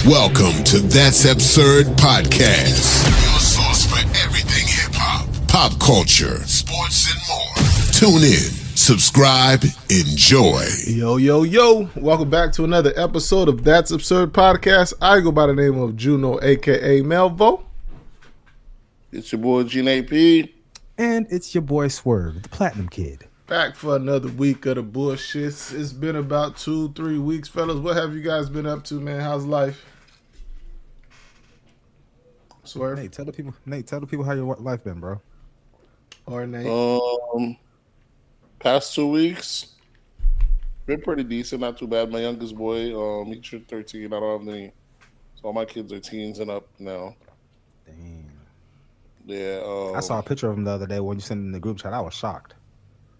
Welcome to That's Absurd Podcast. Your source for everything hip-hop, pop culture, sports, and more. Tune in, subscribe, enjoy. Yo. Welcome back to another episode of That's Absurd Podcast. I go by the name of Juno, a.k.a. Melvo. It's your boy, Gene P. And it's your boy, Swerve, the Platinum Kid. Back for another week of the bullshit. It's been about 2-3 weeks, fellas. What have you guys been up to, man? How's life? Swerve? Nate, tell the people how your life been, bro. Or Nate? Past 2 weeks, been pretty decent, not too bad. My youngest boy, he turned 13. I don't have any, so all my kids are teens and up now. Damn. Yeah. I saw a picture of him the other day when you sent it in the group chat. I was shocked.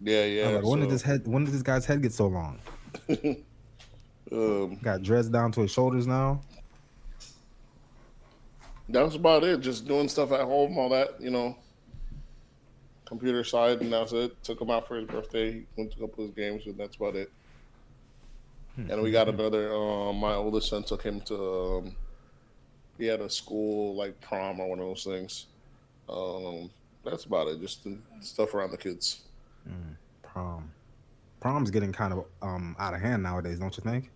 Yeah. I was like, when did this guy's head get so long? Got dreads down to his shoulders now. That's about it. Just doing stuff at home, all that, computer side, and that's it. Took him out for his birthday. He went to go play his games, and that's about it. And we got another. My oldest son took him to. He had a school like prom or one of those things. That's about it. Just the stuff around the kids. Prom's getting kind of out of hand nowadays, don't you think?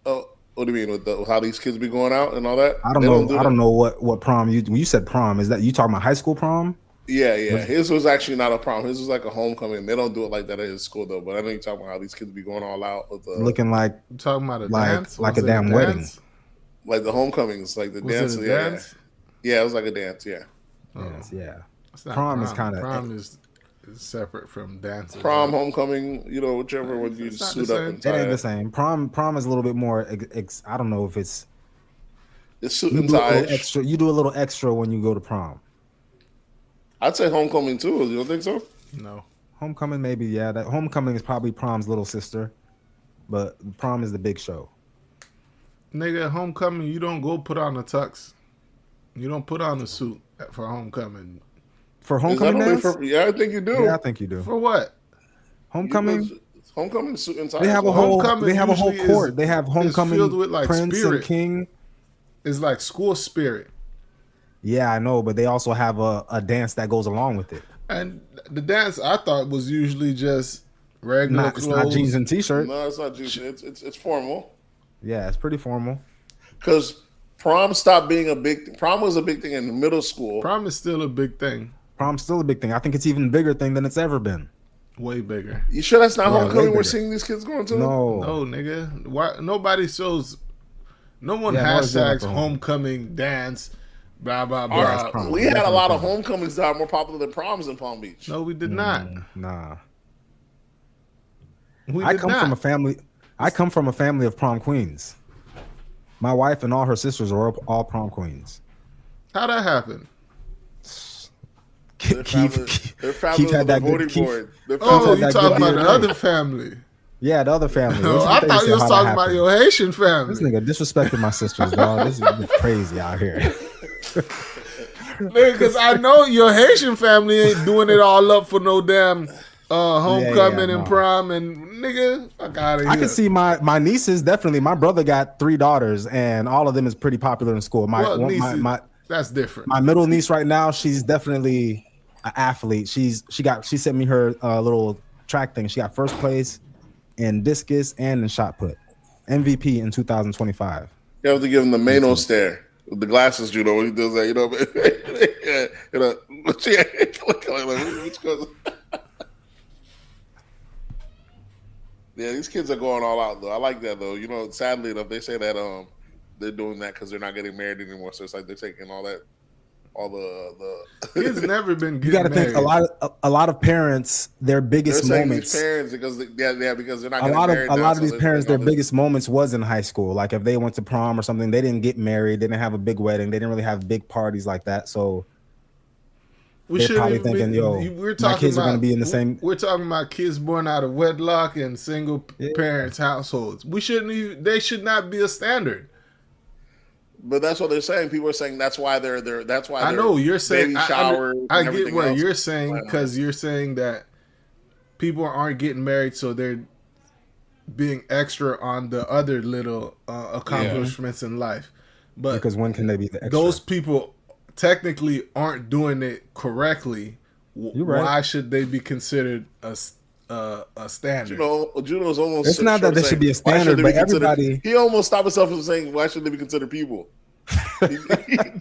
Oh, what do you mean with how these kids be going out and all that? I don't know what prom when you said prom, is that you talking about high school prom? Yeah. His was actually not a prom. His was like a homecoming. They don't do it like that at his school though. But I know you're talking about how these kids be going all out with looking like I'm talking about a dance? Like a damn wedding. Like the homecomings, like the dance. It a dance? Yeah, it was like a dance. Yeah. Yes, yeah. Prom is kind of prom is separate from dancing. Prom, homecoming, whichever one you suit up and tie. It ain't the same. Prom is a little bit more. I don't know if it's suit and tie. You do a little extra when you go to prom. I'd say homecoming too. You don't think so? No. Homecoming, maybe. Yeah, that homecoming is probably prom's little sister, but prom is the big show. Nigga, homecoming, you don't go put on a tux. You don't put on a suit for homecoming. For homecoming dance? Yeah, I think you do. Yeah, I think you do. For what? Homecoming? Homecoming suit and tie. They have a whole court. They have homecoming filled with like prince spirit. And king. It's like school spirit. Yeah, I know, but they also have a dance that goes along with it. And the dance I thought was usually just regular clothes. It's not jeans and t-shirt. No, it's not jeans. It's formal. Yeah, it's pretty formal. Because prom stopped being a big thing. Prom was a big thing in middle school. Prom is still a big thing. Prom's still a big thing. I think it's even a bigger thing than it's ever been. Way bigger. You sure that's not homecoming we're seeing these kids going to? No, nigga. Why nobody shows? No one hashtags homecoming dance. Blah blah blah. We had a lot of homecomings that are more popular than proms in Palm Beach. No, we did not. Nah. I come from a family of prom queens. My wife and all her sisters are all prom queens. How'd that happen? Their family had that voting good board. You talking about the other family? Yeah, the other family. I thought you was talking about your Haitian family. This nigga disrespected my sisters, dog. This is crazy out here. Nigga, because I know your Haitian family ain't doing it all up for no damn homecoming and prom and nigga, fuck out of here. I can see my nieces definitely. My brother got 3 daughters, and all of them is pretty popular in school. That's different. My middle niece right now, she's definitely an athlete. She sent me her little track thing. She got first place in discus and in shot put, MVP in 2025. You have to give him the Mano stare with the glasses, Judo, when he does that. Yeah, these kids are going all out though. I like that though. Sadly enough, they say that they're doing that because they're not getting married anymore. So it's like they're taking all the kids never been. You got to think a lot of parents, their biggest moments. Parents because they're not getting married. A lot of these parents, their biggest moments was in high school. Like if they went to prom or something, they didn't get married. They didn't have a big wedding. They didn't really have big parties like that. So they're probably thinking, my kids are going to be in the same. We're talking about kids born out of wedlock and single parents households. They should not be a standard. But that's what they're saying. People are saying that's why they're I know you're saying baby shower. I get what you're saying because you're saying that people aren't getting married, so they're being extra on the other little accomplishments in life. But because when can they be the extra? Those people technically aren't doing it correctly. You're right. Why should they be considered a standard? Juno's almost. It's not that they should be a standard, but everybody. He almost stopped himself from saying, "Why should they be considered people?" he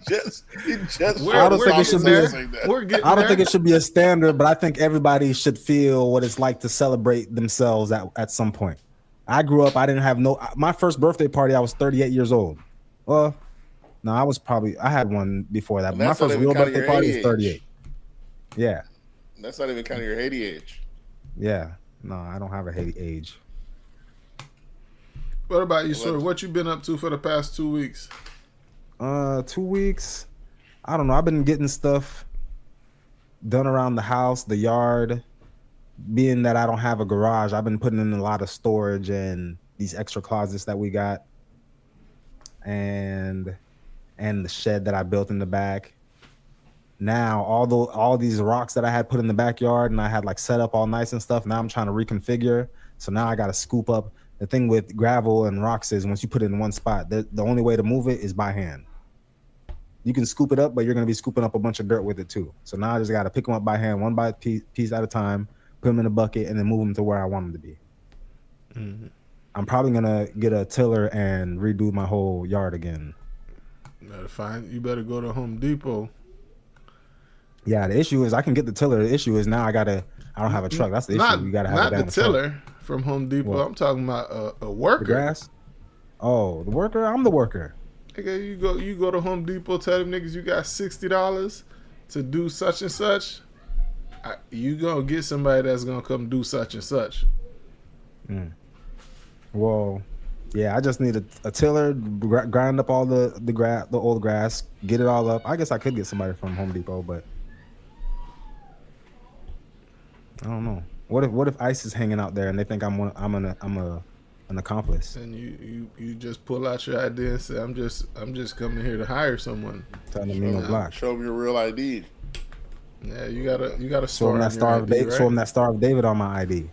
just. I don't think it should be. I don't think it should be a standard, but I think everybody should feel what it's like to celebrate themselves at some point. I grew up. I didn't have my first birthday party. I was 38 years old. Well, no, I had one before that. But my first real birthday party was 38. Yeah. That's not even counting your Haiti age. Yeah. No, I don't have a Haiti age. What about you, sir? What you been up to for the past 2 weeks? 2 weeks. I don't know. I've been getting stuff done around the house, the yard. Being that I don't have a garage, I've been putting in a lot of storage and these extra closets that we got. And the shed that I built in the back. Now, all these rocks that I had put in the backyard and I had like set up all nice and stuff, now I'm trying to reconfigure. So now I got to scoop up. The thing with gravel and rocks is once you put it in one spot, the only way to move it is by hand. You can scoop it up, but you're going to be scooping up a bunch of dirt with it too. So now I just got to pick them up by hand, one by piece at a time, put them in a bucket, and then move them to where I want them to be. Mm-hmm. I'm probably going to get a tiller and redo my whole yard again. You better go to Home Depot. Yeah, the issue is I can get the tiller. The issue is now I don't have a truck. That's the issue. You got to have not the tiller from Home Depot. What? I'm talking about a worker. The grass? Oh, the worker? I'm the worker. Okay, you go to Home Depot, tell them niggas you got $60 to do such and such. You gonna get somebody that's gonna come do such and such. Well, yeah, I just need a tiller, grind up all the old grass, get it all up. I guess I could get somebody from Home Depot, but I don't know. What if ICE is hanging out there and they think I'm an accomplice? And you just pull out your ID and say, I'm just coming here to hire someone. Telling them no block. Show them your real ID. Yeah, you gotta show them that Star of David. Right? Show them that Star of David on my ID.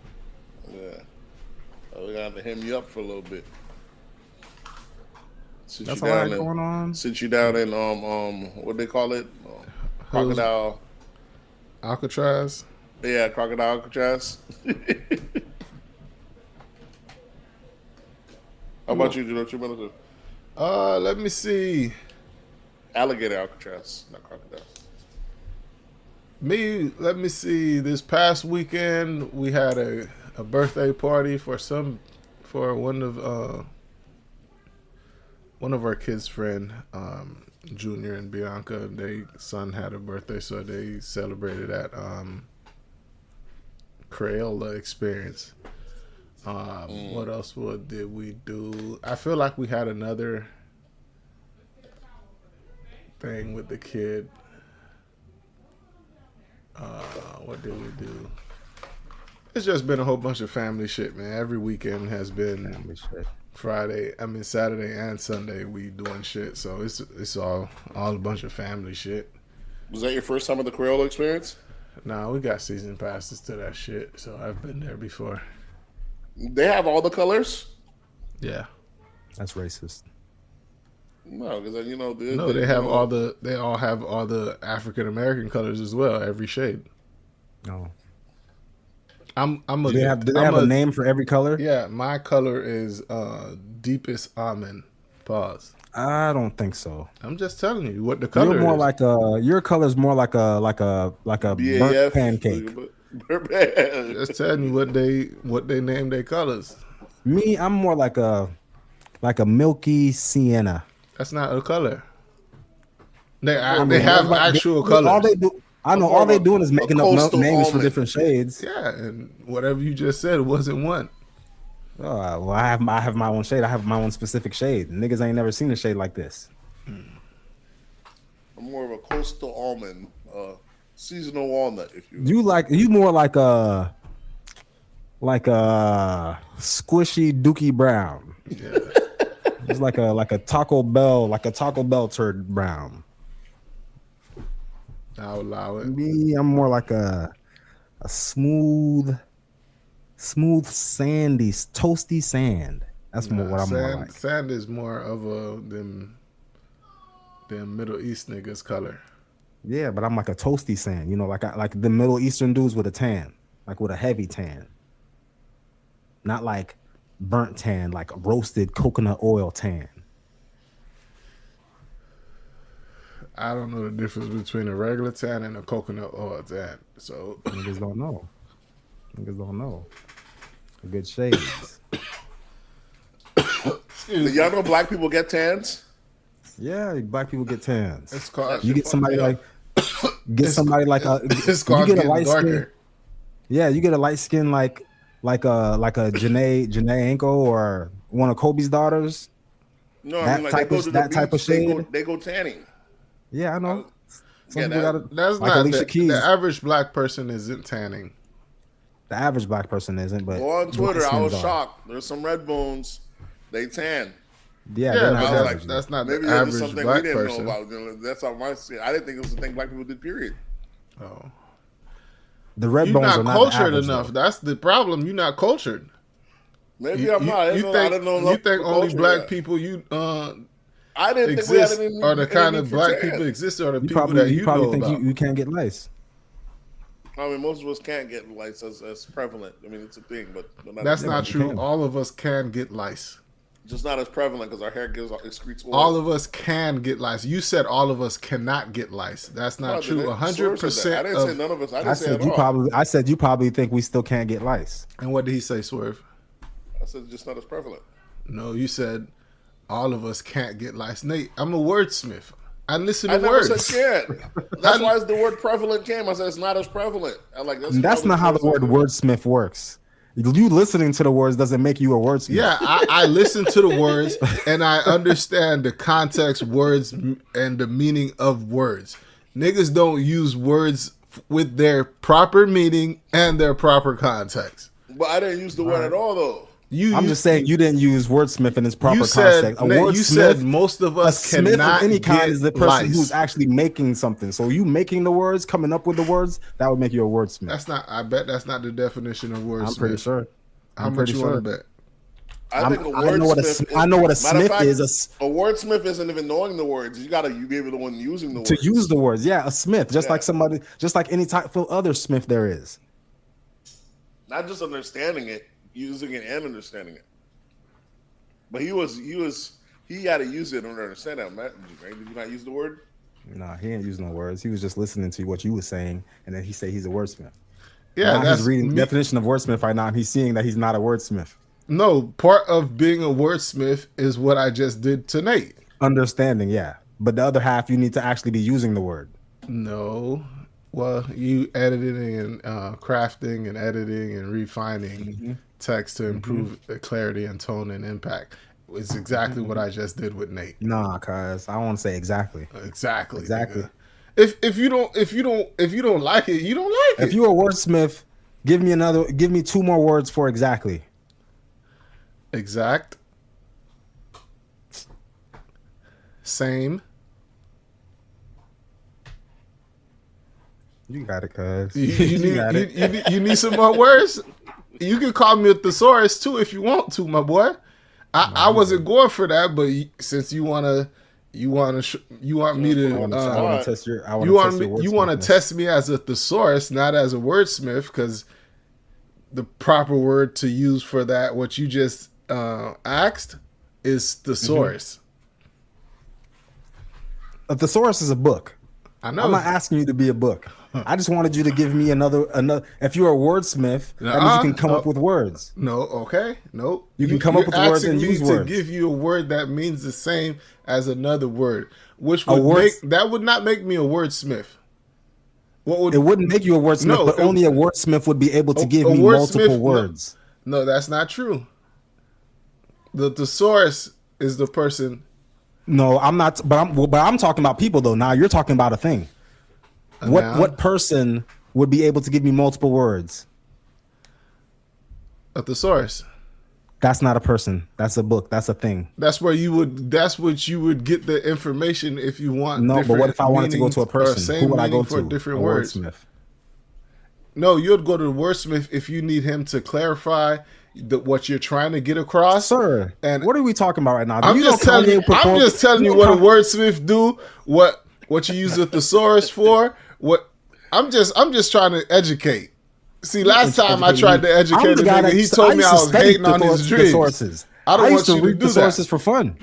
Yeah, we got to hem you up for a little bit. That's all right going on. Sit you down in what they call it, crocodile Alcatraz. Yeah, crocodile Alcatraz. How about you? Do you know what you want to do? Let me see. Alligator Alcatraz, not crocodile. Let me see. This past weekend, we had a birthday party for one of our kids' friend, Junior and Bianca. Their son had a birthday, so they celebrated at Crayola Experience. What else did we do? I feel like we had another thing with the kid. What did we do? It's just been a whole bunch of family shit, man. Every weekend has been family shit. Saturday and Sunday we doing shit. So it's all a bunch of family shit. Was that your first time at the Crayola Experience? Nah, we got season passes to that shit, so I've been there before. They have all the colors? Yeah. That's racist. No, because they all have all the African American colors as well, every shade. No. Do they have a name for every color? Yeah, my color is deepest almond. Pause. I don't think so. I'm just telling you what the color You're more is. like your color's more like a burnt pancake. Just telling you what they name their colors. Me, I'm more like a milky sienna. That's not a color. They have actual colors. All they do, I know, all they doing is making up names for different shades. Yeah, and whatever you just said wasn't one. Well, I have my own shade. I have my own specific shade. Niggas ain't never seen a shade like this. I'm more of a coastal almond, seasonal walnut. If you more like a squishy Dookie Brown. Yeah. It's like a Taco Bell turd brown. I'll allow it. Me, I'm more like a smooth, sandy, toasty sand. That's more what I'm more like. Sand is more of them Them Middle East niggas color. Yeah, but I'm like a toasty sand, you know, like the Middle Eastern dudes with a tan, like with a heavy tan. Not like burnt tan, like roasted coconut oil tan. I don't know the difference between a regular tan and a coconut oil tan. So niggas don't know. Niggas don't know. Good shades. Y'all know black people get tans? Yeah, black people get tans. It's called, you get somebody like it's called you get a light darker. Skin, yeah, you get a light skin like a Janae Ankle or one of Kobe's daughters. No, I mean like they go to the type of shade. They go tanning. Yeah, I know. That's like not the average black person isn't tanning. The average black person isn't, but go on Twitter. I was shocked. There's some red bones. They tan. Yeah, that's not maybe the average something black we didn't person. Know about. That's how I see it. I didn't think it was the thing black people did. Period. Oh, the red bones are not cultured average, enough. Though. That's the problem. You're not cultured. Maybe I'm not. I didn't know you think only black people I didn't exist think we had or the kind of black people exist or the people that you probably know think about. You can't get lice. I mean, most of us can't get lice as prevalent. I mean, it's a thing, but that's not true. All of us can get lice. Just not as prevalent because our hair excretes oil. All of us can get lice. You said all of us cannot get lice. That's not true. 100%. I didn't say none of us. I said I said you probably think we still can't get lice. And what did he say, Swerve? I said just not as prevalent. No, you said all of us can't get lice. Nate, I'm a wordsmith. I listen to words. I never said can't. That's why the word prevalent came. I said it's not as prevalent. That's not how the word wordsmith works. You listening to the words doesn't make you a wordsmith. Yeah, I listen to the words and I understand the context, words, and the meaning of words. Niggas don't use words with their proper meaning and their proper context. But I didn't use the word at all, though. I'm just saying you didn't use wordsmith in its proper context. You said most of us cannot of any kind is the person lice. Who's actually making something. So you making the words, coming up with the words, that would make you a wordsmith. That's not. I bet that's not the definition of wordsmith. I'm pretty sure. How much you want to bet? I think a wordsmith. I know what a smith is. A wordsmith isn't even knowing the words. You gotta be able to one using the words. To use the words, yeah, a smith, just like somebody, just like any type of other smith there is. Not just understanding it, using it and understanding it. But he had to use it in order to understand that. Matt, did you not use the word? No, he ain't using no words. He was just listening to what you were saying, and then he said he's a wordsmith. Yeah, now he's reading the definition of wordsmith right now, and he's seeing that he's not a wordsmith. No, part of being a wordsmith is what I just did tonight. Understanding, yeah. But the other half, you need to actually be using the word. No. Well, you editing and crafting and editing and refining text to improve the clarity and tone and impact. It's exactly what I just did with Nate. Nah, cuz I don't want to say exactly. Exactly. Nigga. If you don't like it, you don't like it. If you're a wordsmith, give me two more words for exactly. Exact. Same. You got it, cuz. You need some more words? You can call me a thesaurus too if you want to, my boy. I wasn't going for that, but since you want me to test me as a thesaurus, not as a wordsmith, because the proper word to use for that, what you just asked, is thesaurus. A thesaurus is a book. I know. I'm not asking you to be a book. I just wanted you to give me another. If you're a wordsmith, that means you can come up with words. No, okay, no. You can come up with words and use words. To give you a word that means the same as another word, which would that would not make me a wordsmith. It wouldn't make you a wordsmith, but only a wordsmith would be able to give me multiple words. No, that's not true. The thesaurus is the person. No, I'm not. But I'm talking about people though. Now you're talking about a thing. What person would be able to give me multiple words? A thesaurus. That's not a person. That's a book. That's a thing. That's where you would. That's what you would get the information if you want. No, but what if I wanted to go to a person? Who would I go to? Different words. Wordsmith. No, you'd go to the wordsmith if you need him to clarify, what you're trying to get across, sir. And what are we talking about right now? I'm just telling you what a wordsmith do. What you use a thesaurus for? I'm just trying to educate. See, last time I tried to educate a nigga, he told me I was hating on his dreams. I don't want you to do that for fun.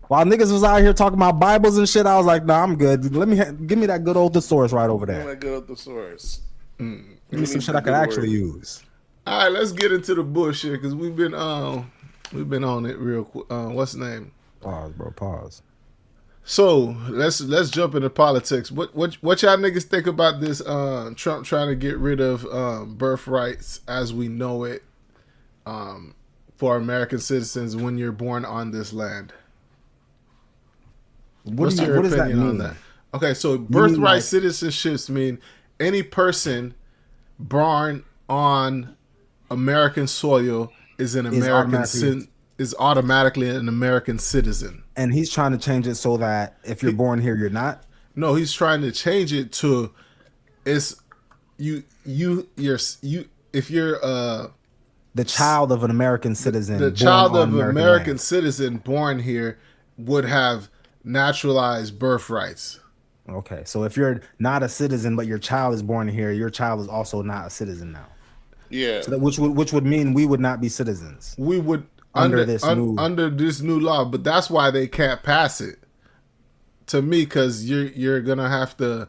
While niggas was out here talking about Bibles and shit, I was like, nah, I'm good. Give me that good old thesaurus right over there. That good old thesaurus. Give me some shit I can actually use. All right, let's get into the bullshit because we've been on it real quick. What's the name? Pause, bro. Pause. So let's jump into politics. What y'all niggas think about this? Trump trying to get rid of birthrights as we know it for American citizens when you're born on this land. What's your opinion on that? Okay, so birthright citizenships mean any person born on American soil is automatically an American citizen. And he's trying to change it so that if you're born here, you're not. No, he's trying to change it to if you're the child of an American citizen. The child of an American citizen born here would have naturalized birthrights. Okay, so if you're not a citizen but your child is born here, your child is also not a citizen now. Yeah. So which would mean we would not be citizens. We would under this new law, but that's why they can't pass it. To me, because you're gonna have to.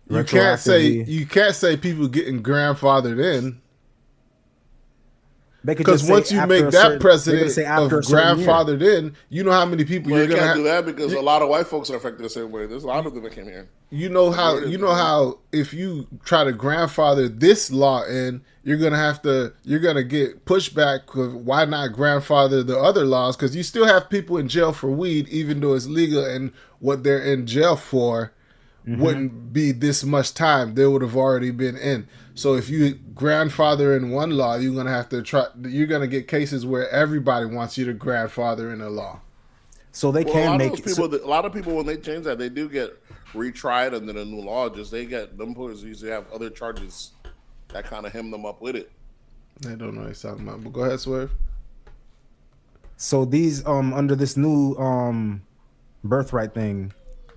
You can't say people getting grandfathered in. Because once you make that precedent of grandfathered in, you know how many people you're gonna have. Do that because a lot of white folks are affected the same way. There's a lot of them that came here. You know how if you try to grandfather this law in, you're gonna get pushback. Why not grandfather the other laws? Because you still have people in jail for weed, even though it's legal, and what they're in jail for wouldn't be this much time. They would have already been in. So if you grandfather in one law, you're gonna get cases where everybody wants you to grandfather in a law. So they can make a lot of people when they change that, they do get retried under the new law. Just them boys usually have other charges that kind of hem them up with it. I don't know what he's talking about, but go ahead, Swerve. So these under this new birthright thing,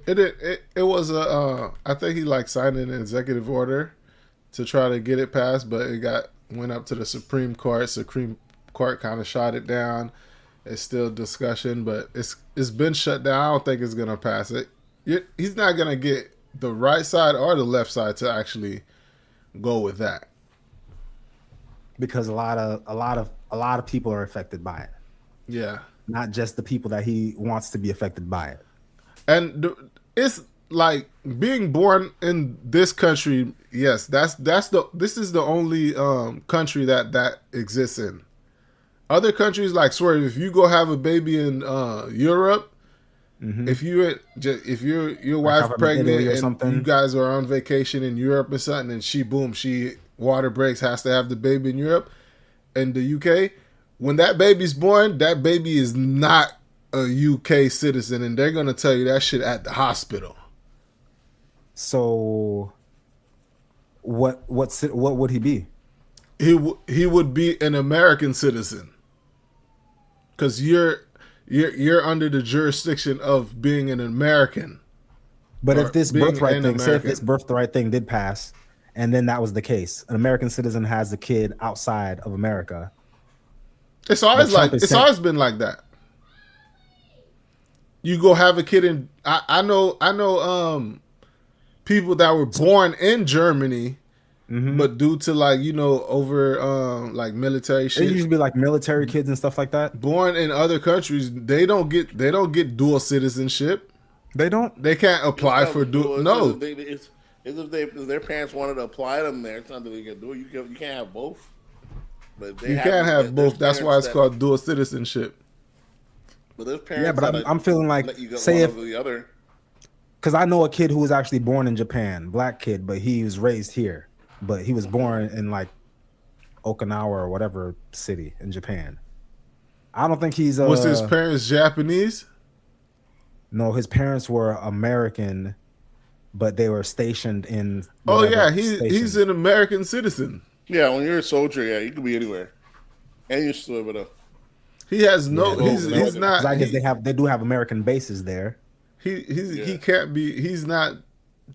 it was I think he signed an executive order to try to get it passed, but it went up to the Supreme Court. Supreme Court kind of shot it down. It's still discussion, but it's been shut down. I don't think it's gonna pass it. He's not gonna get the right side or the left side to actually go with that, because a lot of people are affected by it. Yeah, not just the people that he wants to be affected by it. And it's like being born in this country. Yes, this is the only country that exists in. Other countries like Swerve, if you go have a baby in Europe, if your wife pregnant and you guys are on vacation in Europe or something, and she water breaks, has to have the baby in Europe and the UK, when that baby's born, that baby is not a UK citizen, and they're gonna tell you that shit at the hospital. So what would he be? He would be an American citizen, because you're under the jurisdiction of being an American. But if this birthright thing, say if this birthright thing did pass, and then that was the case, an American citizen has a kid outside of America. It's always been like that. You go have a kid in. I know people that were born in Germany, but due to over military shit, it usually be like military kids and stuff like that. Born in other countries, they don't get dual citizenship. They don't. They can't apply for dual. No. If their parents wanted to apply them there, it's not that they can do it. You can't have both. But you can't have both. That's why it's called dual citizenship. But there's parents. Yeah, but I'm feeling like say if the other. Because I know a kid who was actually born in Japan, black kid, but he was raised here. But he was born in Okinawa or whatever city in Japan. I don't think he's. Was his parents Japanese? No, his parents were American, but they were stationed in. Oh yeah, he's an American citizen. Yeah, when you're a soldier, yeah, you can be anywhere, and you're still able to. He has no. He's not. I guess they do have American bases there. He can't be. He's not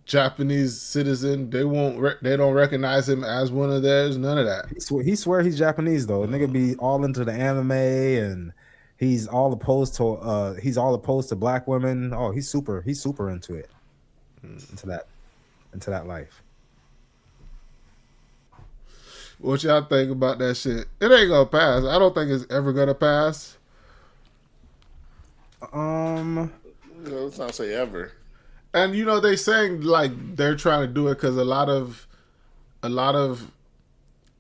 Japanese citizen. They won't. They don't recognize him as one of theirs. None of that. He swear he's Japanese though. Nigga be all into the anime and he's all opposed to black women. Oh, he's super into it. Into that life. What y'all think about that shit? It ain't gonna pass. I don't think it's ever gonna pass. Let's not say ever. And they saying like they're trying to do it because a lot of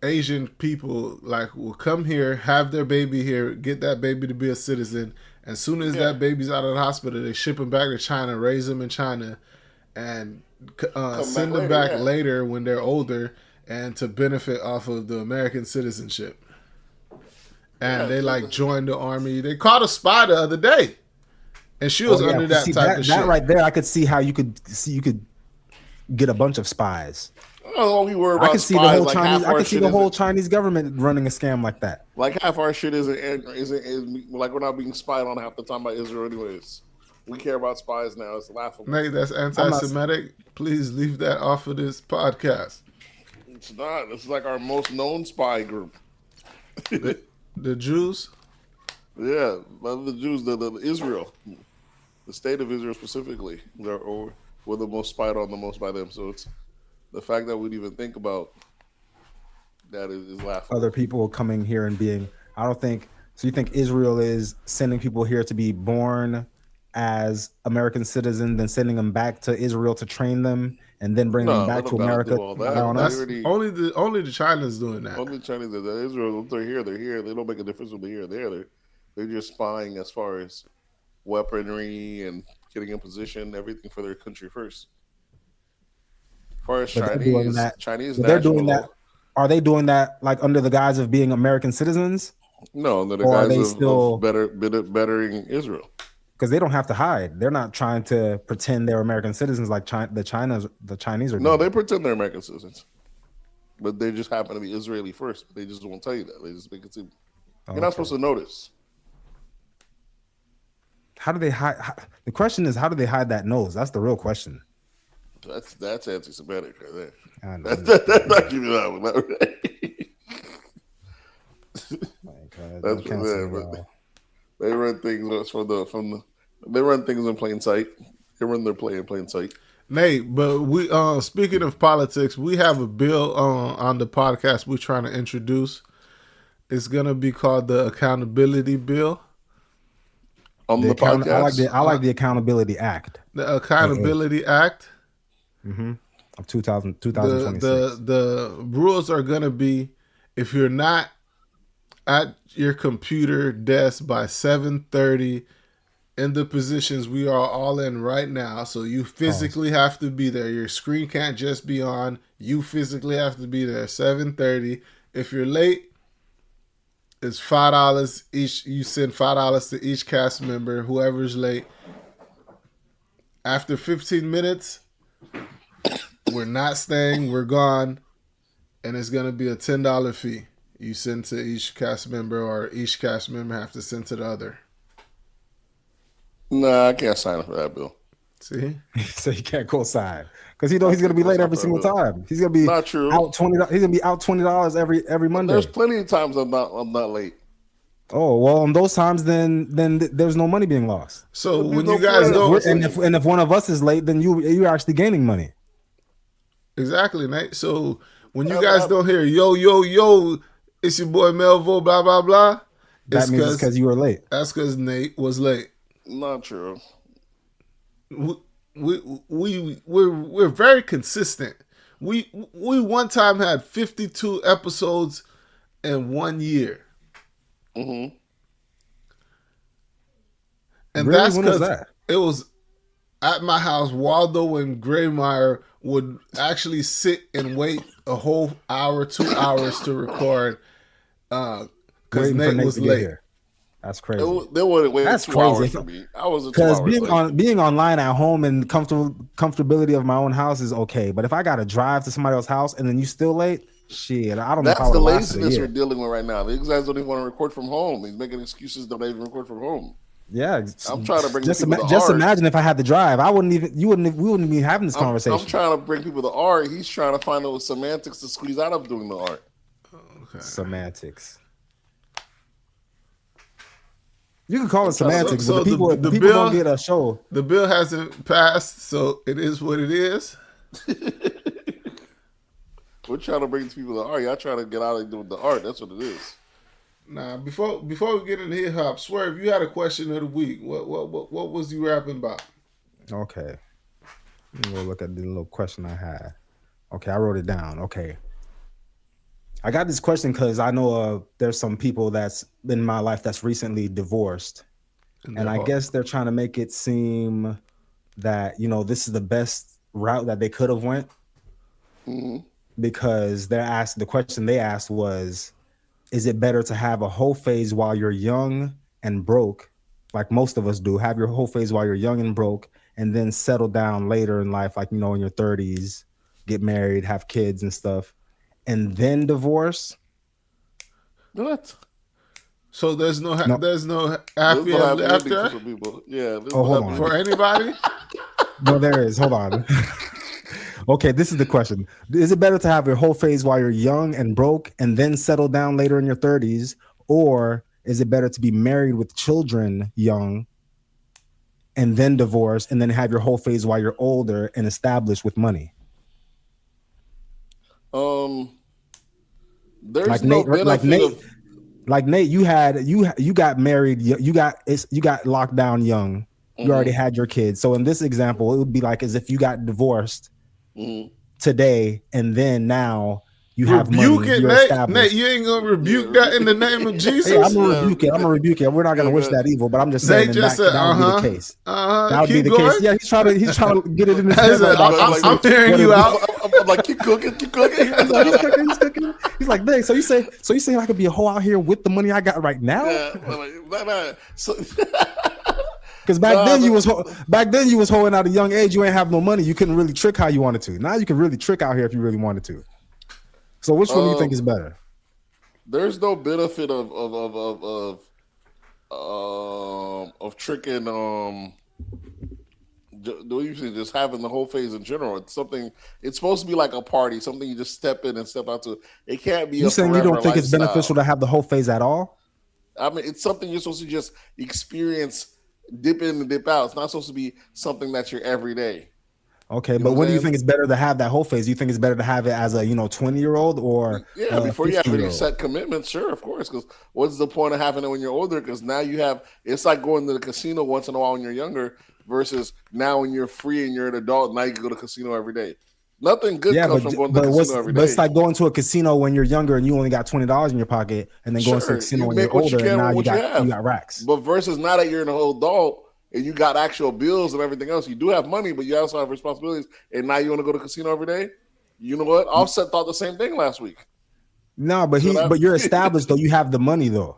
Asian people like will come here, have their baby here, get that baby to be a citizen. As soon as that baby's out of the hospital, they ship him back to China, raise them in China, and send them back later when they're older, and to benefit off of the American citizenship. And they like joined the army. They caught a spy the other day, and she was under that type of shit. That right there, I could see how you could get a bunch of spies. I can see the whole Chinese government running a scam like that. Like half our shit isn't like we're not being spied on half the time by Israel anyways. We care about spies now. It's laughable. Nate, that's anti-Semitic. Please leave that off of this podcast. It's not. It's like our most known spy group. The Jews? Yeah, the Jews, the Israel. The state of Israel specifically. We're the most spied on the most by them. So it's the fact that we'd even think about that is laughable. Other people coming here and being, I don't think, so you think Israel is sending people here to be born as American citizens, then sending them back to Israel to train them, and then bring them back to America? Only the China's doing that. Only the Chinese do that. Israel, they're here. They don't make a difference when they're here. They're just spying as far as weaponry and getting in position, everything for their country first. As far as Chinese, they're doing that. Are they doing that like under the guise of being American citizens? No, under the guise of bettering Israel. Because they don't have to hide. They're not trying to pretend they're American citizens like the Chinese are doing. No, they pretend they're American citizens, but they just happen to be Israeli first. But they just won't tell you that. They just make it seem you're not supposed to notice. How do they hide? The question is, how do they hide that nose? That's the real question. That's anti-Semitic right there. I know. Not giving you that one. That's from there. But they run things from the. They run things in plain sight. They run their play in plain sight. Nate, but we speaking of politics, we have a bill on the podcast we're trying to introduce. It's gonna be called the Accountability Bill. On the podcast, I like the Accountability Act. The Accountability Act. Mm-hmm. Of 2026. The rules are gonna be if you're not at your computer desk by 7:30 in the positions we are all in right now, so you physically have to be there. Your screen can't just be on. You physically have to be there 7:30. If you're late, it's $5 each. You send $5 to each cast member, whoever's late. After 15 minutes, we're not staying. We're gone, and it's gonna be a $10 fee. You send to each cast member, or each cast member have to send to the other. Nah, I can't sign up for that bill. See, so he can't co-sign because he's gonna be late every single time. He's gonna be not true. Out $20. He's gonna be out $20 every Monday. There's plenty of times I'm not late. Oh well, on those times, then there's no money being lost. So when you guys go, and if one of us is late, then you're actually gaining money. Exactly, Nate. So when you guys don't hear yo, it's your boy Melvo, blah blah blah. That means it's because you were late. That's because Nate was late. Not true. We're very consistent. We one time had 52 episodes in 1 year. Mm-hmm. And really? that's because that? It was at my house. Waldo and Graymeyer would actually sit and wait a whole hour, 2 hours to record because Nate was late. Here. That's crazy. They would wait That's 2 crazy. hours for me. I was 2 hours being online at home and comfortability of my own house is okay. But if I got to drive to somebody else's house and then you still late, Shit, I don't know. That's the laziness we're dealing with right now. These guys don't even want to record from home. He's making excuses don't even record from home. Yeah, I'm trying to bring just people to just art. imagine if I had to drive. We wouldn't be having this conversation. I'm trying to bring people to art. He's trying to find out semantics to squeeze out of doing the art. Okay. Semantics. You can call it semantics, so but the people bill, don't get a show. The bill hasn't passed, so it is what it is. We're trying to bring people to art. Y'all trying to get out of doing the art. That's what it is. Nah, before we get into hip hop, Swerve, you had a question of the week. What was you rapping about? Okay. Let me go look at the little question I had. Okay, I wrote it down. Okay. I got this question because I know there's some people that's in my life that's recently divorced. And I guess they're trying to make it seem that, this is the best route that they could have went. Mm-hmm. Because the question they asked was, is it better to have a whole phase while you're young and broke, like most of us do, have your whole phase while you're young and broke, and then settle down later in life, like, in your 30s, get married, have kids and stuff, and then divorce? What? So there's no happy ending after? for some people. Yeah. Hold on. For anybody? No, there is. Hold on. Okay, this is the question. Is it better to have your whole phase while you're young and broke and then settle down later in your 30s? Or is it better to be married with children young and then divorce and then have your whole phase while you're older and established with money? There's like no Nate, like Nate, you got married, you got locked down young. You already had your kids. So in this example, it would be like as if you got divorced today, and then now you have rebuke money. It, Nate, you ain't gonna rebuke that in the name of Jesus. Hey, I'm gonna rebuke it. We're not gonna wish that evil, but I'm just saying that would be the case. That would be the case. Yeah, he's trying to get it in his head. I'm hearing you out. I'm like, keep cooking. He's cooking. He's like, dang. So you say I could be a hoe out here with the money I got right now? Yeah, because back then you was hoeing at a young age. You ain't have no money. You couldn't really trick how you wanted to. Now you can really trick out here if you really wanted to. So which one do you think is better? There's no benefit of tricking. Usually just having the whole phase in general. It's something. It's supposed to be like a party. Something you just step in and step out to. It can't be. You saying you don't think it's beneficial to have the whole phase at all? I mean, it's something you're supposed to just experience, dip in and dip out. It's not supposed to be something that's your everyday. Okay, but when do you think it's better to have that whole phase? Do you think it's better to have it as a 20-year-old or before you have any set commitments? Sure, of course. Because what's the point of having it when you're older? Because now you have. It's like going to the casino once in a while when you're younger versus now when you're free and you're an adult. Now you can go to the casino every day. Nothing good comes from going to the casino every day. But it's like going to a casino when you're younger and you only got $20 in your pocket, and then going to a casino when you're older and now you got racks. But versus now that you're an old adult and you got actual bills and everything else, you do have money, but you also have responsibilities, and now you want to go to the casino every day? You know what? Offset thought the same thing last week. No, but but you're established though. You have the money though.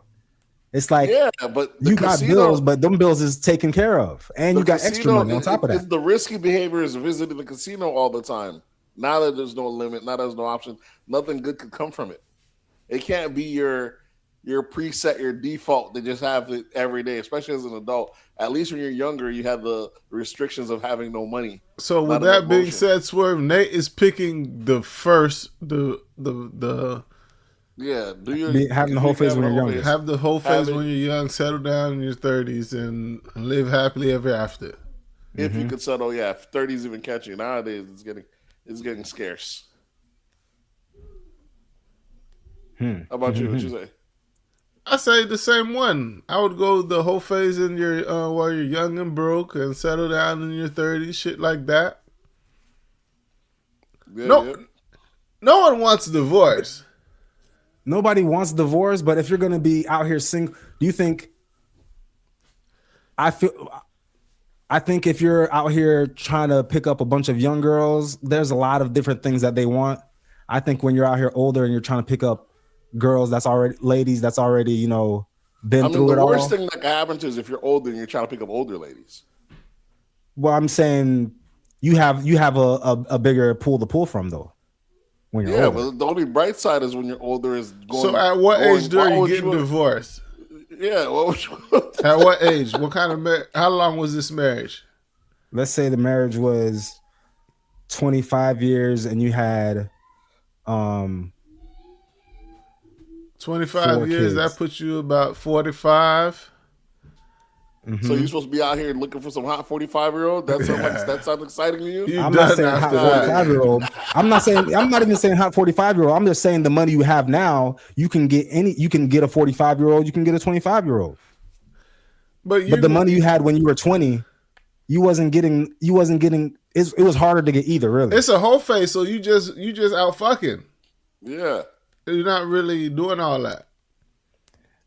It's like but you got bills, but them bills is taken care of, and you got extra money on top of that. The risky behavior is visiting the casino all the time. Now that there's no limit, now there's no option, nothing good could come from it. It can't be your preset, your default to just have it every day, especially as an adult. At least when you're younger, you have the restrictions of having no money. So with that being said, Swerve, Nate is picking the first having the whole phase when you're younger. Have the whole phase when you're young, settle down in your 30s, and live happily ever after. If you could settle, 30s even catch you. Nowadays, it's getting scarce. How about you? What you say? I say the same one. I would go the whole phase in your while you're young and broke and settle down in your 30s, shit like that. No one wants a divorce. Nobody wants divorce, but if you're gonna be out here single, do you think? I think if you're out here trying to pick up a bunch of young girls, there's a lot of different things that they want. I think when you're out here older and you're trying to pick up girls ladies that's already been through it all. The worst thing that can happen to is if you're older and you're trying to pick up older ladies. Well, I'm saying you have a bigger pool to pull from though. when you're older. But the only bright side is when you're older is going. So at what age do you get divorced? Yeah. At what age? What kind of how long was this marriage? Let's say the marriage was 25 years and you had 25 years, kids. That puts you about 45. Mm-hmm. So you're supposed to be out here looking for some hot 45-year-old? That sounds exciting to you? I'm not saying hot 45-year-old. I'm not even saying hot 45-year-old. I'm just saying the money you have now, you can get a 45-year-old, you can get a 25-year-old. But the money you had when you were 20, you wasn't getting it was harder to get either, really. It's a whole face, so you just out fucking. Yeah. You're not really doing all that.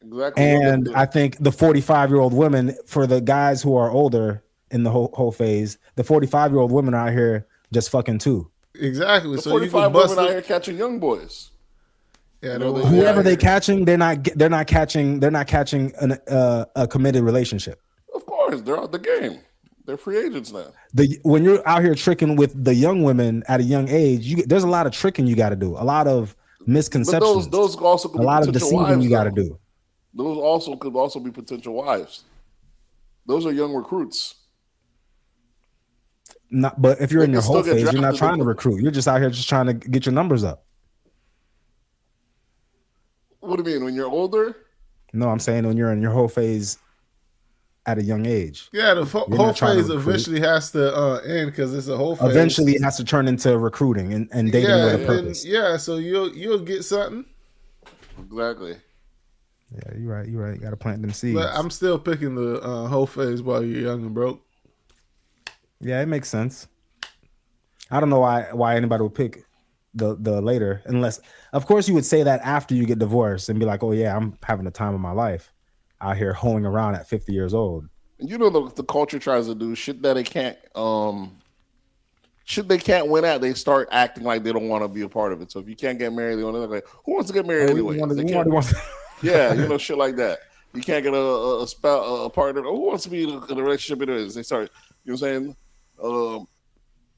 Exactly. And I think the 45-year-old women, for the guys who are older in the whole phase, the 45-year-old women are out here just fucking too. Exactly. The 45 women out here catching young boys. Yeah, whoever they catching, they're not catching a committed relationship. Of course, they're out the game. They're free agents now. When you're out here tricking with the young women at a young age, there's a lot of tricking you got to do, a lot of misconceptions. But those also could be a lot of deceiving wives, you got to do. Those could also be potential wives. Those are young recruits. But if you're in your whole phase, you're not trying to recruit. You're just out here just trying to get your numbers up. What do you mean? When you're older? No, I'm saying when you're in your whole phase at a young age. Yeah, the whole phase eventually has to end because it's a whole phase. Eventually, it has to turn into recruiting and dating with a purpose. So you'll get something. Exactly. Yeah, you're right. You got to plant them seeds. But I'm still picking the whole phase while you're young and broke. Yeah, it makes sense. I don't know why anybody would pick the later, unless, of course, you would say that after you get divorced and be like, oh yeah, I'm having the time of my life out here hoeing around at 50 years old. You know, the culture tries to do shit that they can't win at. They start acting like they don't want to be a part of it. So if you can't get married, they're like, who wants to get married anyway? Yeah, shit like that. You can't get a partner. Who wants to be in a relationship? It is. They start, you know what I'm saying?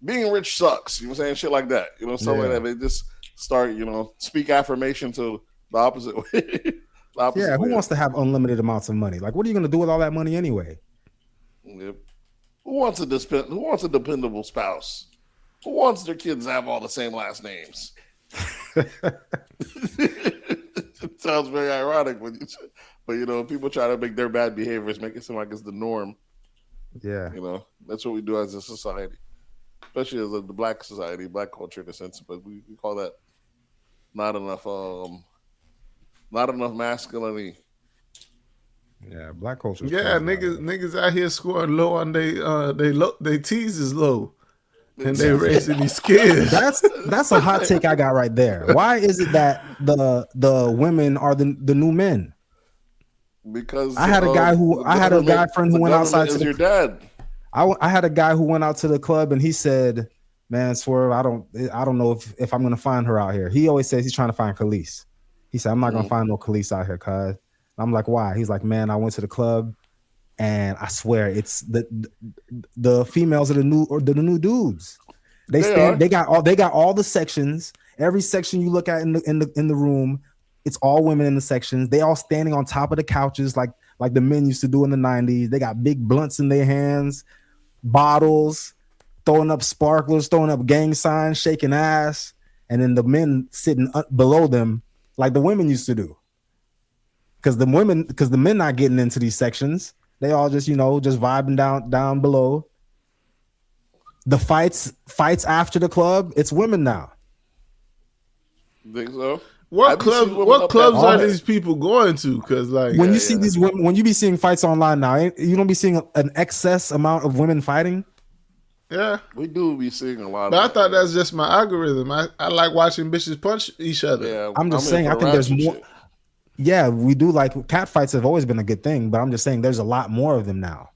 Being rich sucks. You know what I'm saying? Shit like that. You know, something like that. They just start, speak affirmation to the opposite way. Who wants to have unlimited amounts of money? Like, what are you going to do with all that money anyway? Yep. Who wants a dependable spouse? Who wants their kids to have all the same last names? It sounds very ironic, but people try to make their bad behaviors make it seem like it's the norm. Yeah, that's what we do as a society, especially as the black society, black culture in a sense. But we call that not enough masculinity. Yeah, black culture. Yeah, niggas out here scoring low on they teases low. And they raising these kids. That's a hot take I got right there. Why is it that the women are the new men? Because I had a guy friend who went outside to your dad. I had a guy who went out to the club and he said, "Man, Swerve, I don't know if I'm gonna find her out here." He always says he's trying to find Khalees. He said, "I'm not gonna find no Khalees out here, cuz." I'm like, "Why?" He's like, "Man, I went to the club and I swear it's the females are the new dudes. They got all the sections. Every section you look at in the room, it's all women in the sections. They all standing on top of the couches like the men used to do in the 90s. They got big blunts in their hands, bottles, throwing up sparklers, throwing up gang signs, shaking ass, and then the men sitting below them like the women used to do. Because the men not getting into these sections. They all just vibing down below. The fights after the club, it's women now. Think so? What clubs are these people going to? Because when you see these women, when you be seeing fights online now, you don't be seeing an excess amount of women fighting. Yeah, we do be seeing a lot. But I thought that's just my algorithm. I like watching bitches punch each other. Yeah, I'm just saying. I think there's more. Shit. Yeah, we do like cat fights have always been a good thing, but I'm just saying there's a lot more of them now.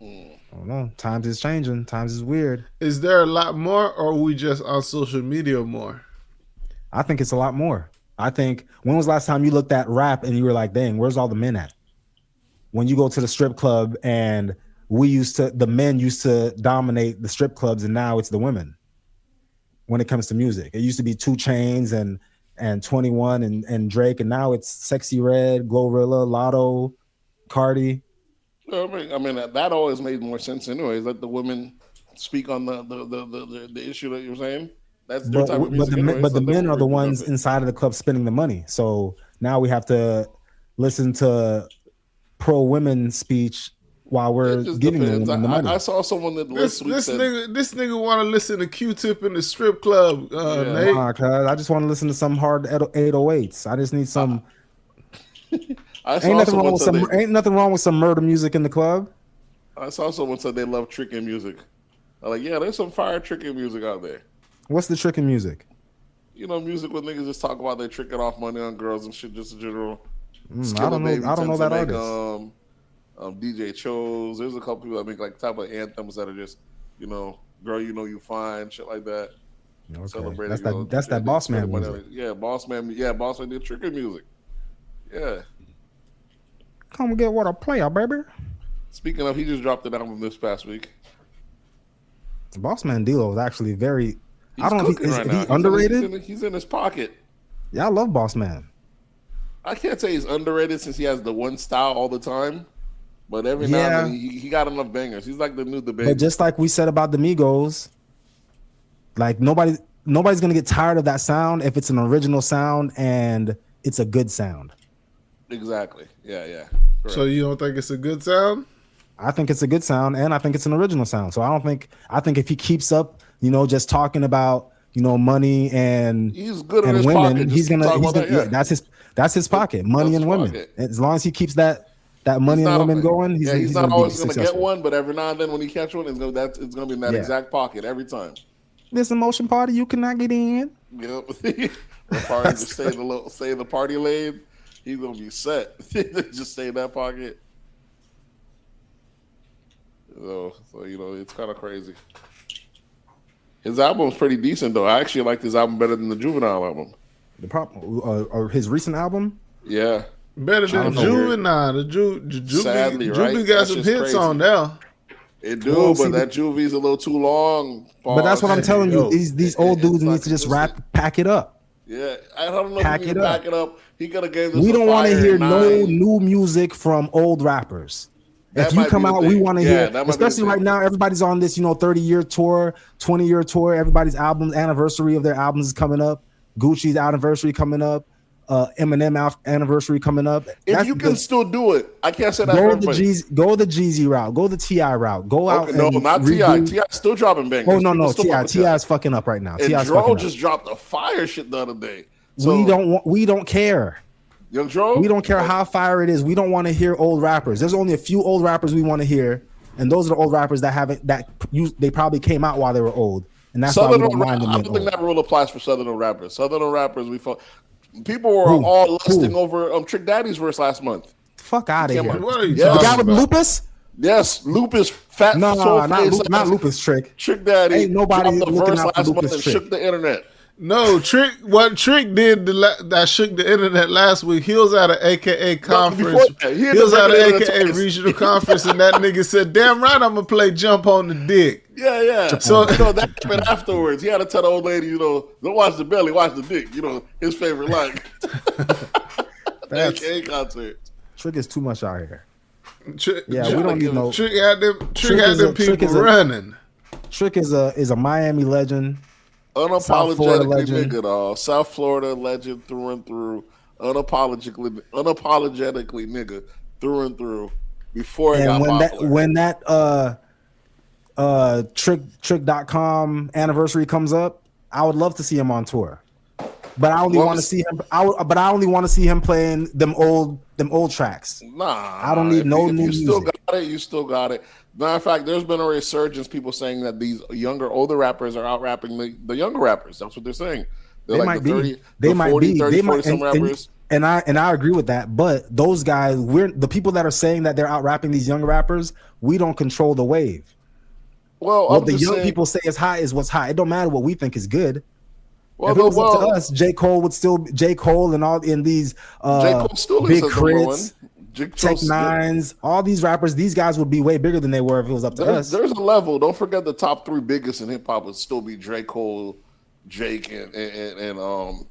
I don't know. Times is changing. Times is weird. Is there a lot more, or are we just on social media more? I think it's a lot more. I think, when was the last time you looked at rap and you were like, dang, where's all the men at? When you go to the strip club and the men used to dominate the strip clubs and now it's the women. when it comes to music. It used to be 2 Chainz and 21 and Drake, and now it's Sexy Red, Glorilla, Lotto, Cardi. I mean that always made more sense anyways. Let the women speak on the issue that you're saying. That's their type of music. But the men are the ones inside of the club spending the money. So now we have to listen to pro women speech while we're giving them the money. I saw someone that this nigga want to listen to Q-Tip in the strip club. Nate. Nah, cuz I just want to listen to some hard 808s. I just need some. Ain't nothing wrong with some murder music in the club. I saw someone said they love tricking music. I'm like, yeah, there's some fire tricking music out there. What's the tricking music? You know, music where niggas just talk about they tricking off money on girls and shit, just in general. I don't know that artist. DJ Chose. There's a couple people that make like type of anthems that are just, you know, girl, you know you fine, shit like that. Okay. Celebrating. That's that boss man music. Yeah, boss man. Yeah, boss man did tricking music. Yeah. Come get what a player, baby. Speaking of, he just dropped an album this past week. Boss Man D-Lo is actually very. I don't know if he's underrated. He's in his pocket. Yeah, I love Boss Man. I can't say he's underrated since he has the one style all the time, but every now and then he got enough bangers. He's like the new Baby. But just like we said about the Migos, like nobody's gonna get tired of that sound if it's an original sound and it's a good sound. Exactly. Yeah. Correct. So you don't think it's a good sound? I think it's a good sound, and I think it's an original sound. So I think if he keeps up, you know, just talking about, you know, money and he's good and in women, his pocket. That's his pocket. Money and women. Pocket. As long as he keeps that money and women going, he's not always going to get one, but every now and then when he catch one, it's going to be in that exact pocket every time. This emotion party you cannot get in. Yep. The party just stay the party lane. He's going to be set. Just stay in that pocket. So you know, it's kind of crazy. His album's pretty decent though. I actually liked his album better than the Juvenile album. Or his recent album? Yeah. Better than Juvenile. The Sadly, Juvie got some hits crazy. On there. It do, but that Juvie's a little too long. But that's what I'm telling you. These old dudes need to just pack it up. Yeah, I don't know if he can pack it up. He could have gave us. We don't want to hear no new music from old rappers. If you come out, we want to hear, especially right now, everybody's on this, 30-year tour, 20-year tour. Everybody's anniversary of their albums is coming up. Gucci's anniversary coming up. Eminem anniversary coming up. If you can still do it, I can't say that. Go the Jeezy route. Go the Ti route. Go out. No, not Ti. Ti still dropping bangers. Oh no, Ti is fucking up right now. And Dro just dropped a fire shit the other day. So, we don't care. Young Dro? We don't care how fire it is. We don't want to hear old rappers. There's only a few old rappers we want to hear, and those are the old rappers they probably came out while they were old, and that's why we don't mind them. I don't think that rule applies for Southern rappers. Southern rappers, people were all lusting over Trick Daddy's verse last month. Fuck out of here! What are you the guy with lupus? Yes, lupus. Fat. Not lupus. Trick Daddy. Ain't nobody looking out for last month lupus. And shook the internet. No, what Trick did that shook the internet last week, he was at an AKA conference. He was at an AKA regional conference, and that nigga said, damn right, I'm going to play Jump on the Dick. Yeah. So that happened afterwards. He had to tell the old lady, don't watch the belly, watch the dick. His favorite line. AKA concert. Trick is too much out here. Trick, we don't need no. Trick had them people running. Trick is a Miami legend. Unapologetically nigga, dog. South Florida legend through and through. Unapologetically nigga through and through. Before it got popular. When that trick.com anniversary comes up, I would love to see him on tour. But I only want to see him. But I only want to see him playing them old tracks. Nah, I don't need no new music. You still got it. Matter of fact, there's been a resurgence. People saying that these older rappers are out rapping the younger rappers. That's what they're saying. They're like the 40 rappers. And I agree with that. But those guys, we're the people that are saying that they're out rapping these younger rappers. We don't control the wave. Well, what the young people say is hot is what's hot. It don't matter what we think is good. Well, if it was up to us, J. Cole and all in these Big Crits, Tech Nines, all these rappers, these guys would be way bigger than they were if it was up to us. There's a level. Don't forget the top 3 biggest in hip hop would still be J. Cole, Drake and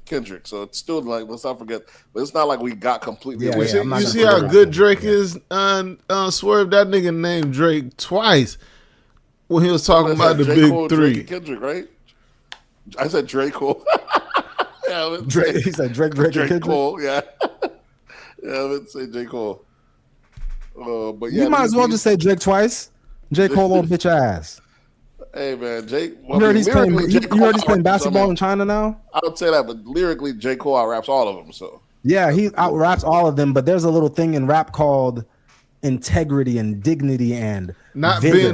Kendrick. So it's still like, let's not forget, but it's not like we got completely away. You see how good Drake is? Swerve, that nigga named Drake twice when he was talking about the big Cole, three. Drake and Kendrick, right? I said Drake Cole. Yeah, Drake, he said Drake and Kendrick. Cole, yeah. Yeah, I would say J. Cole. But yeah, you might as well just say Drake twice. J. Cole on bitch ass. Hey man, Jake. You heard he's playing basketball in China now. I would say that, but lyrically, J. Cole out raps all of them. So yeah, he out raps all of them. But there's a little thing in rap called integrity and dignity and not vigor.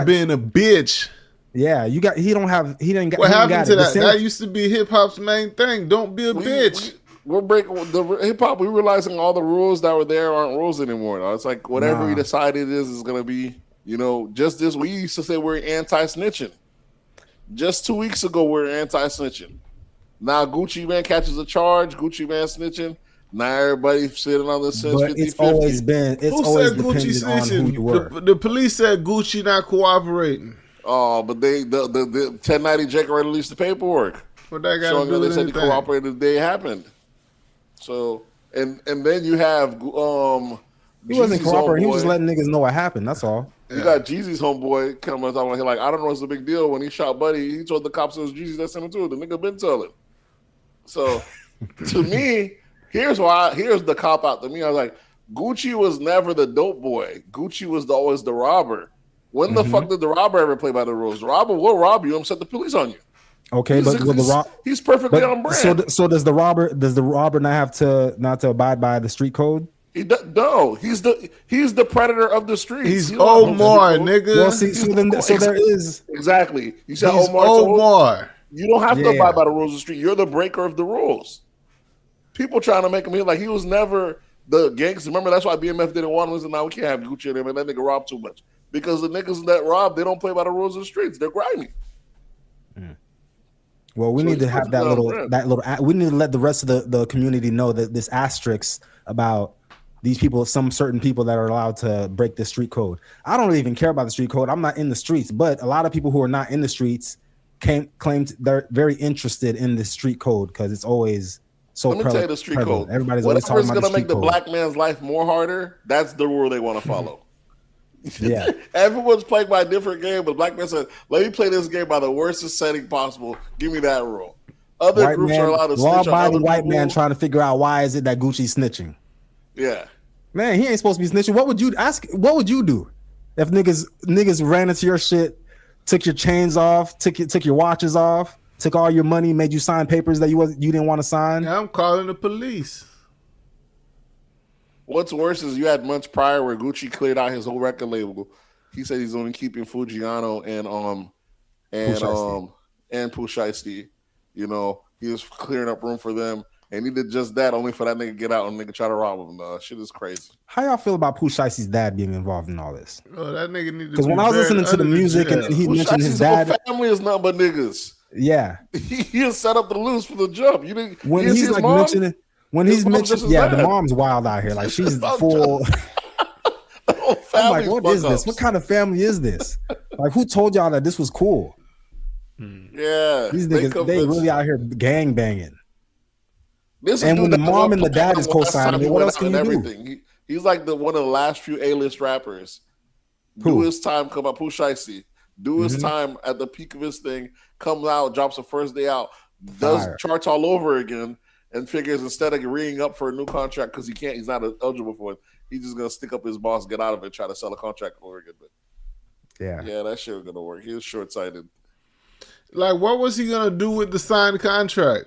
being a bitch. Yeah, he didn't got. What happened to that? That used to be hip hop's main thing. Don't be a bitch. We're breaking the hip hop. We're realizing all the rules that were there aren't rules anymore. Though. It's like whatever we decide it is going to be. You know, just this, we used to say we're anti-snitching. Just 2 weeks ago, we're anti-snitching. Now Gucci Man catches a charge. Gucci Man snitching. Now everybody sitting on the since 50-50. It's always been. It's who always said Gucci snitching? Who you were. The police said Gucci not cooperating. Oh, but the 1090 Jake already released the paperwork. What that got to do with they said he cooperated the day it happened. So and then you have he wasn't cooperating. He was just letting niggas know what happened. That's all. You got Jeezy's homeboy coming talking about like, I don't know what's the big deal. When he shot Buddy, he told the cops it was Jeezy that sent him to it. The nigga been telling. So to me, here's the cop out to me. I was like, Gucci was never the dope boy. Gucci was always the robber. When the fuck did the robber ever play by the rules? The robber will rob you and set the police on you. Okay, he's perfectly on brand. So does the robber not have to abide by the street code? No, he's the predator of the streets. He's Omar, nigga. Well, see, so there is exactly. You said he's Omar. You don't have to abide by the rules of the street. You're the breaker of the rules. People trying to make him like he was never the gangster. Remember, that's why BMF didn't want him. Now we can't have Gucci in him, and that nigga robbed too much because the niggas that rob, they don't play by the rules of the streets. They're grimy. Well, we need to have that little. We need to let the rest of the community know that this asterisk about these people, some certain people that are allowed to break the street code. I don't even care about the street code. I'm not in the streets, but a lot of people who are not in the streets claimed they're very interested in the street code because it's always so. Let me tell you the street code. Everybody's always talking about going to make the code. Black man's life more harder. That's the rule they want to follow. Yeah, everyone's playing by a different game, but Black man said, "Let me play this game by the worstest setting possible. Give me that rule." Other groups are allowed to snitch on other white man trying to figure out why is it that Gucci's snitching. Yeah, man, he ain't supposed to be snitching. What would you ask? What would you do if niggas ran into your shit, took your chains off, took your watches off, took all your money, made you sign papers that you didn't want to sign? Yeah, I'm calling the police. What's worse is you had months prior where Gucci cleared out his whole record label. He said he's only keeping Fujiano and Pooh Shiesty. You know, he was clearing up room for them, and he did just that only for that nigga to get out and nigga try to rob him. Shit is crazy. How y'all feel about Pooh Shiesty's dad being involved in all this? Oh, that nigga need to. Because when I was listening to the music and he mentioned his dad, whole family is nothing but niggas. Yeah, he is set up to lose for the jump. When he's like mentioning. When he's mentioned, the mom's wild out here. Like she's full. I'm like, what is this? What kind of family is this? Like, who told y'all that this was cool? Yeah, these niggas, they really out here gang banging. And when the mom and the dad is co-signing, what else can you do? He's like one of the last few A-list rappers. Do his time, come out, Pooh Shiesty. Do his time at the peak of his thing. Comes out, drops the first day out, does charts all over again. And figures instead of re-ing up for a new contract because he's not eligible for it, he's just gonna stick up his boss, get out of it, try to sell a contract over again. But yeah, that shit was gonna work. He was short-sighted. Like, what was he gonna do with the signed contract?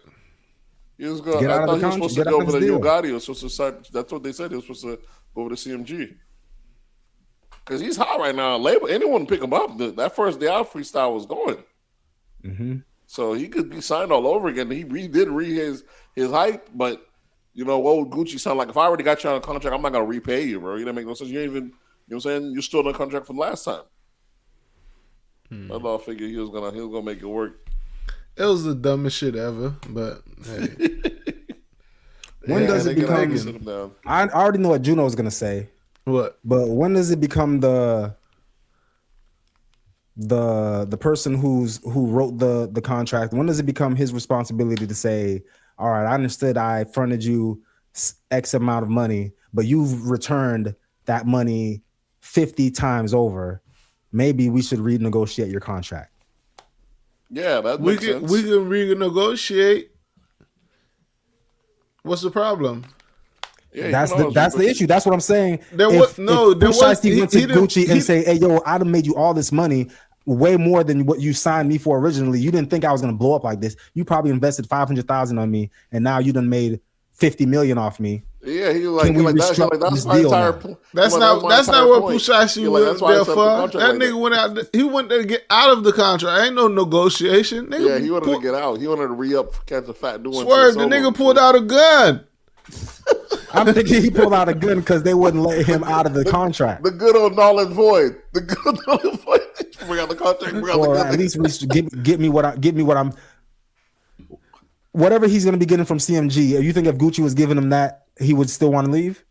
He was gonna. I thought he was supposed to go over to Yo Gotti. He was supposed to sign. That's what they said. He was supposed to go over to CMG because he's hot right now. Label anyone pick him up. That first day out freestyle was going. Mm-hmm. So he could be signed all over again. He did his hype, but you know what would Gucci sound like? If I already got you on a contract, I'm not gonna repay you, bro. You didn't make no sense. You ain't even, you know what I'm saying? You're still on a contract from last time. I thought figured he was gonna make it work. It was the dumbest shit ever, but hey. When does it become? I already know what Juno was gonna say. What? But when does it become the the person who wrote the contract, when does it become his responsibility to say, all right, I understood I fronted you X amount of money, but you've returned that money 50 times over. Maybe we should renegotiate your contract. Yeah, that makes sense. We can renegotiate. What's the problem? Yeah, that's the issue. That's what I'm saying. He went to Gucci and say, "Hey, yo, I done made you all this money, way more than what you signed me for originally. You didn't think I was gonna blow up like this. You probably invested $500,000 on me, and now you done made $50 million off me." Yeah, he was like, that's my entire point. That's not what Pushashi went there for. That nigga went out. He went there to get out of the contract. Ain't no negotiation. Nigga, yeah, he wanted to get out. He wanted to re-up, catch a fat doing. Swear, the nigga pulled out a gun. I'm thinking he pulled out a gun because they wouldn't let him out of the contract. The good old null and void. The good old null and void. Bring out the contract. Bring out the gun. At least give me what I'm. Whatever he's going to be getting from CMG. You think if Gucci was giving him that, he would still want to leave?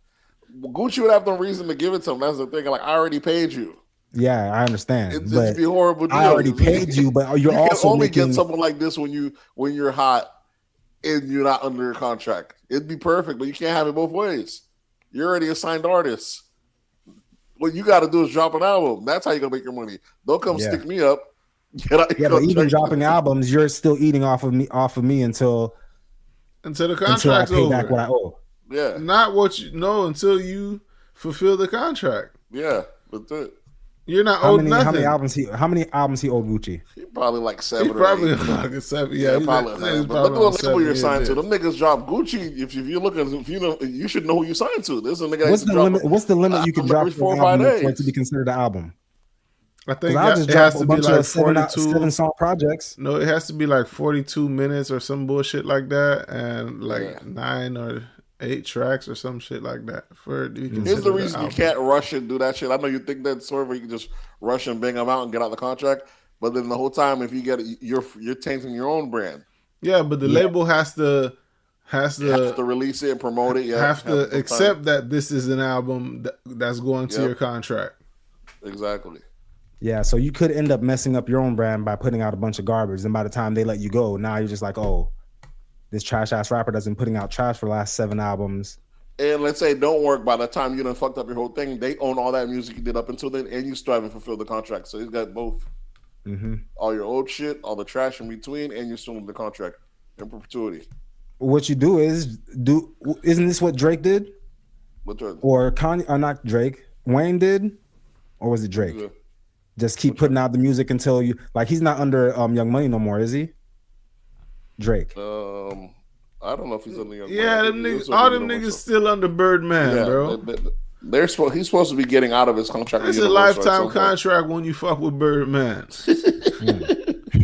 Gucci would have no reason to give it to him. That's the thing. Like, I already paid you. Yeah, I understand. It'd be horrible. I already paid you, but you're also can only get someone like this when you're hot and you're not under a contract. It'd be perfect, but you can't have it both ways. You're already a signed artist. What you got to do is drop an album. That's how you're gonna make your money. Don't come stick me up. But even dropping albums, you're still eating off of me until the contract's over. Until I pay back what I owe. Yeah, not what you know until you fulfill the contract. Yeah, that's it. You're not owed nothing. How many albums he owed Gucci? He probably like 7 probably or 8. Like a 7. Yeah, probably. But look at the label you're signed to. Them niggas drop Gucci. If you're looking, you should know who you signed to. This is a nigga. What's the limit you can drop for an album for it to be considered an album? I think it has to be like 42 song projects. No, it has to be like 42 minutes or some bullshit like that, and like 9 or 8 tracks or some shit like that. Here's the reason you can't rush and do that shit. I know you think that's sort of where you can just rush and bang them out and get out the contract, but then the whole time, if you get it, you're tainting your own brand. Yeah, but the label has to release it and promote it. Yeah, have to accept that this is an album that's going to your contract. Exactly. Yeah, so you could end up messing up your own brand by putting out a bunch of garbage, and by the time they let you go, now you're just like, oh, this trash ass rapper that's been putting out trash for the last 7 albums. And let's say it don't work. By the time you done fucked up your whole thing, they own all that music you did up until then, and you still haven't fulfilled the contract. So he's got both. Mm-hmm. All your old shit, all the trash in between, and you're still in the contract in perpetuity. What you do is isn't this what Drake did? Or Kanye, or not Drake, Wayne did? Or was it Drake? Yeah. Just keep putting out the music until you he's not under Young Money no more, is he? Drake. I don't know if he's under Young Money. Yeah, them niggas, all them niggas still under Birdman, bro. He's supposed to be getting out of his contract. It's a lifetime contract when you fuck with Birdman.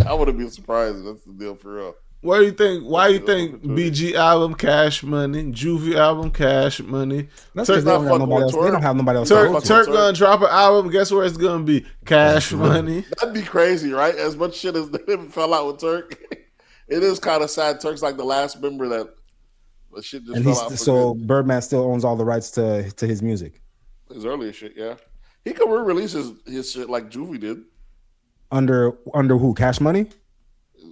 I wouldn't be surprised if that's the deal for real. Why do you think BG album Cash Money, Juvie album Cash Money? They don't have nobody else. Turk gonna drop an album. Guess where it's gonna be? Cash Money. That'd be crazy, right? As much shit as they fell out with Turk, it is kind of sad. Turk's like the last member that shit just fell out. So Birdman still owns all the rights to his music. His earlier shit, yeah. He could re-release his shit like Juvie did. Under who? Cash Money?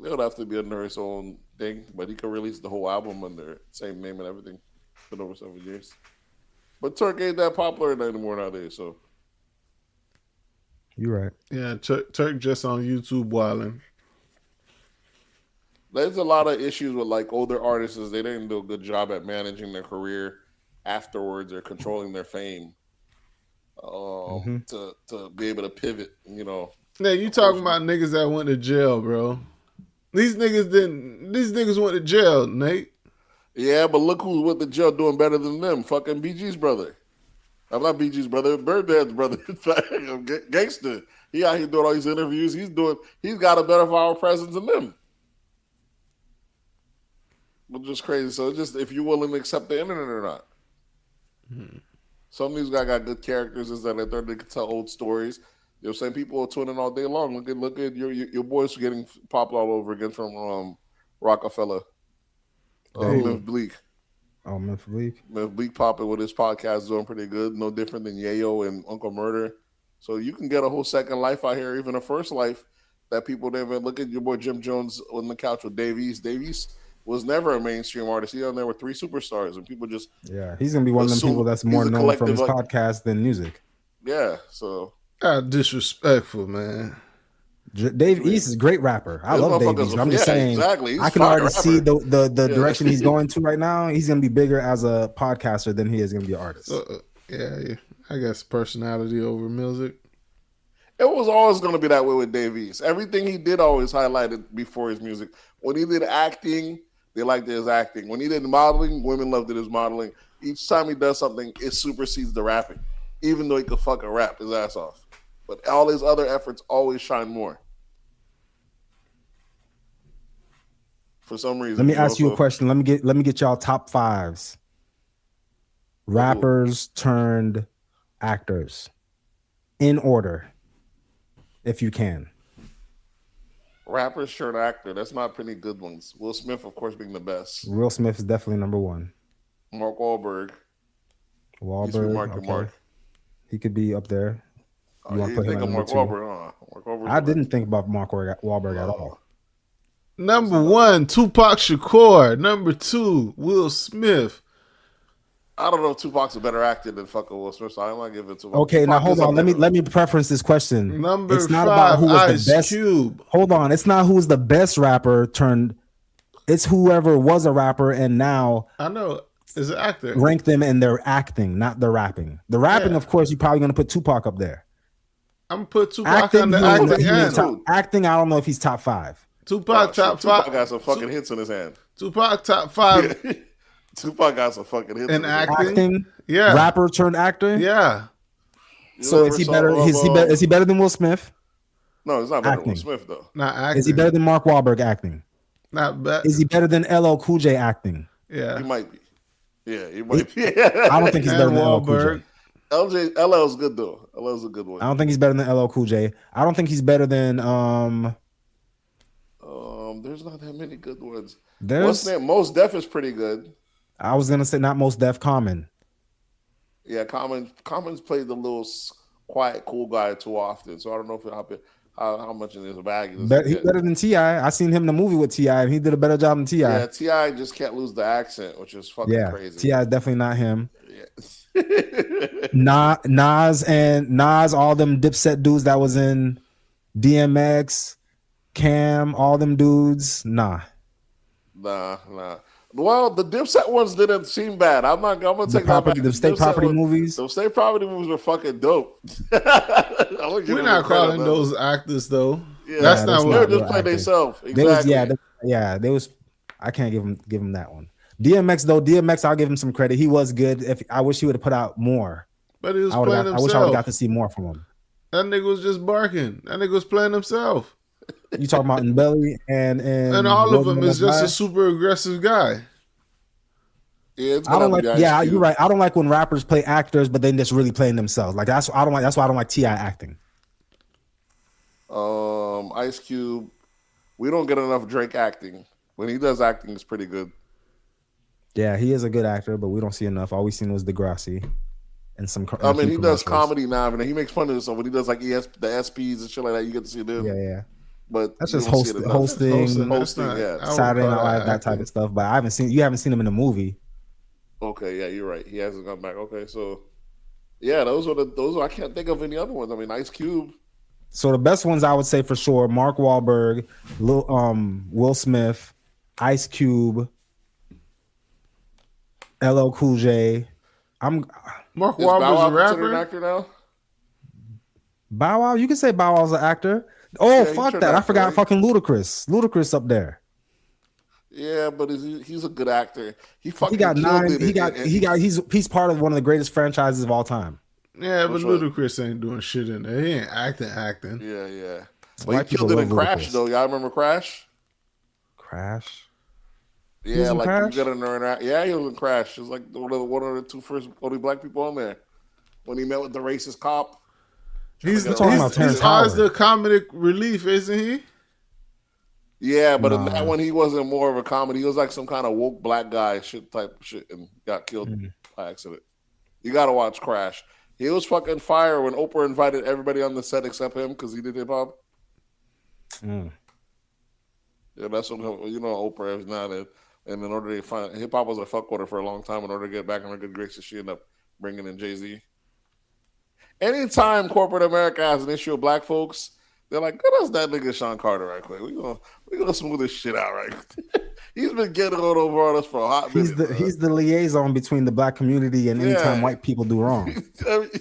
It would have to be under his own thing, but he could release the whole album under the same name and everything. Been over 7 years. But Turk ain't that popular anymore nowadays, so. You're right. Yeah, Turk just on YouTube wilding. There's a lot of issues with older artists. They didn't do a good job at managing their career afterwards or controlling their fame to be able to pivot, Yeah, you talking about niggas that went to jail, bro. These niggas went to jail, Nate. Yeah, but look who went to jail doing better than them. Fucking BG's brother. I'm not BG's brother, Birdman's brother. Gangster. He out here doing all these interviews. He's got a better viral presence than them. Which is crazy. So it's just if you're willing to accept the internet or not. Some of these guys got good characters is that they can tell old stories. You know what I'm saying? People are tuning all day long. Look at your boys getting popped all over again from Rockefeller. Myth Bleak. Oh, Myth Bleak. Myth Bleak popping with his podcast doing pretty good. No different than Yayo and Uncle Murder. So you can get a whole second life out here, even a first life that people never look at. Your boy Jim Jones on the couch with Dave East. Dave East was never a mainstream artist. He on there with 3 superstars, and people just he's gonna be one of them people that's more known from his podcast than music. Yeah, so disrespectful, man. Dave East is a great rapper. I love Dave East. I'm just saying, exactly. I can already see the direction he's going to right now. He's gonna be bigger as a podcaster than he is gonna be an artist. Yeah, I guess personality over music. It was always going to be that way with Dave East. Everything he did always highlighted before his music. When he did acting, they liked his acting. When he did modeling, women loved his modeling. Each time he does something, it supersedes the rapping, even though he could fucking rap his ass off. But all his other efforts always shine more. For some reason. Let me ask you a question. Let me get y'all top 5s. Rappers turned actors in order, if you can. Rappers turned actor. That's not pretty good ones. Will Smith, of course, being the best. Will Smith is definitely number 1. Mark Wahlberg. Okay. He could be up there. You want to put him at Mark Wahlberg, huh? I didn't think about Mark Wahlberg at all. Number 1, Tupac Shakur. Number 2, Will Smith. I don't know if Tupac's a better actor than fucking Will Smith, so I'm not giving it to him. Okay, Tupac, now hold on. Let me preference this question. Number it's not 5, about who was Ice the best. Cube. Hold on, it's not who's the best rapper turned. It's whoever was a rapper and now I know is an actor. Rank them in their acting, not the rapping. The rapping, of course, you're probably gonna put Tupac up there. I'm gonna put Tupac on the acting. Acting, I don't know if he's top 5. Tupac top 5. Tupac got some fucking hits in his hand. Tupac top 5. Tupac got some fucking hits in acting. Yeah, rapper turned actor. Yeah. So is he better? Is he better than Will Smith? No, he's not better than Will Smith though. Not acting. Is he better than Mark Wahlberg acting? Not bad. Is he better than LL Cool J acting? Yeah, he might be. Yeah, he might be. I don't think he's better than LL Cool J. LL's good though. LL's a good one. I don't think he's better than LL Cool J. I don't think he's better than there's not that many good ones. What's name? Most Def is pretty good. I was gonna say not Most Def, Common. Yeah, Common's played the little quiet, cool guy too often. So I don't know how much in his bag. He's better than T.I. I seen him in the movie with T.I. and he did a better job than T.I. Yeah, T.I. just can't lose the accent, which is fucking crazy. T.I. is definitely not him. Yeah. Nas, all them Dipset dudes that was in DMX, Cam, all them dudes, nah. Well, the Dipset ones didn't seem bad. I'm gonna take that back. The State Property movies. The State Property movies were fucking dope. We're not calling those actors though. Yeah, that's not what they just play themselves. Exactly. They was. I can't give him that one. DMX though, I'll give him some credit. He was good. I wish he would have put out more. But he was playing himself. I wish I would have got to see more from him. That nigga was just barking. That nigga was playing himself. You talking about in Belly and all of them is just a super aggressive guy. Yeah, I don't like. Yeah, you're right. I don't like when rappers play actors, but then just really playing themselves. Like that's why I don't like T.I. acting. Ice Cube, we don't get enough Drake acting. When he does acting, it's pretty good. Yeah, he is a good actor, but we don't see enough. All we seen was Degrassi and some. I mean, he does comedy now, and he makes fun of himself when he does like the SPs and shit like that. You get to see them. Yeah. But that's just hosting, yeah. Saturday Night Live, that type of stuff. But you haven't seen him in a movie. Okay, yeah, you're right. He hasn't come back. Okay, so yeah, those are I can't think of any other ones. I mean, Ice Cube. So the best ones I would say for sure: Mark Wahlberg, Will Smith, Ice Cube, LL Cool J. Mark Wahlberg's a rapper. An actor now? Bow Wow, you can say Bow Wow's an actor. Oh, yeah, fuck that! I forgot. Right? Fucking Ludacris up there. Yeah, but he's a good actor. He's part of one of the greatest franchises of all time. Yeah, but Ludacris ain't doing shit in there. He ain't acting. Yeah. But he killed it in Crash though. Y'all remember Crash? Crash. Yeah, like Crash? You got to yeah, he was in Crash. It was like one of the two first only black people on there. When he met with the racist cop. He's always the comedic relief, isn't he? Yeah, but in that one, he wasn't more of a comedy. He was like some kind of woke black guy type of shit and got killed by accident. You got to watch Crash. He was fucking fire when Oprah invited everybody on the set except him because he did hip hop. Yeah, that's what Oprah is now. And in order to find hip hop was a fuck with her for a long time. In order to get back in her good graces, she ended up bringing in Jay-Z. Anytime corporate America has an issue with black folks, they're like, "Good as that nigga Sean Carter right quick. We gonna smooth this shit out right." He's been getting all over on us for a hot minute. He's the liaison between the black community and anytime white people do wrong.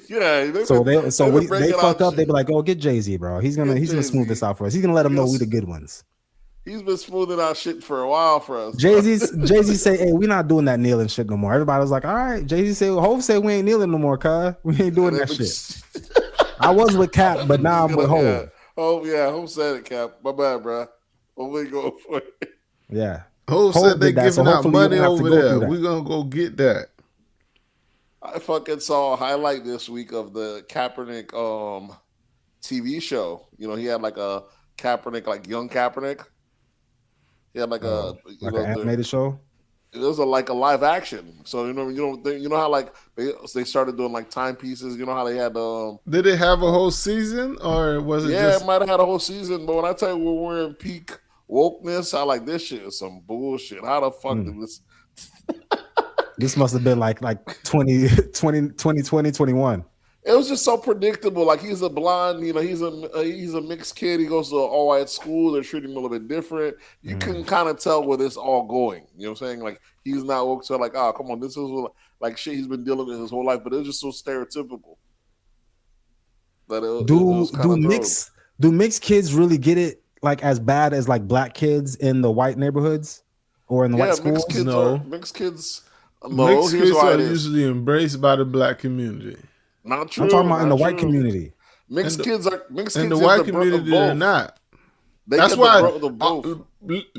Yeah. They fuck up. They be like, "Oh, get Jay-Z, bro. He's gonna smooth this out for us. He's gonna let them know we the good ones." He's been smoothing out shit for a while for us. Jay-Z say, "Hey, we not doing that kneeling shit no more." Everybody was like, "All right." Jay-Z say, "Hov say we ain't kneeling no more, cuz we ain't doing that shit." I was with Cap, but now I'm with Hov. Oh yeah, Hov said it, Cap. My bad, bro. We go for it. Yeah. Hov said they giving out money over there. We're gonna go get that. I fucking saw a highlight this week of the Kaepernick TV show. He had like a Kaepernick, like young Kaepernick. He had like an animated show. It was a live action. So you know how like they started doing like timepieces. You know how they had Did it have a whole season or was it? Yeah, it might have had a whole season. But when I tell you we're in peak wokeness, I like this shit is some bullshit. How the fuck did this? This must have been like 2020, 21. It was just so predictable. Like he's a blonde, he's a mixed kid. He goes to an all-white school. They're treating him a little bit different. You can kind of tell where this all going. You know what I'm saying? Like he's not woke to like, oh, come on, this is like shit he's been dealing with his whole life. But it was just so stereotypical. Do mixed kids really get it like as bad as like black kids in the white neighborhoods or in the white schools? Mixed kids are usually embraced by the black community. Not true. I'm talking about in the white community. Mixed kids in the white community. They're not. That's why.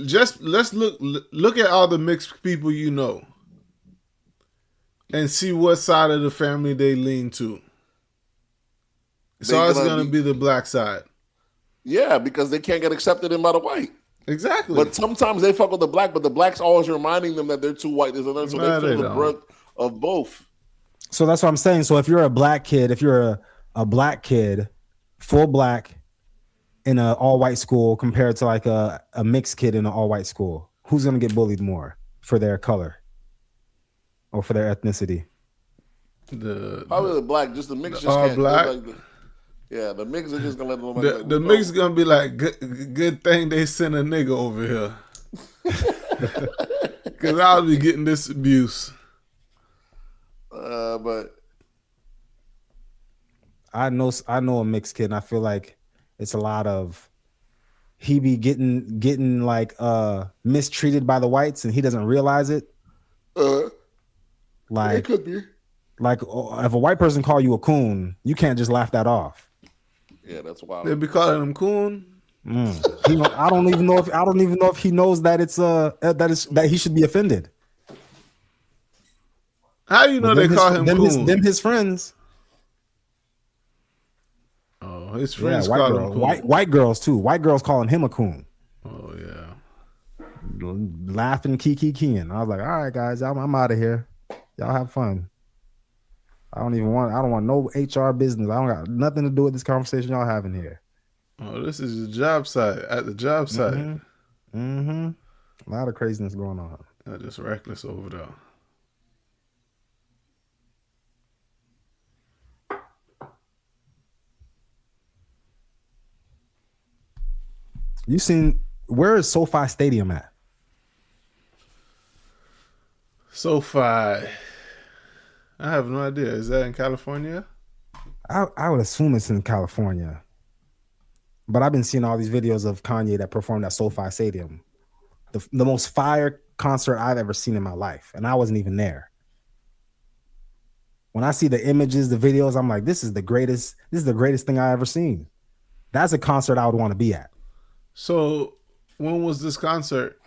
Just let's look at all the mixed people and see what side of the family they lean to. It's always going to be the black side. Yeah, because they can't get accepted in by the white. Exactly. But sometimes they fuck with the black, but the black's always reminding them that they're too white. So they feel the brunt of both. So that's what I'm saying. So if you're a black kid, a black kid, full black in an all-white school compared to like a mixed kid in an all-white school, who's going to get bullied more for their color or for their ethnicity? Probably the black. Just the mix. Just all can't black. The mix is just gonna let them. The mix is gonna be like good thing they sent a nigga over here, because I'll be getting this abuse. But I know a mixed kid, and I feel like it's a lot of he be getting like mistreated by the whites, and he doesn't realize it. Like it could be. Like if a white person call you a coon, you can't just laugh that off. Yeah, that's wild. They be calling him coon. I don't even know if he knows that it's that he should be offended. How do you know they call him coon? His friends. Oh, his friends call him coon. White girls too. White girls calling him a coon. Oh yeah. Laughing, kiki. I was like, all right, guys, I'm out of here. Y'all have fun. I don't want no HR business. I don't got nothing to do with this conversation y'all having here. Oh, this is the job site. At the job site. Mm-hmm. A lot of craziness going on. They're just reckless over there. You seen, where is SoFi Stadium at? SoFi. I have no idea. Is that in California? I would assume it's in California. But I've been seeing all these videos of Kanye that performed at SoFi Stadium. The most fire concert I've ever seen in my life. And I wasn't even there. When I see the images, the videos, I'm like, this is the greatest thing I've ever seen. That's a concert I would want to be at. So when was this concert?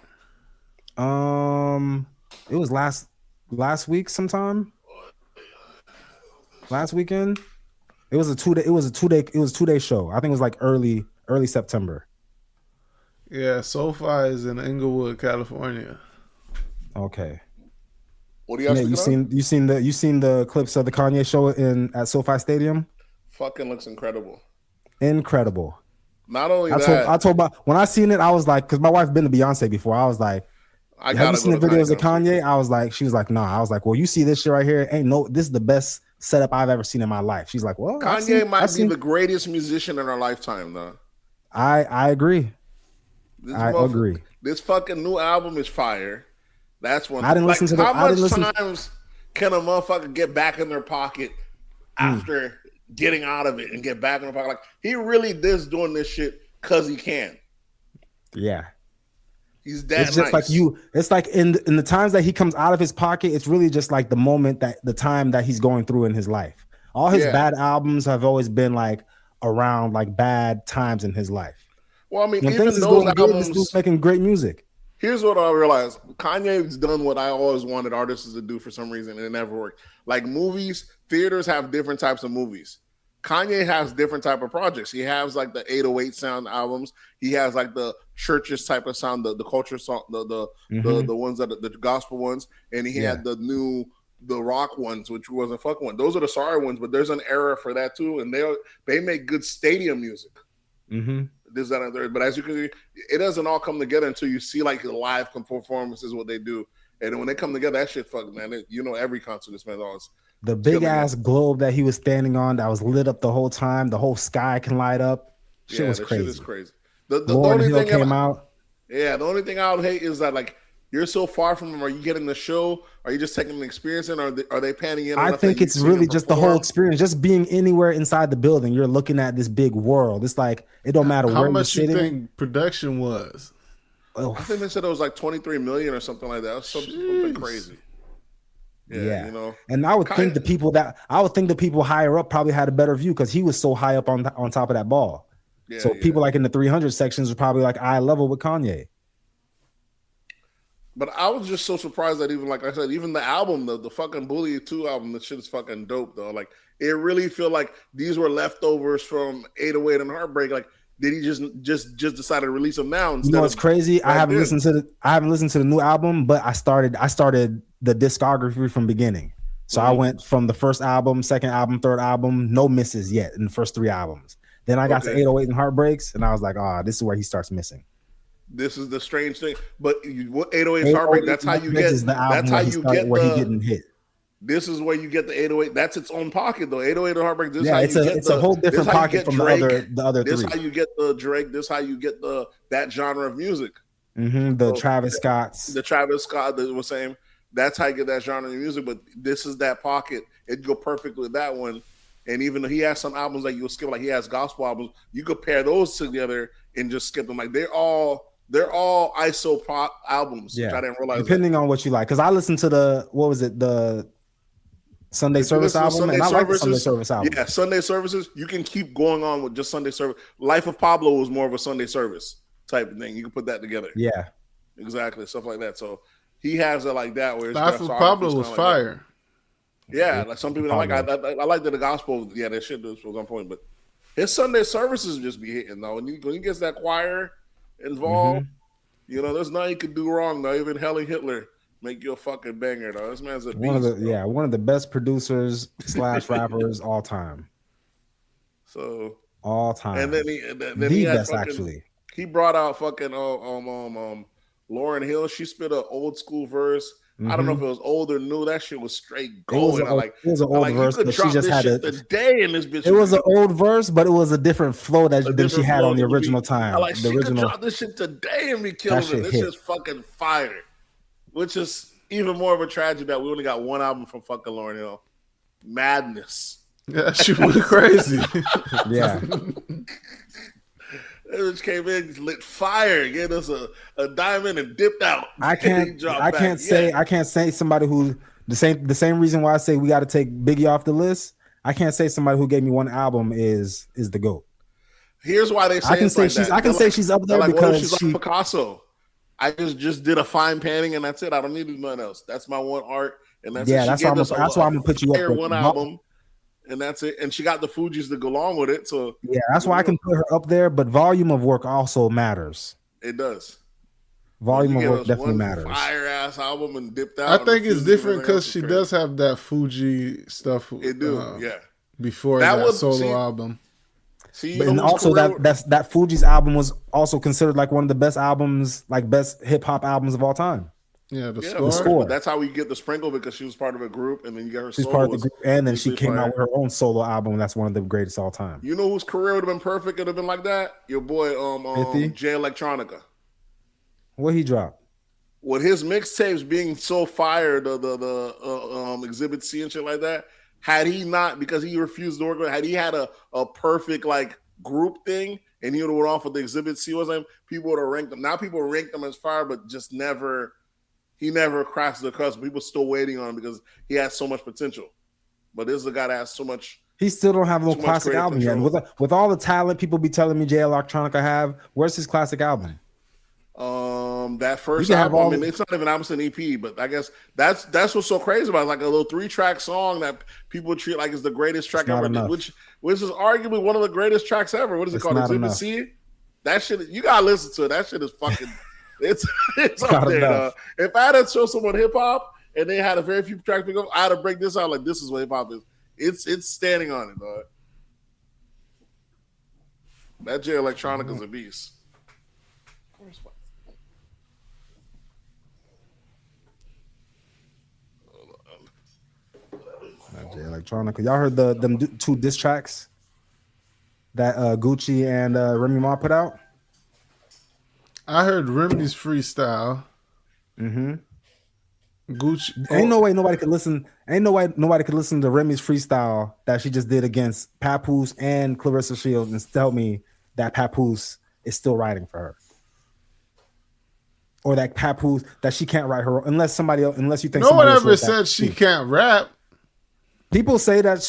It was last week sometime. Last weekend. It was a 2-day show. I think it was like early September. Yeah, SoFi is in Inglewood, California. Okay. What are you you seen the clips of the Kanye show at SoFi Stadium? Fucking looks incredible. Incredible. Not only I told when I seen it, I was like, because my wife been to Beyonce before. I was like, have you seen the videos of Kanye? I was like, she was like, nah. I was like, well, you see this shit right here? This is the best setup I've ever seen in my life. She's like, well, Kanye might be the greatest musician in our lifetime, though. I agree. I agree. This fucking new album is fire. That's one. I didn't listen to how much times can a motherfucker get back in their pocket after getting out of it and get back in their pocket? Like, he really is doing this shit because he can. Yeah. He's that It's just nice. It's like in the times that he comes out of his pocket, it's really just like the time that he's going through in his life. All his bad albums have always been like around like bad times in his life. Well, I mean, when even things those is going good, this dude's making great music. Here's what I realized. Kanye's done what I always wanted artists to do for some reason, and it never worked. Like movies, theaters have different types of movies. Kanye has different type of projects. He has like the 808 sound albums. He has like the churches type of sound, the culture song, the ones that the gospel ones, and he had the rock ones, which was a fuck one. Those are the sorry ones, but there's an era for that too, and they make good stadium music. This, that, and third. But as you can see, it doesn't all come together until you see like the live performances, what they do, and when they come together, that shit, fuck man, every concert this man always. The big ass globe that he was standing on that was lit up the whole time. The whole sky can light up. Shit was crazy. Shit is crazy. The only thing came out. Yeah, the only thing I would hate is that like you're so far from them. Are you getting the show? Are you just taking an experience in? Or are they panning in? I think it's really just the whole experience. Just being anywhere inside the building, you're looking at this big world. It's like it don't matter where you're sitting. How much you think production was? I think they said it was like 23 million or something like that. It was something crazy. Yeah, and I would think the people higher up probably had a better view because he was so high up on top of that ball. Yeah, so people like in the 300 sections were probably like eye level with Kanye. But I was just so surprised that even like I said, even the album, the fucking Bully 2 album, the shit is fucking dope though. Like it really feel like these were leftovers from 808 and Heartbreak. Like did he just decide to release them now? You know what's crazy? I haven't listened to the new album, but I started the discography from beginning. So I went from the first album, second album, third album, no misses yet in the first 3 albums. Then I got to 808 and Heartbreaks, and I was like, this is where he starts missing. This is the strange thing. But 808 Heartbreak, that's how you get. That's how you get where he getting hit. This is where you get the 808. That's its own pocket though. 808 and Heartbreak. This it's a whole different pocket from the other 3. This is how you get the Drake. This is how you get that genre of music. Travis Scott's. The Travis Scott that was saying. That's how you get that genre of music. But this is that pocket. It'd go perfect with that one. And even though he has some albums that you'll skip, like he has gospel albums, you could pair those together and just skip them. Like they're all ISO pop albums. Yeah, which I didn't realize. Depending on what you like, because I listened to the Sunday Service album, and I like the Sunday Service album. Yeah, Sunday Services. You can keep going on with just Sunday Service. Life of Pablo was more of a Sunday Service type of thing. You can put that together. Yeah, exactly, stuff like that. So he has it like that. Where Life of Pablo was like fire. That. Yeah, like some people I like that the gospel. Yeah, that shit was on point. But his Sunday services just be hitting though. When he gets that choir involved, there's nothing you can do wrong though. Even Helen Hitler make you a fucking banger though. This man's a beast, one of the best producers / rappers all time. So all time, and then he had best actually. He brought out fucking Lauryn Hill. She spit an old school verse. I don't know if it was old or new. That shit was straight gold. It was an old verse, but she just had day in this bitch. It was an old verse, but it was a different flow than she had on the original time. She could drop this shit today and be killing it. This shit's fucking fire. Which is even more of a tragedy that we only got one album from fucking Lauryn Hill. Madness. Yeah, she went crazy. Yeah. It just came in, lit fire, gave us a diamond and dipped out. I can't say somebody who the same reason why I say we got to take Biggie off the list. I can't say somebody who gave me one album is the GOAT. Here's why they say I can say she's up there because she's like Picasso. I just did a fine painting and that's it. I don't need nothing else. That's my one art, and that's it. That's why I'm gonna put you up there. One album. And that's it. And she got the Fugees to go along with it. So yeah, that's why I can put her up there. But volume of work also matters. It does. Volume of work definitely matters. Fire ass album and dipped out. I think it's different because she does have that Fuji stuff. It do, yeah. Before that solo album. And also that Fuji's album was also considered like one of the best albums, like best hip hop albums of all time. Yeah, the score. But that's how we get the sprinkle because she was part of a group, and then you got her. She's part of the group, and then she came out with her own solo album. That's one of the greatest all time. You know whose career would have been perfect? It'd have been like that. Your boy, Jay Electronica. What he dropped? With his mixtapes being so fire, the Exhibit C and shit like that. Had he not, because he refused to work with, had he had a perfect like group thing and he would have went off with the Exhibit C was him, people would have ranked him. Now people rank him as fire, but just he never crossed the cusp. People still waiting on him because he has so much potential. But this is a guy that has so much. He still don't have no classic album yet. With all the talent people be telling me Jay Electronica have, where's his classic album? That first album, I mean, it's not even album, it's an EP, but I guess that's what's so crazy about it. Like a little 3-track song that people treat like is the greatest track ever, which is arguably one of the greatest tracks ever. What is it called? Exhibit C? That shit, you gotta listen to it. That shit is fucking it's up there, dog. If I had to show someone hip hop and they had a very few tracks to go, I had to break this out like this is what hip hop is. It's standing on it, dog. That Jay Electronica is a beast. Jay Electronica. Y'all heard them 2 diss tracks that Gucci and Remy Ma put out? I heard Remy's freestyle. Mm-hmm. Gucci. Ain't no way nobody could listen. Ain't no way nobody could listen to Remy's freestyle that she just did against Papoose and Clarissa Shields and tell me that Papoose is still writing for her. Or that Papoose that she can't write her unless somebody else, unless you think no one ever said she can't rap. People say that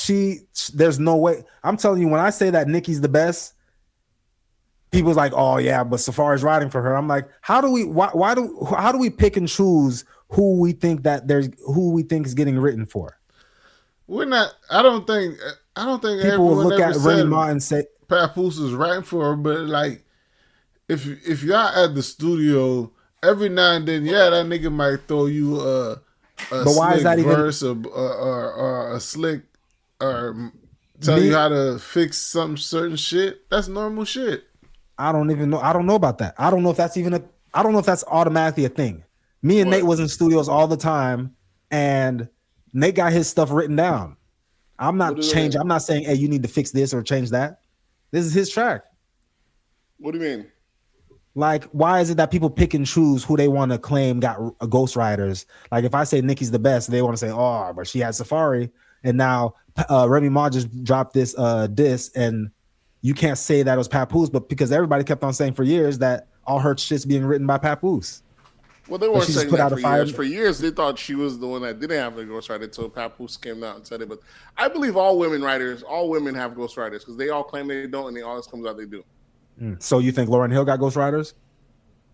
there's no way. I'm telling you, when I say that Nicki's the best, people's like, oh yeah, but Safari's writing for her. I'm like, how do we pick and choose who we think is getting written for? We're not. I don't think people will look at Remy Ma and say Papoose is writing for her, but like if y'all at the studio every now and then, yeah, that nigga might throw you a slick verse or a slick or tell you how to fix some certain shit. That's normal shit. I don't even know. I don't know about that. I don't know if that's I don't know if that's automatically a thing. Me and Nate was in studios all the time, and Nate got his stuff written down. I'm not changing. I'm not saying, hey, you need to fix this or change that. This is his track. What do you mean? Like, why is it that people pick and choose who they want to claim got ghostwriters? Like, if I say Nicki's the best, they want to say, oh, but she had Safari. And now Remy Ma just dropped this diss, and you can't say that it was Papoose, but because everybody kept on saying for years that all her shit's being written by Papoose. Well, they weren't saying that for years. For years, they thought she was the one that didn't have the ghostwriter until Papoose came out and said it. But I believe all women have ghostwriters because they all claim they don't, and they always comes out they do. So you think Lauryn Hill got ghostwriters?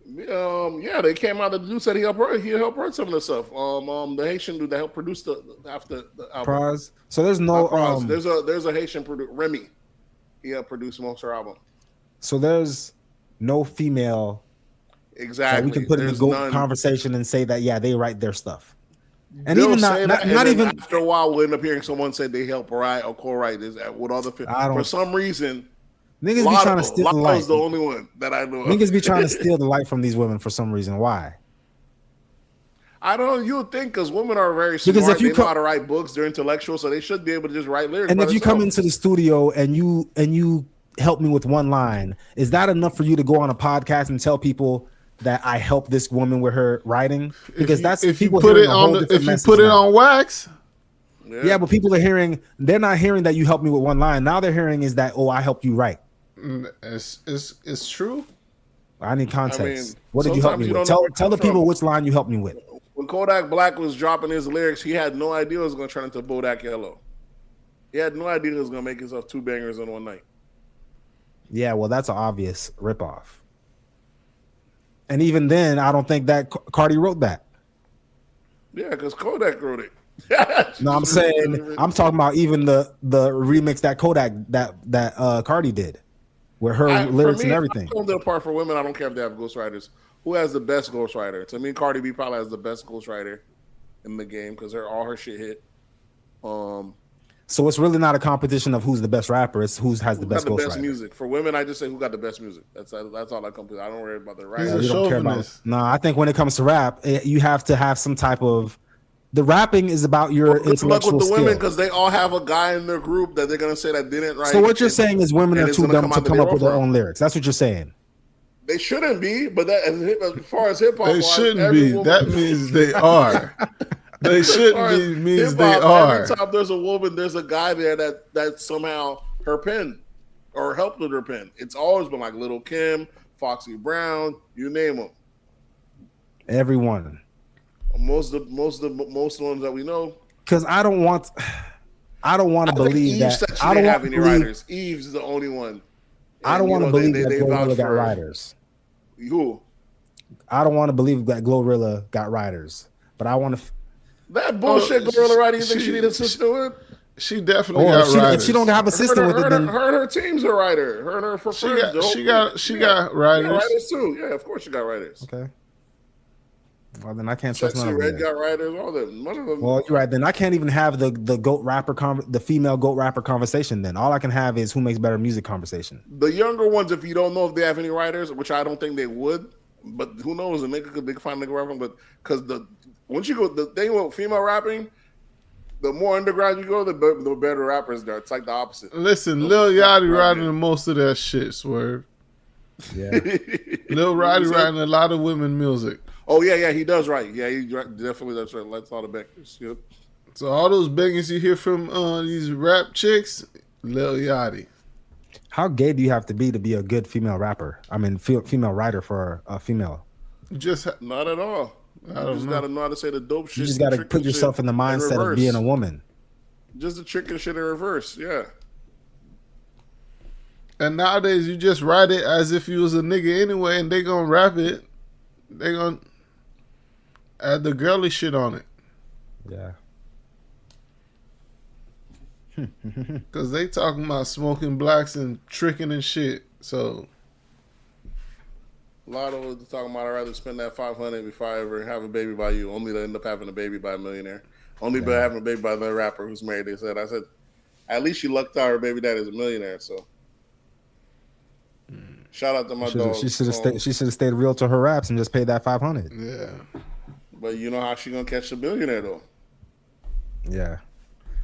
Yeah, they came out. The dude said he helped write some of the stuff. The Haitian dude that helped produce after the album. Praz. So there's no there's a Haitian producer, Remy. He helped produce most of her album. So there's no female. Exactly. We can put in the conversation and say that they write their stuff. And they'll even not even after a while, we'll end up hearing someone say they help write or co-write this with other. For some reason. Niggas be trying to steal the light. Lotto's the only one that I know. Niggas be trying to steal the light from these women for some reason. Why? I don't know. You would think because women are very smart. Because if they know how to write books, they're intellectual, so they should be able to just write lyrics. And if you come into the studio and you help me with one line, is that enough for you to go on a podcast and tell people that I helped this woman with her writing? Because if you put it on wax. Yeah, but people are hearing. They're not hearing that you helped me with one line. Now they're hearing is that I helped you write. It's true. I need context. I mean, what did you help me with? Tell the people which line you helped me with. When Kodak Black was dropping his lyrics, he had no idea it was going to turn into Bodak Yellow. He had no idea he was going to make himself 2 bangers in one night. Yeah, well, that's an obvious ripoff. And even then, I don't think that Cardi wrote that. Yeah, because Kodak wrote it. No, I'm saying I'm talking about even the remix that Kodak that Cardi did with her lyrics and everything. I don't do a part for women. I don't care if they have ghostwriters. who has the best ghostwriter? To me, Cardi B probably has the best ghostwriter in the game because all her shit hit. So it's really not a competition of who's the best rapper. It's who has the best ghostwriter. Music. For women, I just say who got the best music. That's all I come to. I don't worry about the rap. He's a chauvinist. No, I think when it comes to rap, you have to have some type of. The rapping is about your intellectual luck with the skill. women because they all have a guy in their group that they're gonna say that didn't write. So what you're saying is women are too dumb to come up with their own lyrics. That's what you're saying. They shouldn't be, but that as far as hip hop, they shouldn't be. That means they are. They shouldn't be means they are. Every time there's a woman, there's a guy there that somehow her pen or helped with her pen. It's always been like Lil' Kim, Foxy Brown, you name them. Everyone. Most of the ones that we know. Because I don't want to believe that. I don't have any writers. Eve's the only one. I don't want to believe that Glorilla got writers. Who? I don't want to believe that Glorilla got writers, but I want to. That bullshit Glorilla writing. You think she need an assistant with? She definitely got writers. If she don't have assistant with it, then her and her team's a writer. Her and her for friends. She got writers. Writers too. Yeah, of course she got writers. Okay. Well, then I can't trust none of them. Red got writers. All them. None of them. Well, you're right. Then I can't even have the goat rapper the female goat rapper conversation. Then all I can have is who makes better music conversation. The younger ones, if you don't know if they have any writers, which I don't think they would, but who knows? A nigga could find a nigga rapping. But because once you go, the thing with female rapping, the more underground you go, the better rappers there. It's like the opposite. Listen, Lil Yachty writing most of that shit. Swerve. Yeah. Lil Yachty writing a lot of women music. Oh yeah, he does write. Yeah, he definitely does right. That's all the backers. Yep. So all those bangers you hear from these rap chicks, Lil Yachty. How gay do you have to be a good female rapper? I mean, female writer for a female. Not at all. You just gotta know how to say the dope shit. You just gotta put yourself in the mindset of being a woman. Just the trick and shit in reverse. Yeah. And nowadays you just write it as if you was a nigga anyway, and they gonna rap it. They gonna add the girly shit on it. Yeah. Cause they talking about smoking blacks and tricking and shit. So a lot of us talking about I'd rather spend that $500 before I ever have a baby by you, only to end up having a baby by a millionaire. Only by having a baby by the rapper who's married. I said, at least she lucked out her baby dad is a millionaire. So shout out to my dog. She should have stayed real to her raps and just paid that $500. Yeah. But you know how she gonna catch the billionaire though. Yeah.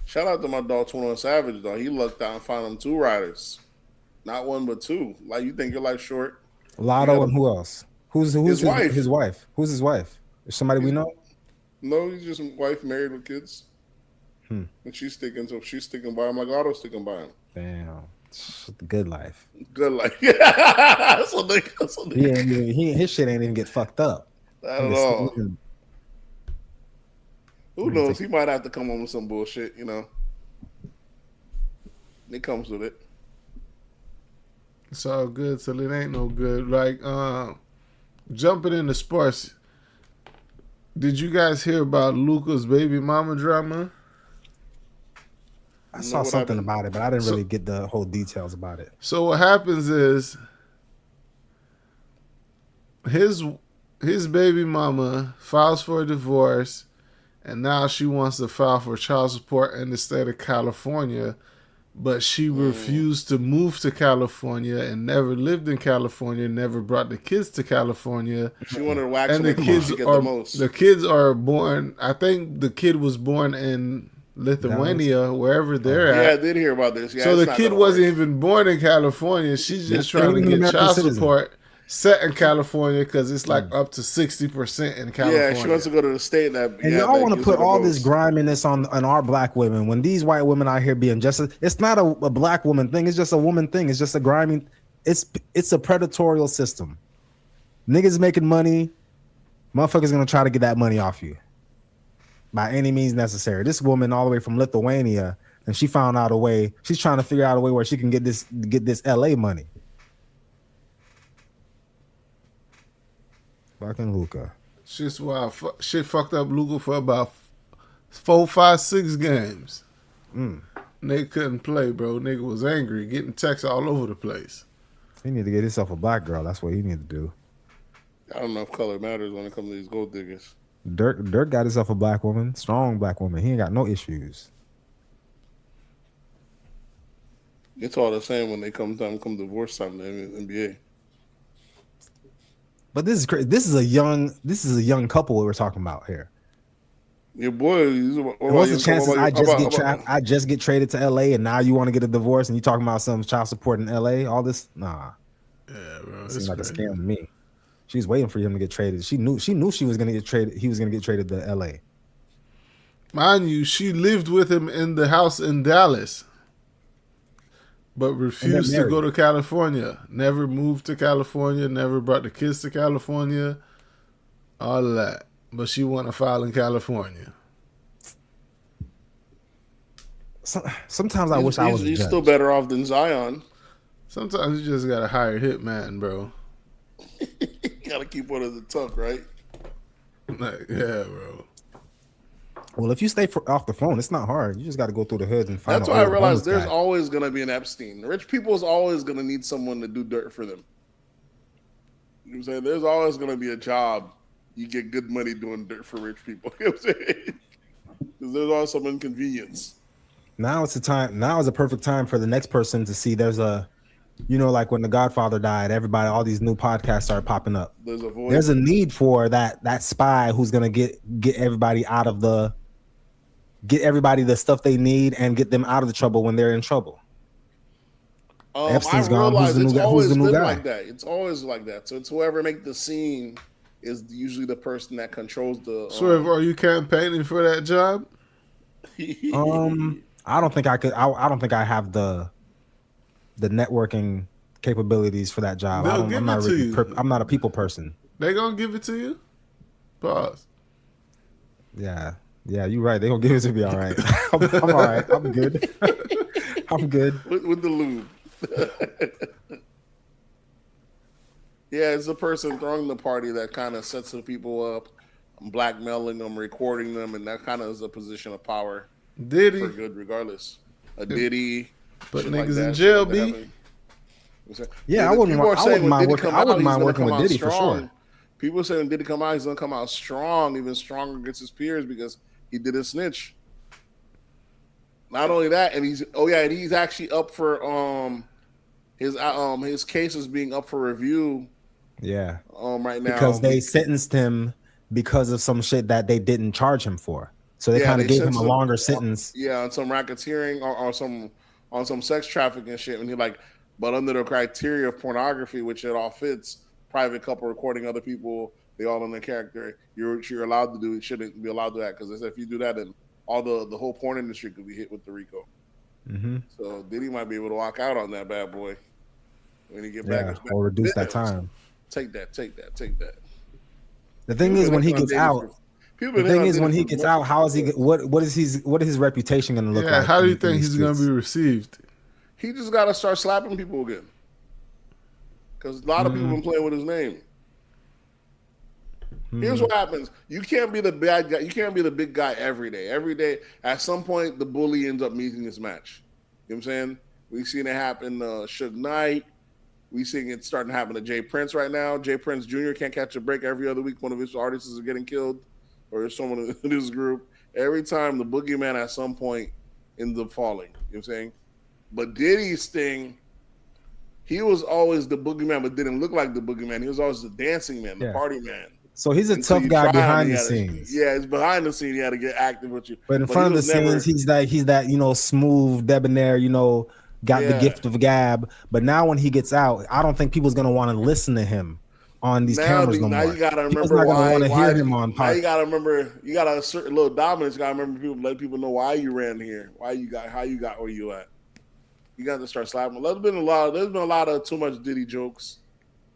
Shout out to my dog 21 Savage though. He lucked out and found him 2 riders, not 1 but 2. Like you think your life short? Lotto and who else? Who's his wife? His wife. Who's his wife? Is somebody we know? No, he's just a wife married with kids. And she's sticking by him like Otto's sticking by him. Damn. Good life. Good life. That's what they. His shit ain't even get fucked up. Not at all. Who knows? He might have to come on with some bullshit, you know. It comes with it. It's all good till it ain't no good. Like, jumping into sports, did you guys hear about Luka's baby mama drama? I saw something about it, but I didn't really get the whole details about it. So what happens is his baby mama files for a divorce, and now she wants to file for child support in the state of California, but she refused to move to California and never lived in California, never brought the kids to California. She wanted to wax and them the kids are born. I think the kid was born in Lithuania, wherever they're at. Yeah, I did hear about this. Yeah, so the kid wasn't even born in California. She's just trying to get child support set in California because it's like up to 60% in California. Yeah, she wants to go to the state that. And y'all want to put all this griminess on our black women when these white women out here being just. It's not a black woman thing. It's just a woman thing. It's just a grimy. It's a predatorial system. Niggas making money. Motherfuckers gonna try to get that money off you by any means necessary. This woman all the way from Lithuania, and she found out a way. She's trying to figure out a way where she can get this LA money. Fucking Luka. Shit's wild. Shit fucked up Luka for about 4, 5, 6 games. Nigga couldn't play, bro. Nigga was angry, getting texts all over the place. He need to get himself a black girl. That's what he need to do. I don't know if color matters when it comes to these gold diggers. Dirk got himself a black woman, strong black woman. He ain't got no issues. It's all the same when they come divorce time in the NBA. But this is crazy. This is a young couple we're talking about here. Your boy. What's the chances I just get traded to LA and now you want to get a divorce and you talking about some child support in LA? All this, nah. Yeah, bro. It seems like a scam to me. She's waiting for him to get traded. She knew she was gonna get traded. He was gonna get traded to LA. Mind you, she lived with him in the house in Dallas, but refused to go to California. Never moved to California. Never brought the kids to California. All of that. But she want to file in California. Sometimes I wish I was. He's still better off than Zion. Sometimes you just gotta hire a hitman, bro. Gotta keep one of the tuck, right? Like, yeah, bro. Well, if you stay off the phone, it's not hard. You just got to go through the hood and find. That's why I realized there's always gonna be an Epstein. Rich people is always gonna need someone to do dirt for them. You know what I'm saying? There's always gonna be a job. You get good money doing dirt for rich people. You know what I'm saying? Because there's always some inconvenience. Now it's the time. Now is a perfect time for the next person to see. There's a, like when The Godfather died, all these new podcasts started popping up. There's a need for that spy who's gonna get everybody the stuff they need and get them out of the trouble when they're in trouble. Epstein's gone. Who's the new guy? Like that. It's always like that. So it's whoever make the scene is usually the person that controls the. Swerve, are you campaigning for that job? I don't think I could. I don't think I have the networking capabilities for that job. I'm not a people person. They gonna give it to you. Pause. Yeah, you're right. They gonna give it to me. All right. I'm all right. I'm good. I'm good with the lube. Yeah, it's the person throwing the party that kind of sets the people up, blackmailing them, recording them, and that kind of is a position of power. Diddy for good, regardless. A Diddy, put niggas in jail, B. Yeah, I wouldn't mind working with Diddy for sure. People say when Diddy come out, he's gonna come out strong, even stronger against his peers because he didn't snitch. Not only that, and he's actually up for his case is being up for review. Yeah. Right now because they sentenced him because of some shit that they didn't charge him for. So they kind of gave him a longer sentence. On some racketeering or on some sex trafficking shit, and but under the criteria of pornography, which it all fits, private couple recording other people, they all in their character. You're allowed to do it. Shouldn't be allowed to do that because if you do that, then all the whole porn industry could be hit with the RICO. Mm-hmm. So Diddy might be able to walk out on that bad boy when he get back. Or reduce that time. Take that. The thing is, when he gets out. How is he? What is his reputation going to look like? Yeah, how do you think he's going to be received? He just got to start slapping people again, because a lot of people been playing with his name. Here's what happens: you can't be the bad guy. You can't be the big guy every day. Every day, at some point, the bully ends up meeting his match. You know what I'm saying? We've seen it happen. Suge Knight. We seeing it starting to happen to Jay Prince right now. Jay Prince Jr. can't catch a break every other week. One of his artists is getting killed, or someone in his group. Every time the boogeyman at some point ends up falling. You know what I'm saying? But Diddy's thing, he was always the boogeyman, but didn't look like the boogeyman. He was always the dancing man, the party man. So he's a tough guy behind the scenes. It's behind the scenes. He had to get active with you. But in front of the scenes, he's that smooth, debonair, got the gift of gab. But now when he gets out, I don't think people's gonna want to listen to him on these cameras no more. Now you gotta remember why hear him on. Now you gotta remember, you got a certain little dominance. You gotta remember let people know why you ran here, how you got where you at. You got to start slapping. There's been a lot of too much Diddy jokes,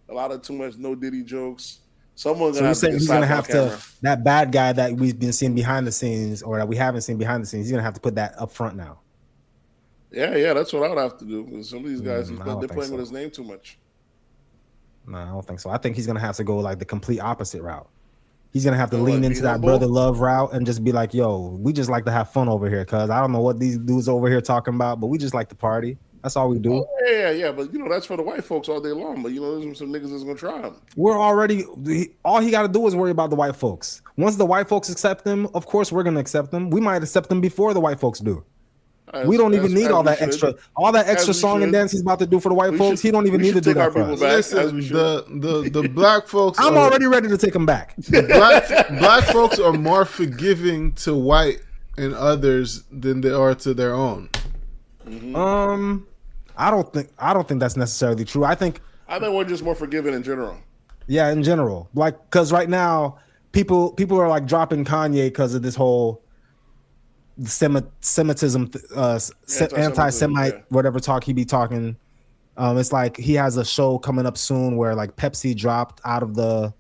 a lot of too much no Diddy jokes. Someone's gonna he's gonna have to that bad guy that we've been seeing behind the scenes or that we haven't seen behind the scenes. He's gonna have to put that up front now. Yeah, that's what I would have to do. Because some of these guys, they're playing with his name too much. No, I don't think so. I think he's gonna have to go like the complete opposite route. He's gonna have to lean into that brother love route and just be like, "Yo, we just like to have fun over here." Cause I don't know what these dudes over here talking about, but we just like to party. That's all we do. Oh, yeah. But that's for the white folks all day long. But there's some niggas that's gonna try them. We're already all he got to do is worry about the white folks. Once the white folks accept them, of course we're gonna accept them. We might accept them before the white folks do. We don't even need all that extra song and dance he's about to do for the white folks. He don't even need to do that for us. Listen, the black folks. I'm already ready to take them back. Black folks are more forgiving to white and others than they are to their own. Mm-hmm. I don't think that's necessarily true. I think we're just more forgiving in general. Yeah, in general, like because right now people are like dropping Kanye because of this whole Semitism, anti-Semite, whatever talk he be talking. It's like he has a show coming up soon where like Pepsi dropped out of the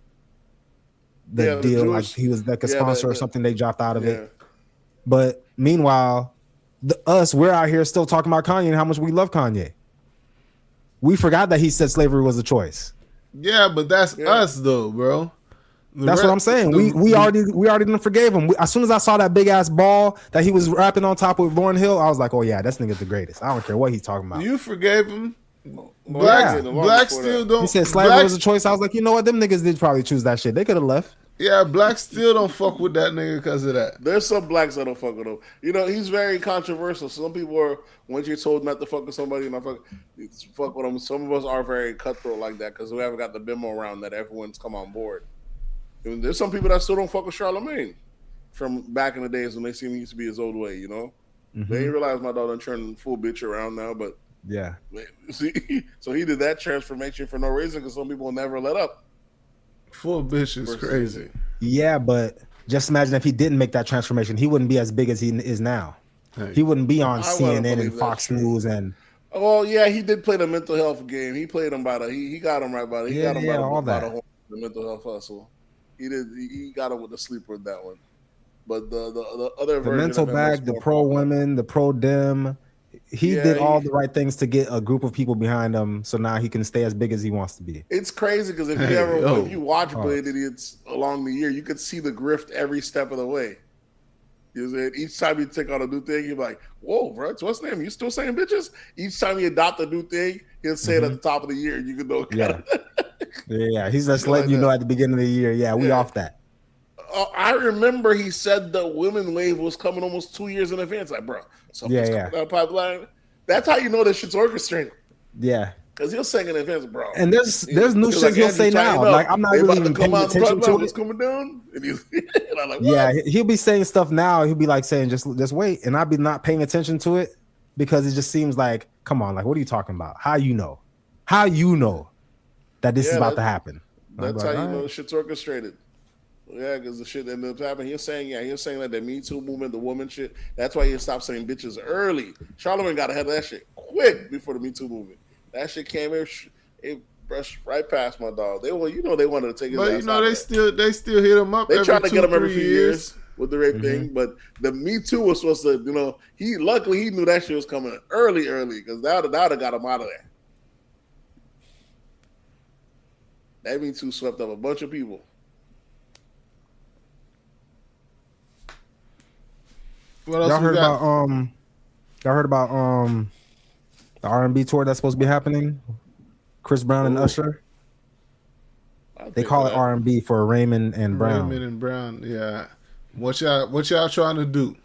deal, like he was like a sponsor or something. They dropped out of it. But meanwhile, we're out here still talking about Kanye and how much we love Kanye. We forgot that he said slavery was a choice. Yeah, but that's us though, bro. That's what I'm saying. We already didn't forgave him. As soon as I saw that big ass ball that he was rapping on top with Lauryn Hill, I was like, oh yeah, this nigga's the greatest. I don't care what he's talking about. You forgave him. Black still don't. He said slavery was a choice. I was like, you know what? Them niggas did probably choose that shit. They could have left. Yeah, blacks still don't fuck with that nigga because of that. There's some blacks that don't fuck with him. He's very controversial. Some people are, once you're told not to fuck with somebody, not fuck with them. Some of us are very cutthroat like that because we haven't got the memo around that everyone's come on board. And there's some people that still don't fuck with Charlemagne from back in the days when they seen him used to be his old way, Mm-hmm. They didn't realize my dog done turned full bitch around now, but yeah. See, so he did that transformation for no reason because some people will never let up. Full bitch is crazy. Yeah, but just imagine if he didn't make that transformation, he wouldn't be as big as he is now. Hey. He wouldn't be on CNN and Fox News and. Well, yeah, he did play the mental health game. He played him he got him right by the. He got him by the mental health hustle. He did. He got him with the sleeper with that one. But the other version, the mental bag, the pro women, the pro dem. He did all the right things to get a group of people behind him, so now he can stay as big as he wants to be. It's crazy because if you watch Blade Idiots along the year, you could see the grift every step of the way. Each time you take on a new thing, you're like, "Whoa, bro, what's his name? You still saying bitches?" Each time you adopt a new thing, he'll say it at the top of the year, and you can know. Yeah, he's just letting you know at the beginning of the year. Yeah, we off that. I remember he said the women wave was coming almost 2 years in advance. Like, bro, something's coming down the pipeline. That's how you know this shit's orchestrated. Yeah. Because he'll sing in advance, bro. And there's new shit he'll say now. Like, I'm not really even paying attention to it. Coming down. And I'm like, what? Yeah, he'll be saying stuff now. He'll be like saying, just wait. And I'll be not paying attention to it because it just seems like, come on, like, what are you talking about? How you know? How you know that this is about to happen? That's how you know the shit's orchestrated. Yeah, because the shit ended up happening. He was saying like the Me Too movement, the woman shit. That's why he stopped saying bitches early. Charlamagne got ahead of that shit quick before the Me Too movement. That shit came in, it brushed right past my dog. They wanted to take his ass out. They still hit him up. They tried to get him every few years with the rape thing, but the Me Too was supposed to, he luckily he knew that shit was coming early because that would have got him out of there. That Me Too swept up a bunch of people. What else y'all heard about the R&B tour that's supposed to be happening? Chris Brown and Usher. They call it R&B for Raymond and Brown. Raymond and Brown, yeah. What y'all trying to do?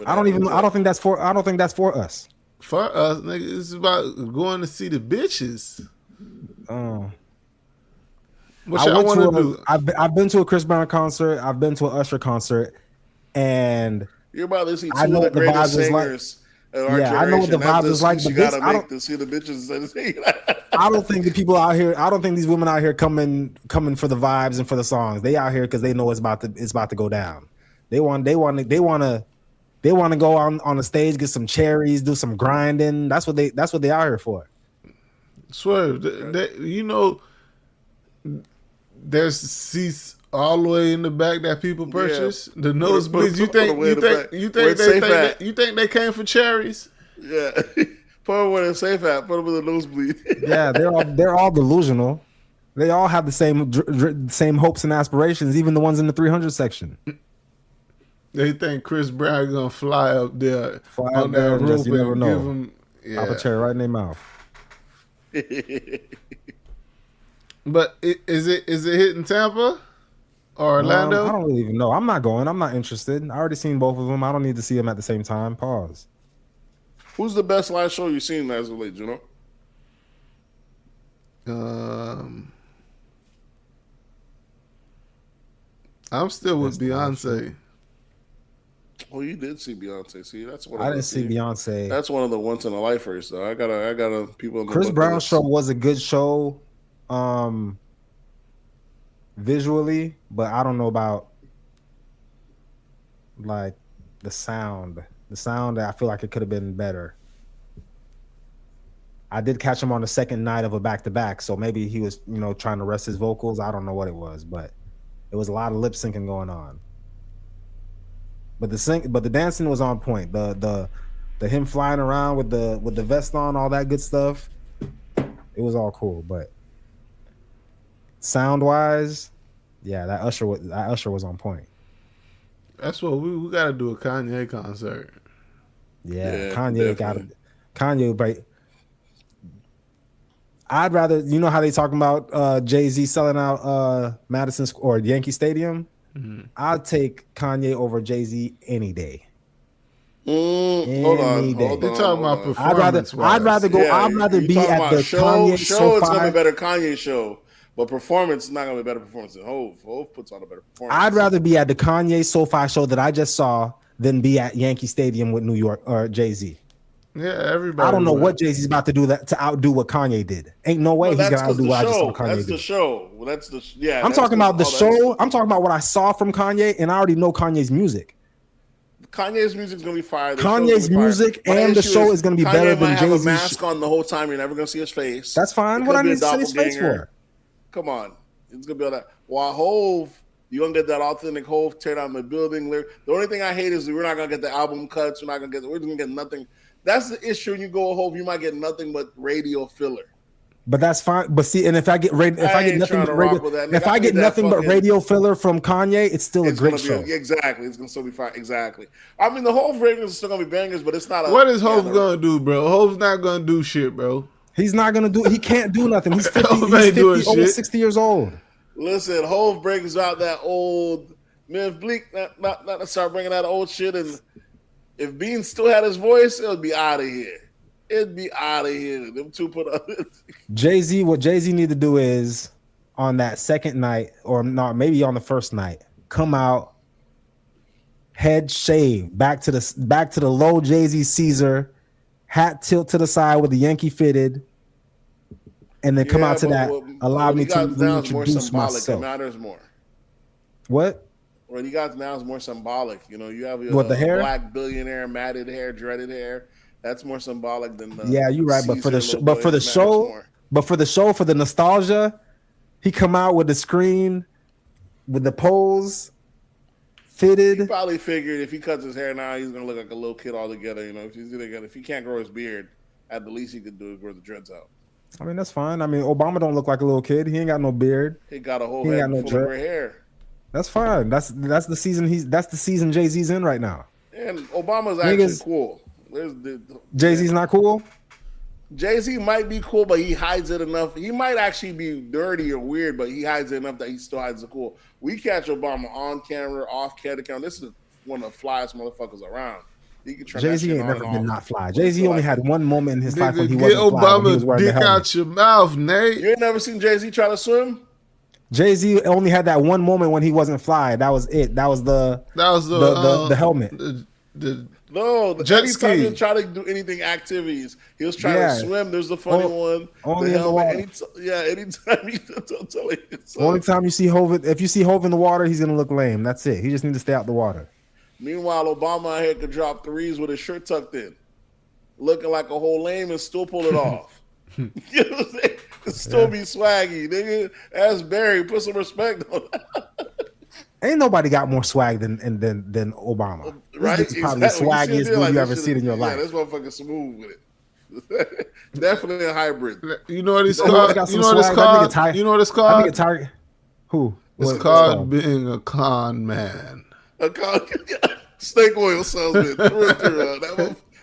I don't think that's for us. For us, nigga, it's about going to see the bitches. What y'all want to do? I've been to a Chris Brown concert. I've been to an Usher concert. And you're about to see two of the greatest singers. I know what the vibe is like. You gotta make to see the bitches. I don't think the people out here. I don't think these women out here coming for the vibes and for the songs. They out here because they know it's about to go down. They want to go on the stage, get some cherries, do some grinding. That's what they out here for. Swear, there's seats all the way in the back that people purchase. The nosebleeds. You think they came for cherries? Yeah. Put them where they're safe at. Put them with the nosebleed. Yeah, they're all delusional. They all have the same hopes and aspirations, even the ones in the 300 section. They think Chris Brown gonna fly up there on that roof and Pop a cherry right in their mouth. But is it hitting Tampa or Orlando? I don't really even know. I'm not going. I'm not interested. I already seen both of them. I don't need to see them at the same time. Pause. Who's the best live show you've seen as of late, Juno? I'm still with Beyonce. Oh, you did see Beyonce. See, that's what I didn't see Beyonce. That's one of the once in a lifers, though. I gotta people. In the Chris Brown's show was a good show, visually, but I don't know about like the sound. The sound, I feel like it could have been better. I did catch him on the second night of a back-to-back, so maybe he was, trying to rest his vocals. I don't know what it was, but it was a lot of lip syncing going on. But the dancing was on point. The him flying around with the vest on, all that good stuff. It was all cool, but sound wise, yeah, that Usher was on point. That's what we got to do a Kanye concert. Yeah, Kanye break. I'd rather, how they talking about Jay-Z selling out Madison or Yankee Stadium. Mm-hmm. I'll take Kanye over Jay-Z any day. Hold on. You're talking about performance. I'd rather be at the Kanye show. It's gonna be a better Kanye show, but performance is not gonna be a better performance than Hov. Hov puts on a better performance. I'd rather be at the Kanye SoFi show that I just saw than be at Yankee Stadium with New York or Jay-Z. Yeah, everybody. I don't know what Jay-Z's about to do to outdo what Kanye did. Ain't no way he's gonna outdo what I just saw Kanye do. That's the show. Well, that's the I'm talking about the show. I'm talking about what I saw from Kanye, and I already know Kanye's music. Kanye's music is gonna be fire. Kanye's music and the show is gonna be better than Jay-Z's. Kanye might have a mask on the whole time. You're never gonna see his face. That's fine. What I need to see his face for? Come on, it's gonna be all that. While Hov, you're gonna get that authentic Hov, tear down the building. The only thing I hate is we're not gonna get the album cuts. We're gonna get nothing. That's the issue. When you go a Hov, you might get nothing but radio filler. But that's fine. But see, and if I get nothing but radio filler from Kanye, it's still a great show. Exactly, it's gonna still be fine. Exactly. I mean, the Hov ratings are still gonna be bangers, but it's not. What is Hov gonna do, bro? Hov's not gonna do shit, bro. He's not gonna do. He can't do nothing. He's 50. He's 50 almost 60 years old. Listen, Hov brings out that old Myth Bleak. Not to start bringing out old shit. And if Bean still had his voice, it would be out of here. It'd be out of here. Them two put up. Jay-Z, what Jay-Z need to do is on that second night, or not, maybe on the first night, come out, head shaved, back to the low Jay-Z Caesar, hat tilt to the side with the Yankee fitted, and then come out to that. Allow me to introduce myself. It matters more. What? Well, you guys now is more symbolic. You have your the hair? Black billionaire, matted hair, dreaded hair. That's more symbolic than the. Yeah, you're right. But for the show, for the nostalgia, he come out with the screen, with the pose, fitted. He probably figured if he cuts his hair now, he's gonna look like a little kid altogether. If he can't grow his beard, at the least he could do is grow the dreads out. I mean, that's fine. I mean, Obama don't look like a little kid. He ain't got no beard. He got a whole head full of gray hair. That's fine. That's the season. That's the season Jay-Z's in right now. And Obama's actually cool. Jay-Z's not cool? Jay-Z might be cool, but he hides it enough. He might actually be dirty or weird, but he hides it enough that he still hides the cool. We catch Obama on camera, off camera. This is one of the flyest motherfuckers around. Jay-Z ain't never been not fly. Jay-Z only had one moment in his life when he wasn't fly. Get Obama's dick out your mouth, Nate. You ain't never seen Jay-Z try to swim? Jay-Z only had that one moment when he wasn't fly. That was it. That was the helmet. The jet ski. Anytime he tried to do anything activities, he was trying to swim. There's the funny one. Only the helmet. Anytime you tell me. Only time you see Hov, if you see Hov in the water, he's gonna look lame. That's it. He just needs to stay out the water. Meanwhile, Obama out here could drop threes with his shirt tucked in, looking like a whole lame and still pull it off. You know what I'm saying? Still be swaggy, nigga. Ask Barry, put some respect on that. Ain't nobody got more swag than Obama. Right? This is probably the swaggiest dude you ever seen in your life. This motherfucker smooth with it. Definitely a hybrid. You know what it's called? You know what it's called? You know what it's called? Who? It's called being a con man. A con snake oil salesman.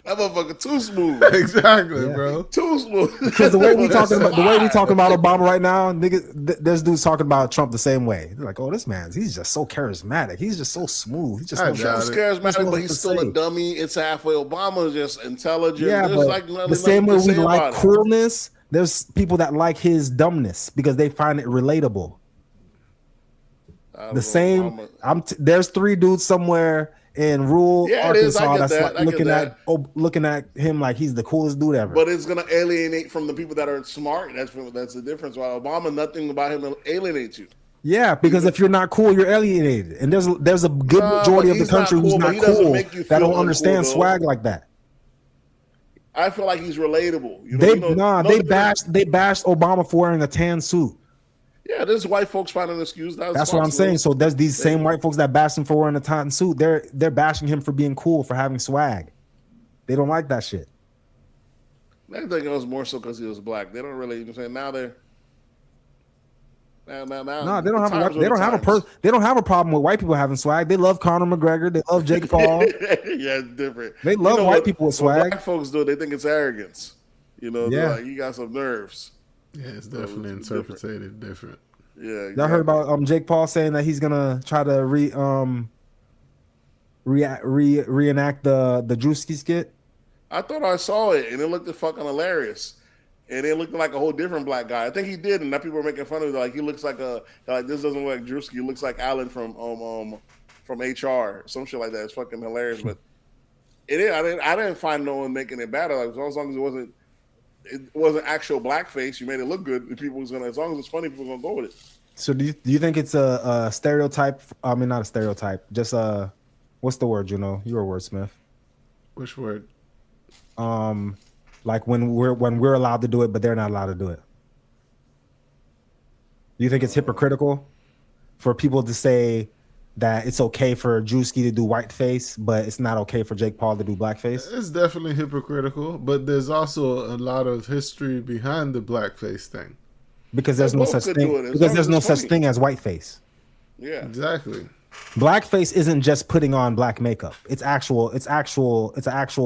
That motherfucker too smooth. Exactly, bro. Too smooth. Because the way we talking about Obama right now, nigga, there's dudes talking about Trump the same way. They're like, oh, this man, he's just so charismatic. He's just so smooth. He's just charismatic, but he's still a dummy. It's halfway. Obama is just intelligent. Yeah, but the same way we like coolness, there's people that like his dumbness because they find it relatable. The same. There's 3 dudes somewhere in rural Arkansas that's like looking at him like he's the coolest dude ever. But it's gonna alienate from the people that are smart. That's the difference. While Obama, nothing about him alienates you. Yeah, because if you're not cool, you're alienated, and there's a good majority of the country who's not cool that don't understand swag like that. I feel like he's relatable. They bashed Obama for wearing a tan suit. Yeah, there's white folks finding an excuse. That's what I'm saying. So there's these same white folks that bash him for wearing a tan suit. They're bashing him for being cool, for having swag. They don't like that shit. I think it was more so because he was black. They don't really, you know what I'm saying? Now they're no, they don't have a problem with white people having swag. They love Conor McGregor. They love Jake Paul. Yeah, it's different. They love white people with swag. Black folks do, they think it's arrogance. They're like, you got some nerves. Yeah, it's definitely interpreted different. Yeah, exactly. Y'all heard about Jake Paul saying that he's gonna try to reenact the Drewski skit? I thought I saw it and it looked fucking hilarious. And it looked like a whole different black guy. I think he did, and now people are making fun of him. Like he looks like this doesn't look like Drewski. He looks like Alan from HR, some shit like that. It's fucking hilarious. But it is. I didn't find no one making it bad. Like as long as it wasn't actual blackface, you made it look good. People was gonna, as long as it's funny, people are gonna go with it. So do you think it's a stereotype? I mean, not a stereotype. Just what's the word? You're a wordsmith. Which word? Like when we're allowed to do it, but they're not allowed to do it. Do you think it's hypocritical for people to say that it's okay for Drewski to do whiteface, but it's not okay for Jake Paul to do blackface? It's definitely hypocritical, but there's also a lot of history behind the blackface thing. Because there's no such thing. Because there's no such thing as whiteface. Yeah, exactly. Blackface isn't just putting on black makeup. It's actual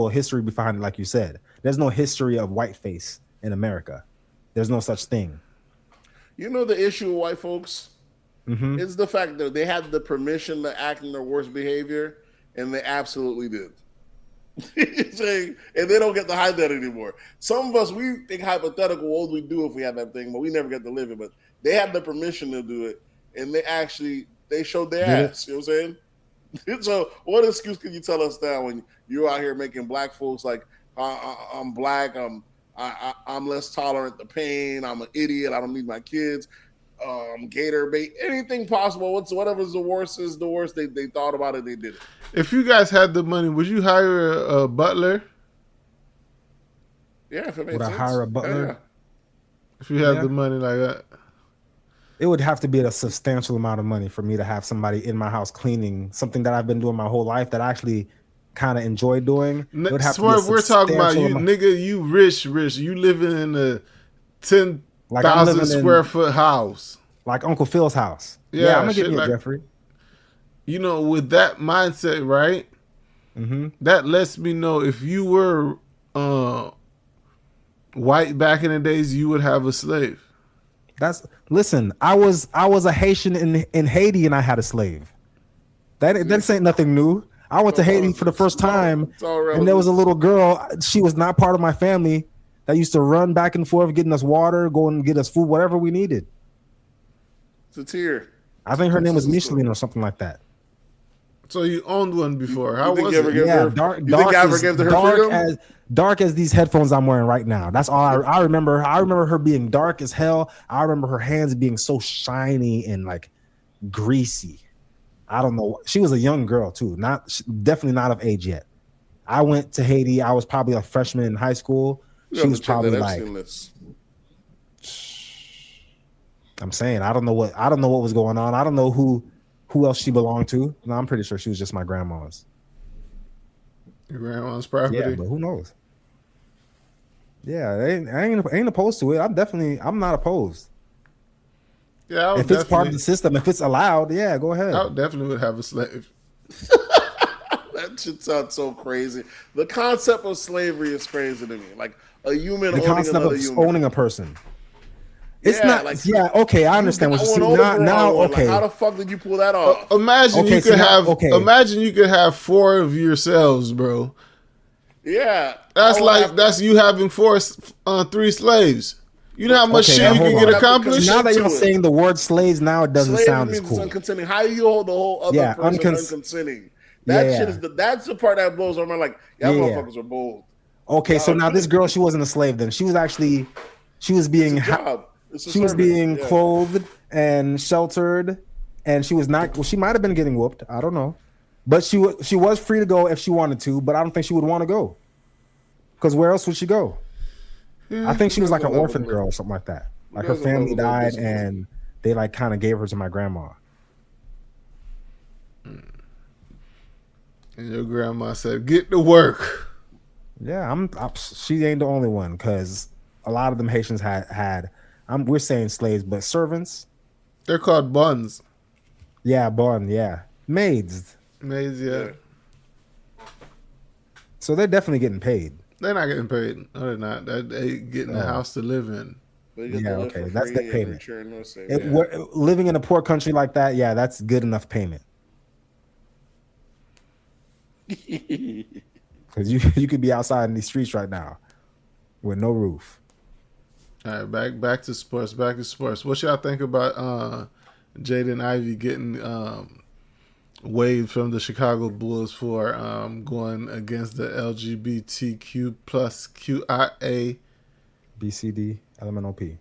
history behind it, like you said. There's no history of whiteface in America. There's no such thing. The issue with white folks is the fact that they had the permission to act in their worst behavior, and they absolutely did. And they don't get to hide that anymore. Some of us, we think hypothetical, what would we do if we had that thing, but we never get to live it. But they had the permission to do it, and they showed their ass. You know what I'm saying? So what excuse can you tell us now when you're out here making black folks like, I'm black, I'm less tolerant to pain, I'm an idiot, I don't need my kids, gator bait, anything possible, whatever's the worst is the worst. They thought about it, they did it. If you guys had the money, would you hire a butler? Yeah, if it makes sense. Would I hire a butler? Yeah. If you had the money like that. It would have to be a substantial amount of money for me to have somebody in my house cleaning something that I've been doing my whole life that I actually kind of enjoy doing. We're talking about you, nigga. You rich. You living in a 10,000 square foot house, like Uncle Phil's house. Yeah, I'm gonna get you, Jeffrey. With that mindset, right? That lets me know if you were white back in the days, you would have a slave. Listen. I was a Haitian in Haiti, and I had a slave. That ain't nothing new. I went to Haiti for the first time, and there was a little girl. She was not part of my family that used to run back and forth, getting us water, go and get us food, whatever we needed. It's a tear. I think her name was Micheline or something like that. So you owned one before. How was it? Dark as these headphones I'm wearing right now. That's all I remember. I remember her being dark as hell. I remember her hands being so shiny and like greasy. I don't know. She was a young girl too. Definitely not of age yet. I went to Haiti. I was probably a freshman in high school. She was probably like. I'm saying I don't know what was going on. I don't know who else she belonged to. No, I'm pretty sure she was just my grandma's. Your grandma's property. Yeah, but who knows? Yeah, I ain't opposed to it. I'm not opposed. Yeah, if it's part of the system, if it's allowed, yeah, go ahead. I definitely would have a slave. That shit sounds so crazy. The concept of slavery is crazy to me. Like a human the owning concept another of human. owning a person. It's Yeah, not. like, yeah. Okay. I understand what you're saying. Now. Okay. Like, how the fuck did you pull that off? Imagine Okay, you so could now- have. okay. Imagine you could have 4 of yourselves, bro. Yeah, That's you having 3 slaves. You know how much Okay, shit now you hold can on. get accomplished. Now that you're to it. saying the word slaves, now it doesn't Slavery sound as means cool. it's unconsenting. How do you hold the whole other person unconsenting? That shit is that's the part that blows my mind. Like, y'all motherfuckers are bold. Okay, so now this girl, she wasn't a slave then. She was being being clothed and sheltered, and she was not. Well, she might have been getting whooped. I don't know, but she was free to go if she wanted to. But I don't think she would want to go, because where else would she go? I think she was like an orphan girl or something like that. Like her family died, and they like kind of gave her to my grandma. And your grandma said, "Get to work." Yeah, she ain't the only one, because a lot of them Haitians had. We're saying slaves, but servants. They're called buns. Yeah, bun. Yeah, maids. Maids, yeah. So they're definitely getting paid. They're not getting paid. No, they're not. They getting a house to live in. Yeah, okay, that's the payment. Living in a poor country like that, yeah, that's good enough payment. Because you could be outside in these streets right now with no roof. All right, back to sports. Back to sports. What y'all think about Jaden Ivey getting waived from the Chicago Bulls for going against the LGBTQ plus QIA BCD LMNOP?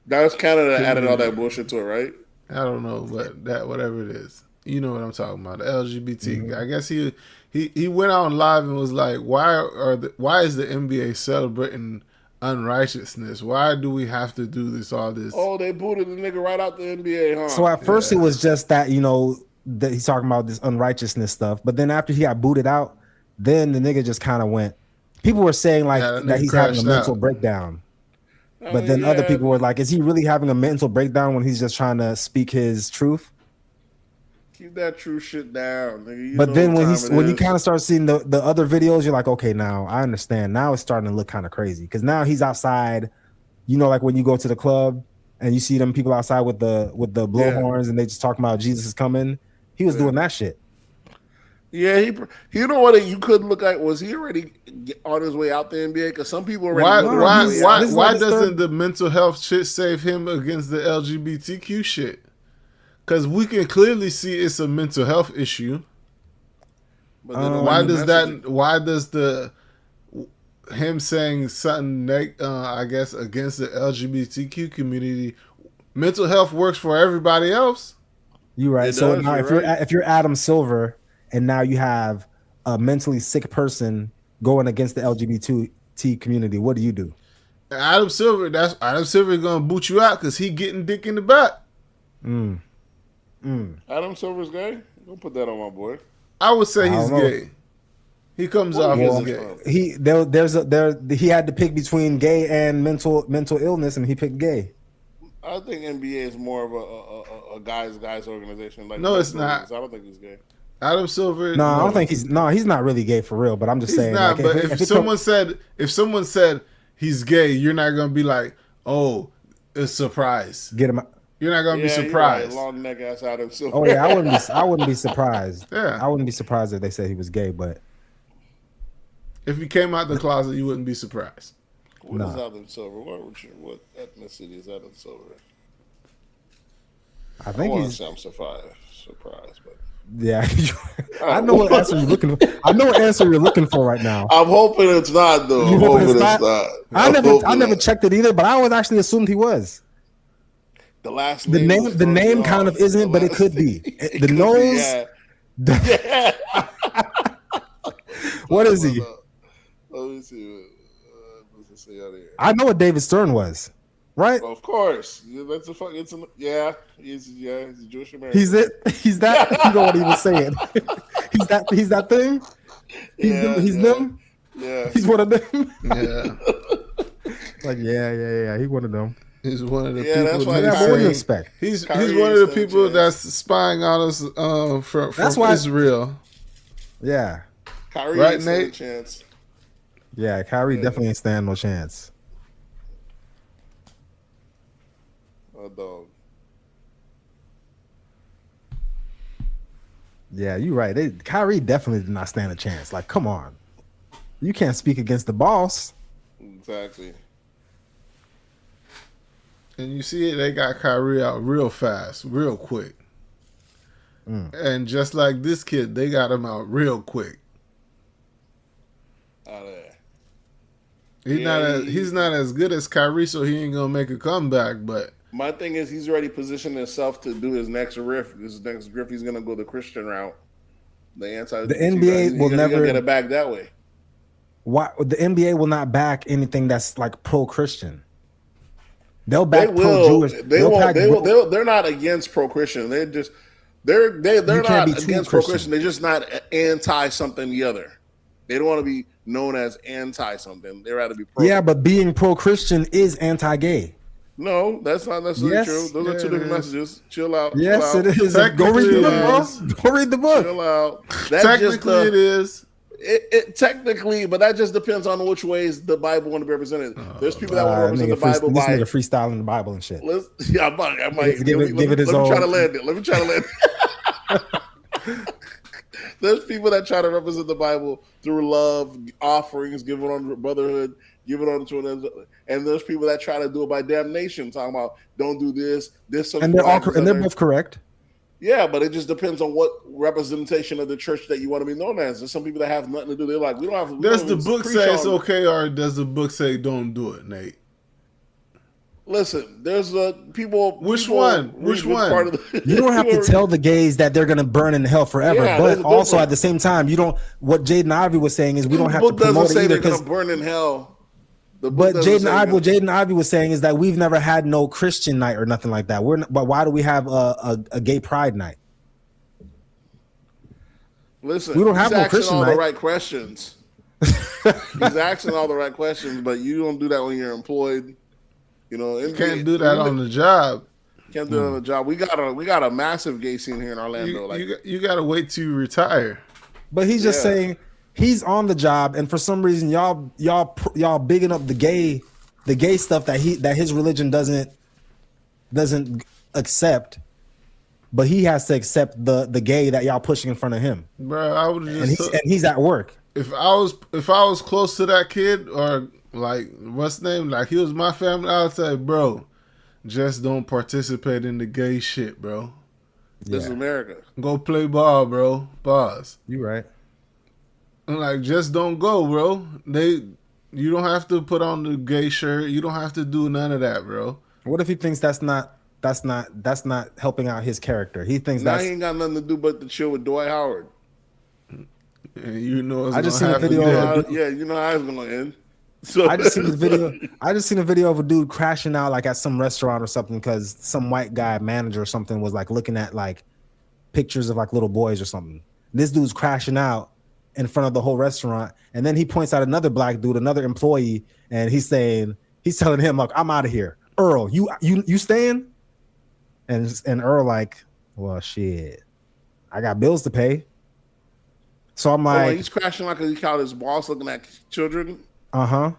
That was Canada that added all that bullshit to it, right? I don't know, but that whatever it is, you know what I'm talking about. The LGBT. Mm-hmm. I guess he went on live and was like, why is the NBA celebrating unrighteousness? Why do we have to do all this? Oh, they booted the nigga right out the NBA, huh? So at first it was just that, that he's talking about this unrighteousness stuff, but then after he got booted out, then the nigga just kind of went. People were saying like that he's having a mental breakdown, but then other people were like, is he really having a mental breakdown when he's just trying to speak his truth? Keep that true shit down, nigga. But then when you kind of start seeing the other videos, you're like, okay, now I understand. Now it's starting to look kind of crazy, because now he's outside. Like when you go to the club and you see them people outside with the blowhorns and they just talking about Jesus is coming. He was doing that shit. Yeah, you know what you could look like? Was he already on his way out the NBA? Because some people already. Why doesn't the mental health shit save him against the LGBTQ shit? Because we can clearly see it's a mental health issue. Why does him saying something I guess against the LGBTQ community? Mental health works for everybody else. You're right. So now if you're Adam Silver and now you have a mentally sick person going against the LGBT community, what do you do? Adam Silver gonna boot you out because he getting dick in the butt. Adam Silver's gay? Don't put that on my boy. I would say he's gay. He comes off as gay. He had to pick between gay and mental illness, and he picked gay. I think NBA is more of a guys organization. Like, no, it's not. I don't think he's gay. Adam Silver. No, I don't think he's not really gay for real. But I'm just saying. Not, but if someone said he's gay, you're not gonna be like, oh, it's a surprise. Get him. You're not gonna be surprised. Right. Long neck ass Adam Silver. Oh yeah, I wouldn't be surprised. Yeah, I wouldn't be surprised if they said he was gay. But if he came out the closet, you wouldn't be surprised. What is Adam Silver? What ethnicity is Adam Silver? I think he's. I'm surprised, but yeah, I know what answer you're looking for. I know what answer you're looking for right now. I'm hoping it's not though. I'm hoping it's not. I never checked it either, but I always actually assumed he was. The last name. The name kind of isn't, but it could be. The nose. Yeah. What is he? Let me see. I know what David Stern was, right? Of course, that's a fuck. He's a Jewish American. He's that. You know what he was saying. He's that thing. He's them. Yeah, he's one of them. Yeah, like yeah. He's one of them. He's one of the people. That's why what do you expect? He's one of the people that's spying on us from Israel. Yeah. Kyrie Right, ain't stand a Nate? chance. Yeah, Kyrie definitely ain't stand no chance. Dog. Yeah, you're right. Kyrie definitely did not stand a chance. Like, come on. You can't speak against the boss. Exactly. And you see it, they got Kyrie out real fast, real quick. And just like this kid, they got him out real quick. Out of there. He's not as good as Kyrie, so he ain't gonna make a comeback. But my thing is, he's already positioned himself to do his next riff. His next riff, he's gonna go the Christian route. The NBA will never get it back that way. Why the NBA will not back anything that's like pro-Christian. They'll back pro-Jewish. They're not against pro-Christian. They're not against pro-Christian. They're just not anti something the other. They don't want to be known as anti something. They'd rather be pro. Yeah, but being pro-Christian is anti-gay. No, that's not necessarily true. Those are two different messages. Chill out. Yes, chill out. it is. Go read the book, bro. Go read the book. Chill out. Technically, it is. It technically, but that just depends on which ways the Bible want to be represented. There's people that want to represent the Bible by freestyling the Bible and shit. Yeah, I might give it his own. Let me try to land it. There's people that try to represent the Bible through love, offerings, giving on brotherhood, giving on to another, and there's people that try to do it by damnation, talking about don't do this. And they're both correct. Yeah, but it just depends on what representation of the church that you want to be known as. There's some people that have nothing to do. They're like, we don't have. Does the book say it's okay, or does the book say don't do it, Nate? Listen, there's people. Which one? Part of you don't have to tell the gays that they're going to burn in hell forever. Yeah, but also at the same time, you don't. What Jaden Ivey was saying is we don't have to promote it either. The book doesn't say they're going to burn in hell. But Jaden Ivey was saying is that we've never had no Christian night or nothing like that. But why do we have a gay pride night? Listen, we don't have no Christian all night. The right questions. He's asking all the right questions, but you don't do that when you're employed. You know, you can't do that on the job. Can't do it on the job. We got a massive gay scene here in Orlando. You got to wait till you retire. But he's just saying. He's on the job, and for some reason, y'all bigging up the gay stuff that his religion doesn't accept, but he has to accept the gay that y'all pushing in front of him. Bro, I would just and he's at work. If I was close to that kid, or like what's his name, like he was my family, I would say, bro, just don't participate in the gay shit, bro. This is America. Go play ball, bro. Pause. You right. Like, just don't go, bro. You don't have to put on the gay shirt. You don't have to do none of that, bro. What if he thinks that's not helping out his character? He thinks he ain't got nothing to do but to chill with Dwight Howard. And you know, I just seen a video. You know how it's gonna end. So I just seen a video of a dude crashing out like at some restaurant or something because some white guy manager or something was like looking at like pictures of like little boys or something. This dude's crashing out in front of the whole restaurant, and then he points out another black dude, another employee, and he's telling him, "Look, I'm out of here, Earl. You staying?" And Earl like, "Well, shit, I got bills to pay." So I'm like, he's crashing like he called his boss looking at children. Yeah,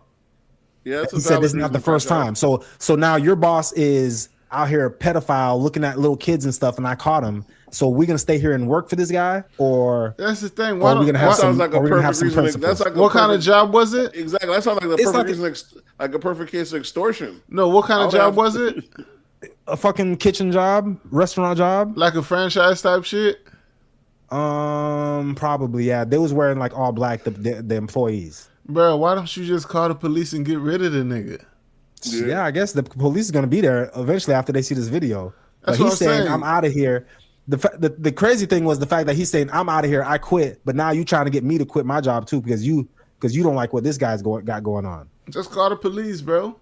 he said this is not the first time. So now your boss is out here a pedophile looking at little kids and stuff, and I caught him. So we're gonna stay here and work for this guy, or that's the thing. Why are we gonna have some? Like a perfect reason. That's like what kind of job was it? Exactly. That sounds like the perfect reason, like a perfect case of extortion. No, what kind of job was it? A fucking kitchen job, restaurant job, like a franchise type shit. Probably yeah. They was wearing like all black. The employees. Bro, why don't you just call the police and get rid of the nigga? Yeah, I guess the police is gonna be there eventually after they see this video. But he's saying, "I'm out of here." The crazy thing was the fact that he's saying, "I'm out of here. I quit." But now you trying to get me to quit my job too because you don't like what this guy's got going on. Just call the police, bro.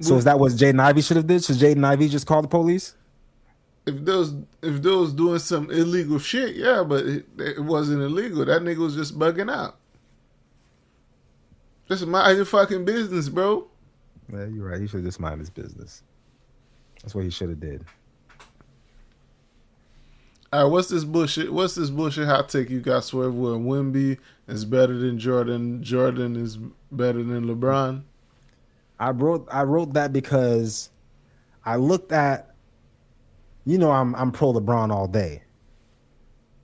So is that what Jaden Ivey should have did? Should Jaden Ivey just call the police? If they was doing some illegal shit, yeah, but it wasn't illegal. That nigga was just bugging out. Just mind your fucking business, bro. Yeah, you're right. He should just mind his business. That's what he should have did. All right, what's this bullshit? What's this bullshit hot take you got, Swerve? Where Wemby is better than Jordan? Jordan is better than LeBron? I wrote that because I looked at, I'm pro LeBron all day.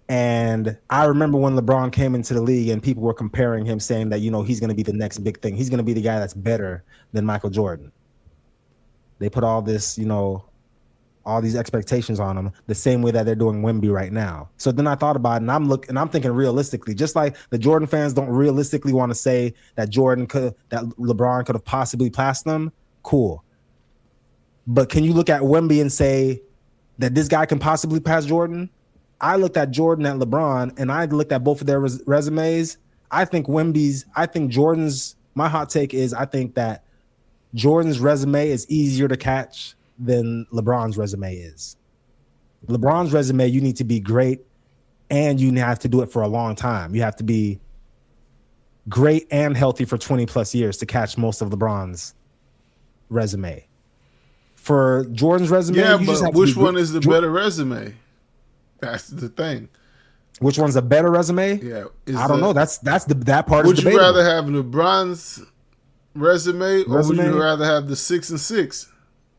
And I remember when LeBron came into the league and people were comparing him, saying that, he's going to be the next big thing. He's going to be the guy that's better than Michael Jordan. They put all this, all these expectations on him the same way that they're doing Wemby right now. So then I thought about it, and I'm thinking realistically, just like the Jordan fans don't realistically want to say that LeBron could have possibly passed them. Cool. But can you look at Wemby and say that this guy can possibly pass Jordan? I looked at Jordan and LeBron, and I looked at both of their resumes. I think Jordan's, my hot take is I think that Jordan's resume is easier to catch than LeBron's resume is. LeBron's resume, you need to be great, and you have to do it for a long time. You have to be great and healthy for 20 plus years to catch most of LeBron's resume. For Jordan's resume, but which one is the better resume? That's the thing. Which one's a better resume? Yeah, I don't know. That part is debatable. Would you rather have LeBron's resume, or would you rather have the 6-6?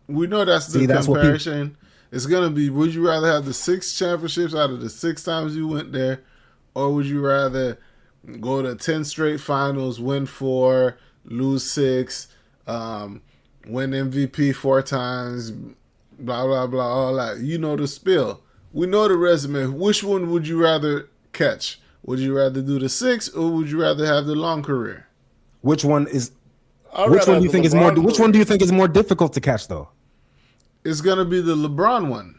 We know that's the comparison. It's gonna be: would you rather have the 6 championships out of the 6 times you went there, or would you rather go to 10 straight finals, win 4, lose 6, win MVP 4 times, blah blah blah, all that? You know the spill. We know the resume. Which one would you rather catch? Would you rather do the 6, or would you rather have the long career? Which one do you think is more? Which one do you think is more difficult to catch, though? It's gonna be the LeBron one,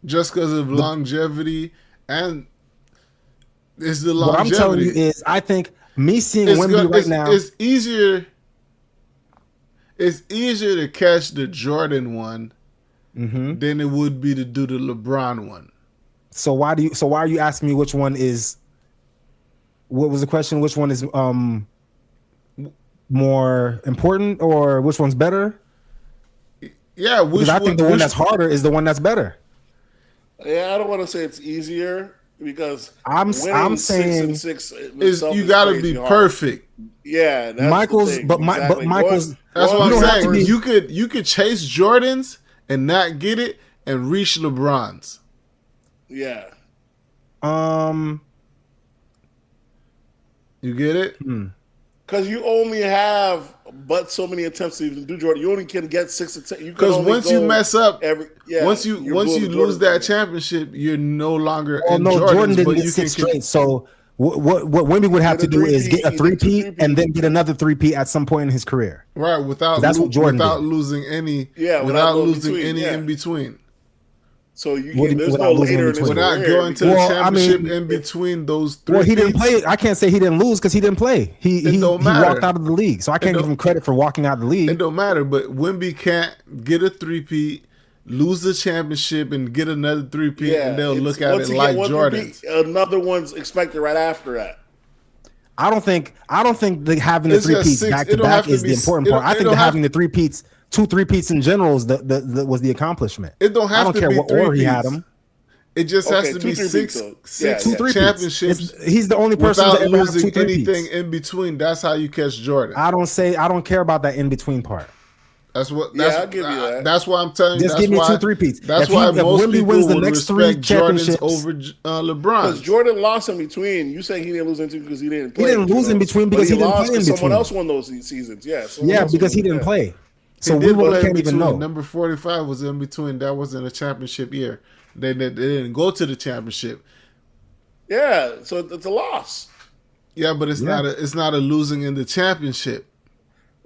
just because of longevity, and it's the longevity. What I'm telling you is, I think me seeing Wemby right now, it's easier. It's easier to catch the Jordan one than it would be to do the LeBron one. So why are you asking me which one is? What was the question? Which one is more important, or which one's better? Yeah, because I think the one that's harder is the one that's better. Yeah, I don't want to say it's easier because I'm saying 6 is you got to be perfect. Yeah, that's Michael's, but Michael's. That's what I'm saying. You could chase Jordan's and not get it, and reach LeBron's. Yeah. You get it? Because you only have but so many attempts to even do Jordan. You only can get 6 attempts. Because once you mess up, once you lose that championship, you're no longer in Jordan's. Jordan didn't get 6 straight. So what Wemby would have to do is get a 3-peat and then get another 3-peat at some point in his career. Right, without losing any in between. So there's no later in his career. Without going to the championship in between those 3 Well, he didn't play. I can't say he didn't lose because he didn't play. He walked out of the league. So I can't give him credit for walking out of the league. It don't matter, but Wemby can't get a 3-peat, lose the championship, and get another 3-peat, and they'll look at it like Jordan. Another one's expected right after that. I don't think having the 3-peats back to back is the important part. I think having the 3-peats, 2 3-peats in general was the accomplishment. It don't have to be. I don't care what order he had them. It just has to be 6 championships. He's the only person without to ever losing have 2 anything in between. That's how you catch Jordan. I don't care about that in between part. I'll give you that. That's why I'm telling you. Just give me 2 3-peats. That's why most people wins the next 3 Jordans over LeBron. Because Jordan lost in between. You saying he didn't lose in between because he didn't play. He didn't lose in between because he didn't play in between. Someone else won those seasons. Yeah, because he didn't play. So we can't even know. Number 45 was in between. That wasn't a championship year. They didn't go to the championship. Yeah, so it's a loss. Yeah, but it's not a losing in the championship.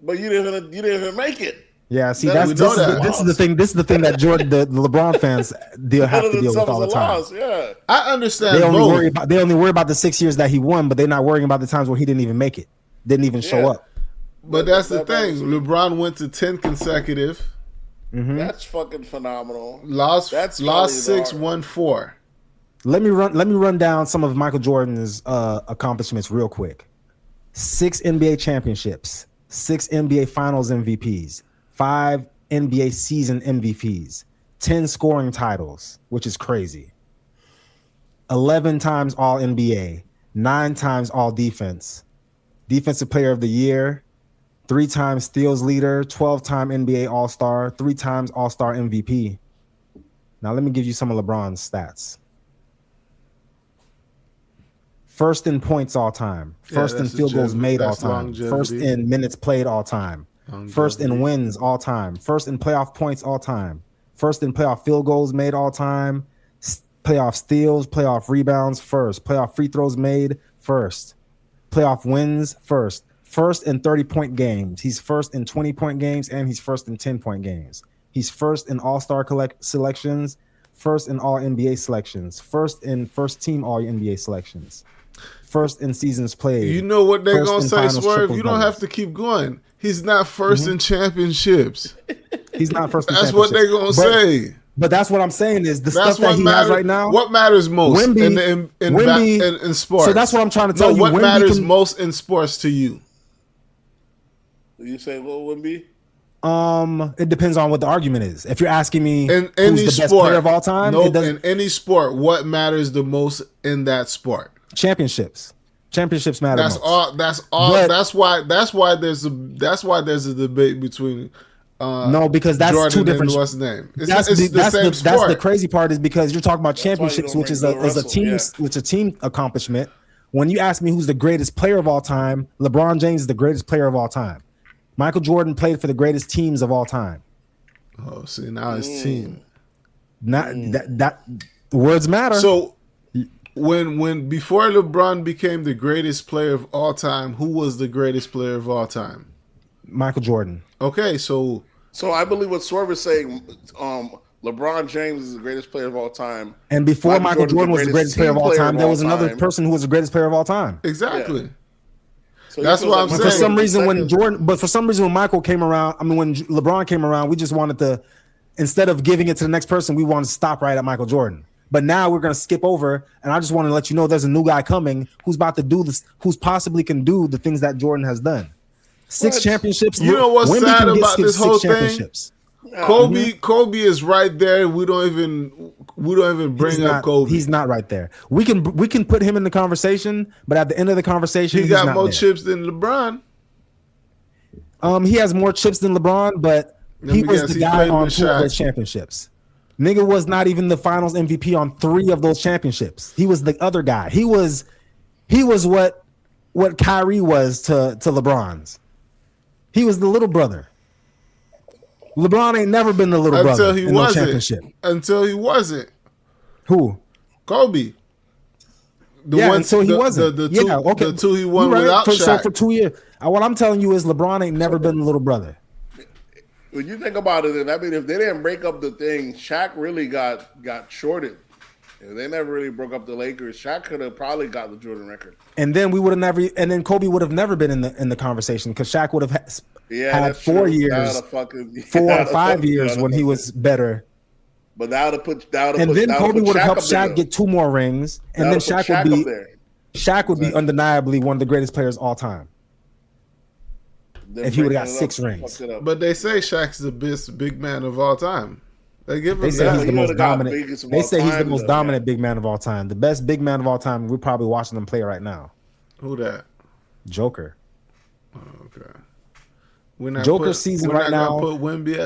But you didn't even make it. Yeah, see, this is the thing. This is the thing that the LeBron fans have to deal with all the time. Yeah, I understand. They only worry about the 6 years that he won, but they're not worrying about the times where he didn't even make it, didn't even show up. But that's the thing. LeBron went to 10 consecutive. That's fucking phenomenal. Lost 6, won 4. Let me run down some of Michael Jordan's accomplishments real quick. 6 NBA championships, 6 NBA Finals MVPs, 5 NBA season MVPs, 10 scoring titles, which is crazy. 11 times All NBA, 9 times All Defense, Defensive Player of the Year, 3 times steals leader, 12-time NBA All-Star, 3 times All-Star MVP. Now let me give you some of LeBron's stats. First in points all time. First in field goals made all time. First in minutes played all time. First in wins all time. First in playoff points all time. First in playoff field goals made all time. Playoff steals, playoff rebounds first. Playoff free throws made first. Playoff wins first. First in 30-point games. He's first in 20-point games, and he's first in 10-point games. He's first in All-Star selections, first in All-NBA selections, first in first-team All-NBA selections, first in seasons played. You know what they're going to say, Swerve? You don't have to keep going. He's not first in championships. He's not first in That's championships. What they're going to say. But that's what I'm saying is the stuff that he has right now. What matters most in sports? So that's what I'm trying to tell you. What matters most in sports to you? You say what Wemby? It depends on what the argument is. If you're asking me in who's the best player of all time, in any sport, what matters the most in that sport? Championships. Championships matter. That's most. That's all. But, that's why there's a debate between. No, because that's Jordan two different. And what's the name? That's the crazy part is because you're talking about championships, which is a team accomplishment. When you ask me who's the greatest player of all time, LeBron James is the greatest player of all time. Michael Jordan played for the greatest teams of all time. Oh, see, now it's team. Not that words matter. So when before LeBron became the greatest player of all time, who was the greatest player of all time? Michael Jordan. Okay, so I believe what Swerve is saying. LeBron James is the greatest player of all time, and before Michael Jordan was the greatest player of all time, there was another person who was the greatest player of all time. Exactly. Yeah. So that's what I'm saying. For some reason, when Michael came around, when LeBron came around, we just wanted to, instead of giving it to the next person, we wanted to stop right at Michael Jordan. But now we're going to skip over, and I just want to let you know there's a new guy coming who's about to do this, who's possibly can do the things that Jordan has done. 6 championships. You know what's sad about this whole thing? Kobe is right there. We don't even bring up Kobe. He's not right there. We can put him in the conversation, but at the end of the conversation, he got more chips than LeBron. He has more chips than LeBron, but he was the guy on 2 of those championships. Nigga was not even the Finals MVP on 3 of those championships. He was the other guy. He was what Kyrie was to LeBron's. He was the little brother. LeBron ain't never been the little brother in no championship. Until he wasn't. Who? Kobe. Until he wasn't. The 2 he won without Shaq. So for 2 years. What I'm telling you is LeBron ain't never been the little brother. When you think about it, I mean, if they didn't break up the thing, Shaq really got shorted. If they never really broke up the Lakers, Shaq could have probably got the Jordan record. And then then Kobe would have never been in the conversation because Shaq would have had 4 years, 4 or 5 years when he was better. But that would have put Kobe would have helped Shaq get 2 more rings, and then Shaq would be undeniably one of the greatest players all time. If he would have got 6 rings. But they say Shaq's the best big man of all time. They say he's the most dominant. They say he's the most dominant big man of all time. The best big man of all time. We're probably watching him play right now. Who that? Joker. Oh, okay. Joker's season right now.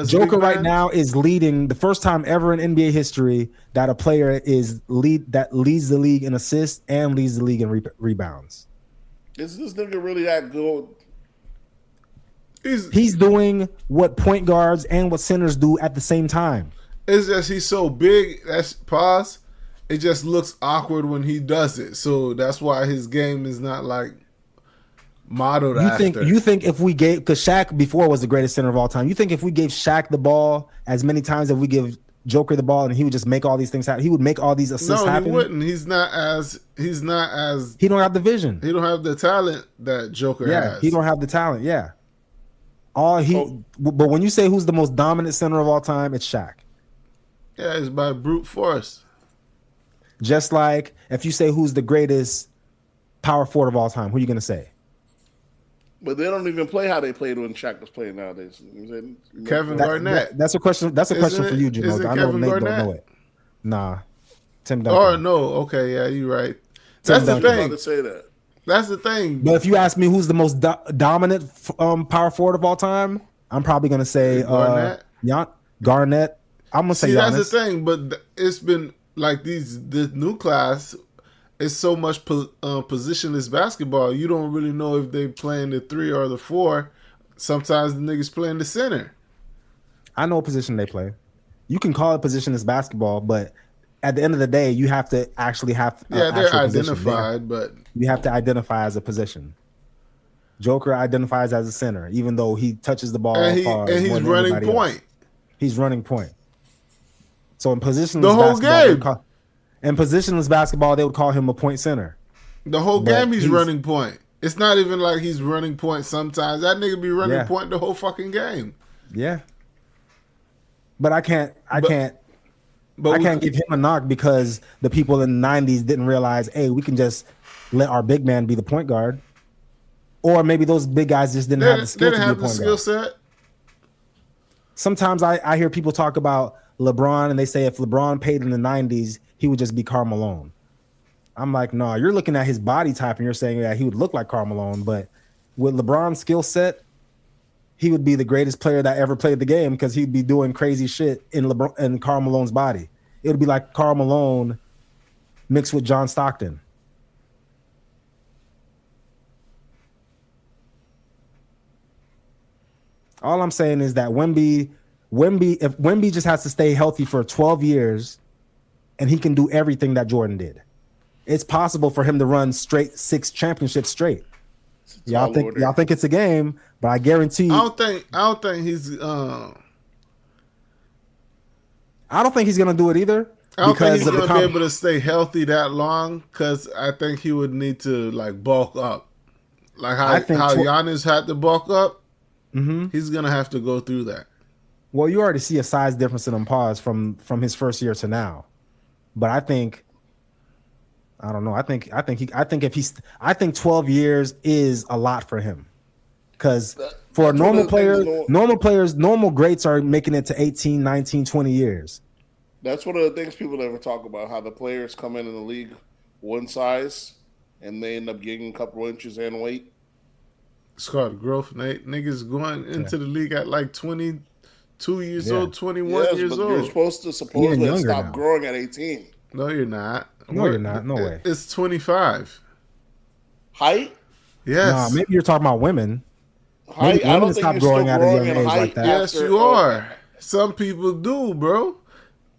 Joker right now is leading the first time ever in NBA history that a player leads the league in assists and leads the league in rebounds. Is this nigga really that good? He's doing what point guards and what centers do at the same time. It's just he's so big. That's pause. It just looks awkward when he does it. So that's why his game is not like modeled after. You think if we gave, because Shaq before was the greatest center of all time. You think if we gave Shaq the ball as many times as we give Joker the ball and he would just make all these things happen, he would make all these assists happen? No, he wouldn't. He's not as. He don't have the vision. He don't have the talent that Joker has. Yeah, he don't have the talent. Yeah. But when you say who's the most dominant center of all time, it's Shaq. Yeah, it's by brute force. Just like if you say who's the greatest power forward of all time, who are you going to say? But they don't even play how they played when Shaq was playing nowadays. Kevin Garnett. That's a question. That's a question for you, Jimbo. I know Nate don't know it. Nah, Tim Duncan. Oh no, okay, yeah, you're right. That's the thing. To say that. That's the thing. But if you ask me who's the most dominant power forward of all time, I'm probably gonna say Garnett. I'm gonna say Giannis. That's the thing. But it's been like this new class. It's so much positionless basketball. You don't really know if they playing the 3 or the 4. Sometimes the niggas playing the center. I know what position they play. You can call it positionless basketball, but at the end of the day, you have to actually have they're identified, but you have to identify as a position. Joker identifies as a center, even though he touches the ball and he's running point. Else. He's running point. So in positionless the whole basketball, game. In positionless basketball, they would call him a point center. The whole game he's running point. It's not even like he's running point sometimes. That nigga be running point the whole fucking game. Yeah. But I can't give him a knock because the people in the 90s didn't realize, hey, we can just let our big man be the point guard. Or maybe those big guys just didn't have the skill to be a point guard. Skill set. Sometimes I hear people talk about LeBron and they say if LeBron played in the 90s, he would just be Karl Malone. I'm like, no, you're looking at his body type and you're saying that he would look like Karl Malone, but with LeBron's skill set, he would be the greatest player that ever played the game because he'd be doing crazy shit in Karl Malone's body. It would be like Karl Malone mixed with John Stockton. All I'm saying is that if Wemby just has to stay healthy for 12 years and he can do everything that Jordan did, it's possible for him to run 6 championships straight. Y'all think it's a game, but I guarantee you. I don't think he's I don't think he's gonna do it either. I don't think he's gonna be able to stay healthy that long because I think he would need to like bulk up. Like how Giannis had to bulk up. Mm-hmm. He's gonna have to go through that. Well, you already see a size difference in him pause from his first year to now. But I think 12 years is a lot for him. Because for normal greats are making it to 18, 19, 20 years. That's one of the things people never talk about, how the players come in the league one size and they end up gaining a couple inches and weight. It's called growth, Nate. Niggas going into the league at like 22 years old, 21 years old. You're supposed to supposedly stop growing at 18. No, you're not. No, you're not. No way. It's 25. Height? Yes. Nah, maybe you're talking about women. Height? I don't think you're still growing at a young age like that. Yes, you are. Some people do, bro.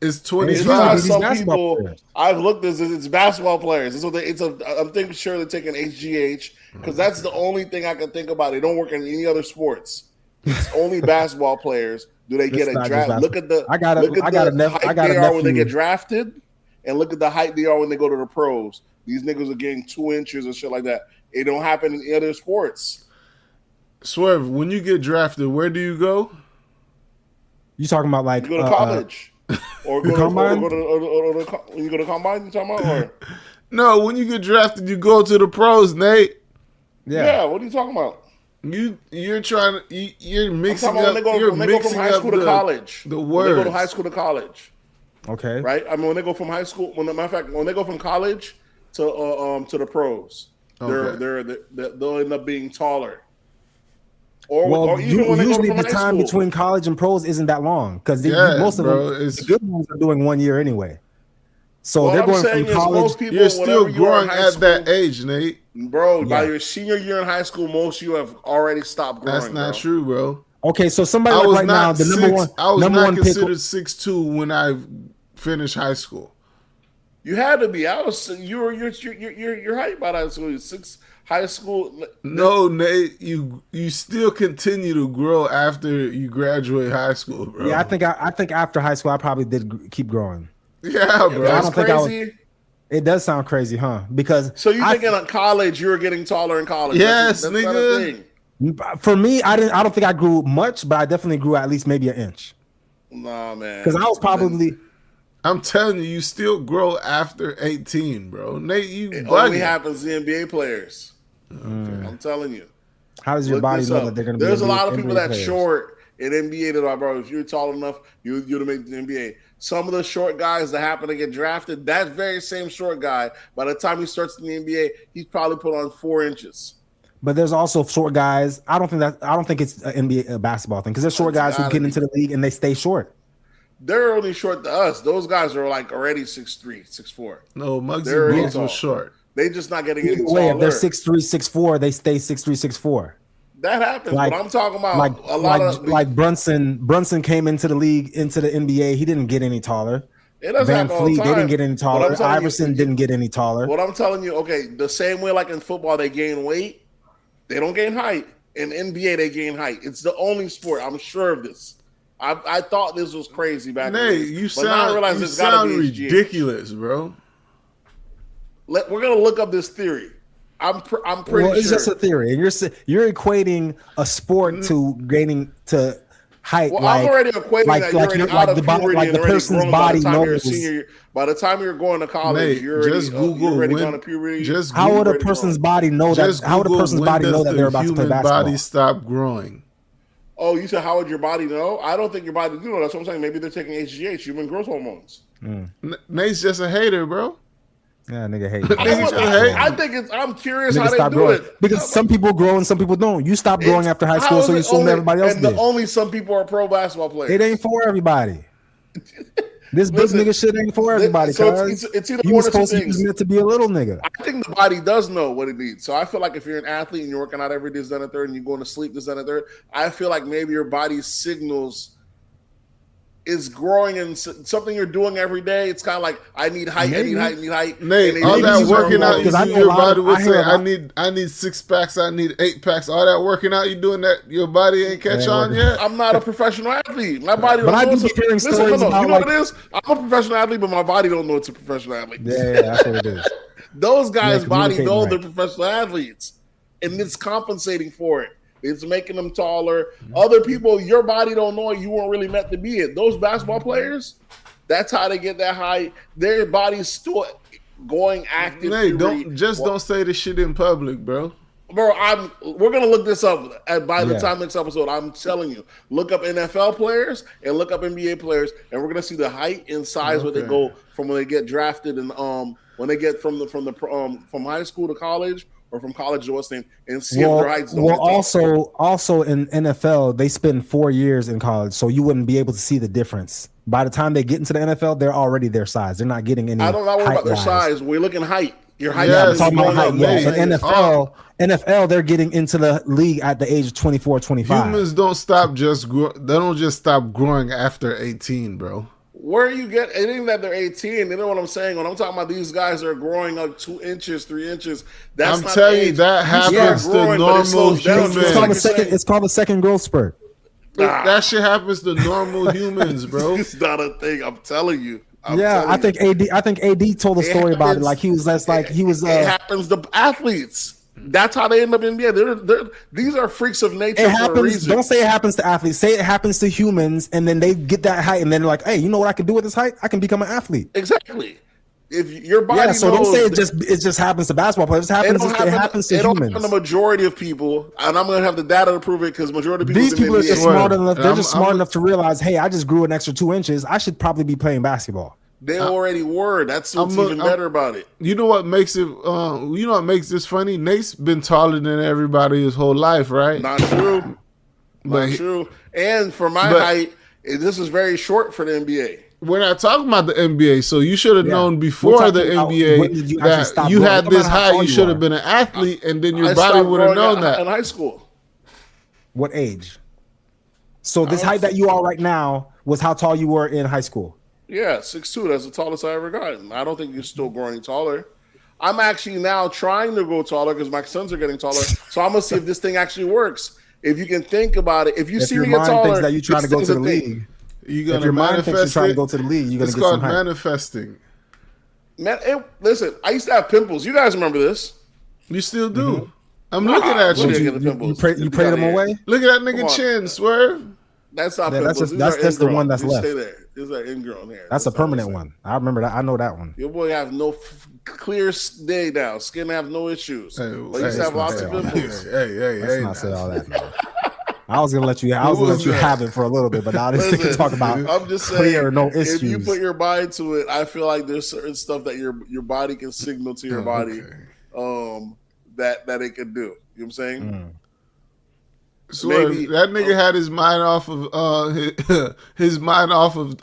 It's 25. Some people, I've looked at it's basketball players. I'm thinking sure they're taking HGH because that's the only thing I can think about. They don't work in any other sports. It's only basketball players. Do they get a draft? Look at the height they are when they get drafted, and look at the height they are when they go to the pros. These niggas are getting 2 inches and shit like that. It don't happen in other sports. Swerve, when you get drafted, where do you go? You talking about like you go to college? Or go to combine? When you go to combine, you talking about? Or? No, when you get drafted, you go to the pros, Nate. Yeah, what are you talking about? You're mixing up. When they go from high school to college. The words. When they go to high school to college. Okay. Right. I mean, when they go from high school, when they go from college to the pros, they'll end up being taller. Or even when usually the time between college and pros isn't that long because most of them, the good ones are doing 1 year anyway. So they're going from college. You're still growing at that age, Nate. Bro, by your senior year in high school, most of you have already stopped growing. That's not true, bro. Okay, so somebody like right now, the number one, I was not considered 6'2" when I finished high school. You had to be. Your height by that school. High school. No, Nate, you still continue to grow after you graduate high school, bro. Yeah, I think after high school I probably did keep growing. Yeah, bro. That's crazy. It does sound crazy, huh? Because so you think in college you were getting taller in college? Yes, that's nigga. Not a thing. For me, I don't think I grew much, but I definitely grew at least maybe an inch. Nah, man. Because I was probably. I'm telling you, you still grow after 18, bro. Nate, it only happens to NBA players. Okay. I'm telling you. How does your body know that they're going to be? There's a lot of people that's short in NBA that are, bro. If you're tall enough, you'd make the NBA. Some of the short guys that happen to get drafted, that very same short guy, by the time he starts in the NBA, he's probably put on 4 inches. But there's also short guys. I don't think it's an NBA basketball thing because there's short guys who get into the league and they stay short. They're only short to us. Those guys are like already 6'3", 6'4". No, Muggsy Bogues was short. They just not getting any taller. Way, if they're 6'3", 6'4", they stay 6'3", 6'4". That happens, but I'm talking about a lot of like Brunson. Brunson came into the league, into the NBA. He didn't get any taller. Van Fleet, they didn't get any taller. Iverson didn't get any taller. What I'm telling you, okay, the same way like in football they gain weight, they don't gain height. In NBA they gain height. It's the only sport. I'm sure of this. I thought this was crazy back then. You sound ridiculous, bro. We're gonna look up this theory. I'm pretty sure. It's just a theory, and you're equating a sport to gaining to height. Well, I'm already equating that you're already out of puberty and the person's body knows. By the time you're going to college, you're already gone to puberty. How would a person's body know that? How would a person's body know that they're about to play basketball? Body stop growing. Oh, you said how would your body know? I don't think your body do know. That's what I'm saying. Maybe they're taking HGH, human growth hormones. Nate's just a hater, bro. Yeah, nigga hate. I think I'm curious how they do it. Because some people grow and some people don't. You stop growing after high school, so you assume everybody else did. Only some people are pro basketball players. It ain't for everybody. This big nigga shit ain't for everybody. So it's either one or two things. You was meant to be a little nigga. I think the body does know what it needs. So I feel like if you're an athlete and you're working out every day, this, that, and the third, and you're going to sleep, this, that, and the third, I feel like maybe your body signals is growing in something you're doing every day. It's kind of like I need height, I need height, I need height. Nate, all that working out, your body would say, I need 6 packs, I need 8 packs. All that working out, you doing that, your body ain't catch on yet? I'm not a professional athlete. My body don't know. But hearing stories about, you know what it is? I'm a professional athlete, but my body don't know it's a professional athlete. Yeah, that's what it is. Those guys' body know they're professional athletes, and it's compensating for it. It's making them taller. Other people, your body don't know you weren't really meant to be it. Those basketball players, that's how they get that height. Their body's still going active. Hey, don't say this shit in public, bro. Bro, we're gonna look this up by the time next episode. I'm telling you, look up NFL players and look up NBA players, and we're gonna see the height and size where they go from when they get drafted and when they get from high school to college. Or from college to what's name and see if their heights. Also in NFL, they spend 4 years in college, so you wouldn't be able to see the difference. By the time they get into the NFL, they're already their size. They're not getting any. I don't know about their size. We're looking height. Your height. Yeah, I'm talking about height. Yeah. In NFL, they're getting into the league at the age of 24, 25. Humans don't stop they don't just stop growing after 18, bro. Where you get it ain't that they're 18. You know what I'm saying? When I'm talking about these guys are growing like 2 inches, 3 inches. That's I'm telling you, that happens to normal humans. It's called a second growth spurt. That shit happens to normal humans, bro. It's not a thing. I'm telling you. I think AD told a story about it. Like he was It happens to athletes. That's how they end up in the NBA. These are freaks of nature. It happens. For a reason. Don't say it happens to athletes. Say it happens to humans, and then they get that height, and then they're like, "Hey, you know what I can do with this height? I can become an athlete." Exactly. If your body, so don't say it just happens to basketball players. It happens to humans. The majority of people, and I'm gonna have the data to prove it because majority of people. These people are just smart enough. They're just smart enough to realize, hey, I just grew an extra 2 inches. I should probably be playing basketball. They already were. That's what's even better about it. You know what makes it? You know what makes this funny? Nate's been taller than everybody his whole life, right? Not true. Not true. And for my height, this is very short for the NBA. We're not talking about the NBA, so you should have known before the NBA that you had this height. You should have been an athlete, and then your body would have known that in high school. What age? So this height that you are right now was how tall you were in high school. Yeah, 6'2". That's the tallest I ever gotten. I don't think you're still growing taller. I'm actually now trying to grow taller because my sons are getting taller. So I'm gonna see if this thing actually works. If you can think about it, if you see me get taller, thinks that you trying to go to the league. You're gonna manifest. Trying to go to the league. You're gonna get some height. It's called manifesting. Man, listen, I used to have pimples. You guys remember this? You still do. I'm looking at you. You prayed them away. Look at that nigga chin, swear. That's not. Yeah, that's the one that's left. Stay there. These are ingrown hair. That's a permanent one. I remember that. I know that one. Your boy have no clear day now. Skin have no issues. But you have lots of pimples. Let's not say all that. Man. I was gonna let you. I was gonna let you have it for a little bit, but now this can talk about. I'm just saying, no issues. If you put your mind to it, I feel like there's certain stuff that your body can signal to your body, that it can do. You know what I'm saying? Mm. So maybe that nigga had his mind off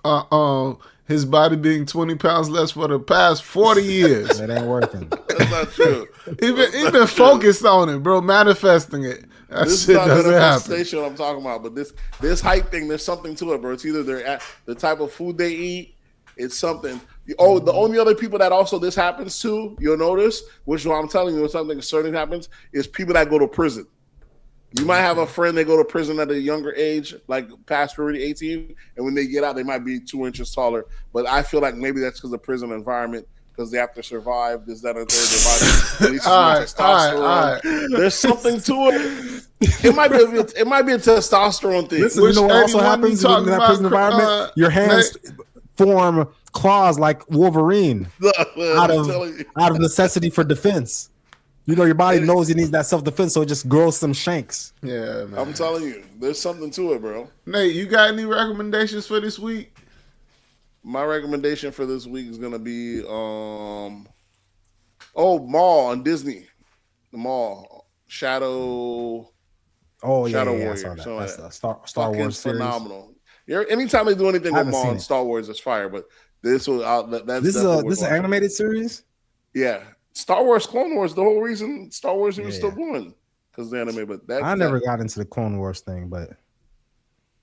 of his body being 20 pounds less for the past 40 years. That ain't working. That's not true. Even focused on it, bro, manifesting it. That this shit is not doesn't manifestation I'm talking about, but this height thing, there's something to it, bro. It's either they're at the type of food they eat, it's something. The only other people that also this happens to, you'll notice, which is what I'm telling you, when something certain happens, is people that go to prison. You might have a friend that go to prison at a younger age, like past already 18, and when they get out, they might be 2 inches taller. But I feel like maybe that's because of the prison environment, because they have to survive this, that, and third. Their body testosterone. There's something to it. It might be a testosterone thing. Listen, you know what also happens in that prison environment? Your hands form claws like Wolverine out of necessity for defense. You know, your body knows it needs that self-defense, so it just grows some shanks. Yeah, man. I'm telling you, there's something to it, bro. Nate, you got any recommendations for this week? My recommendation for this week is going to be, Mall on Disney. The Mall. Shadow Warrior. I saw that. That's the Star Wars series. Phenomenal. Anytime they do anything with Mall and Star Wars, it's fire, but this is an animated series? Yeah. Star Wars, Clone Wars, the whole reason Star Wars was still going because the anime. But I never got into the Clone Wars thing. But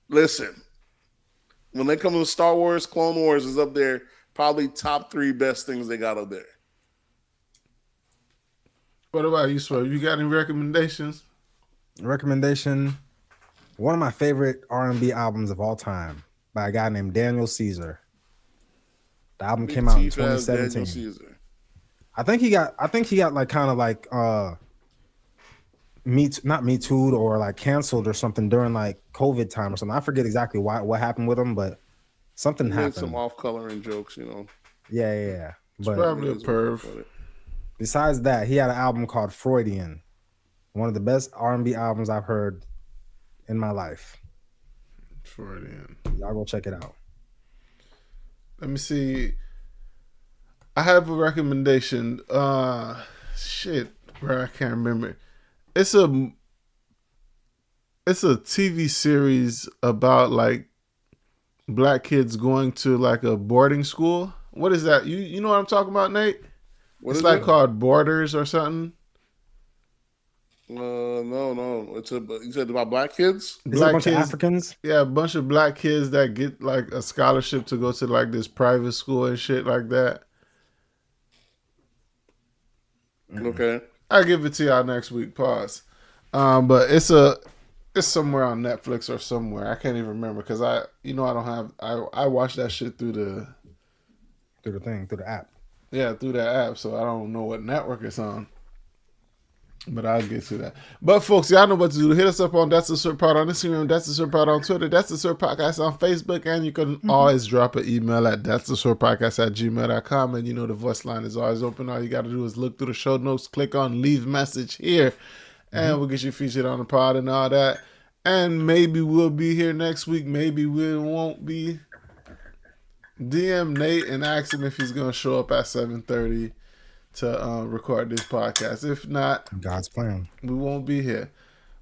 listen, when they come to Star Wars, Clone Wars is up there, probably top 3 best things they got up there. What about you, Swerve? You got any recommendations? Recommendation: one of my favorite R&B albums of all time by a guy named Daniel Caesar. The album came out in 2017. I think he got like kind of like not Me Too'd or like canceled or something during like COVID time or something. I forget exactly what happened with him, but something happened. Some off-coloring jokes, you know. Yeah. It's probably a perv. Besides that, he had an album called Freudian, one of the best R&B albums I've heard in my life. Freudian. Y'all go check it out. Let me see. I have a recommendation. Shit, bro, I can't remember. It's a TV series about like black kids going to like a boarding school. What is that? You know what I'm talking about, Nate? It's like called Borders or something. No. You said about black kids? Black kids, Africans? Yeah, a bunch of black kids that get like a scholarship to go to like this private school and shit like that. Okay, I'll give it to y'all next week. Pause. But it's somewhere on Netflix or somewhere. I can't even remember because I watch that shit through the app. Yeah, through that app. So I don't know what network it's on. But I'll get to that. But folks, y'all know what to do. Hit us up on That's the Sir Pod on Instagram, That's the Sir Pod on Twitter, That's the Sir Podcast on Facebook, and you can always drop an email at That's the Sir Podcast @gmail.com. And you know the voice line is always open. All you got to do is look through the show notes, click on Leave Message here, and we'll get you featured on the pod and all that. And maybe we'll be here next week. Maybe we won't be. DM Nate and ask him if he's going to show up at 7:30 to record this podcast. If not, God's plan, we won't be here.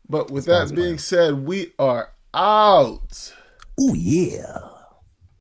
But with that being said, we are out. Oh yeah.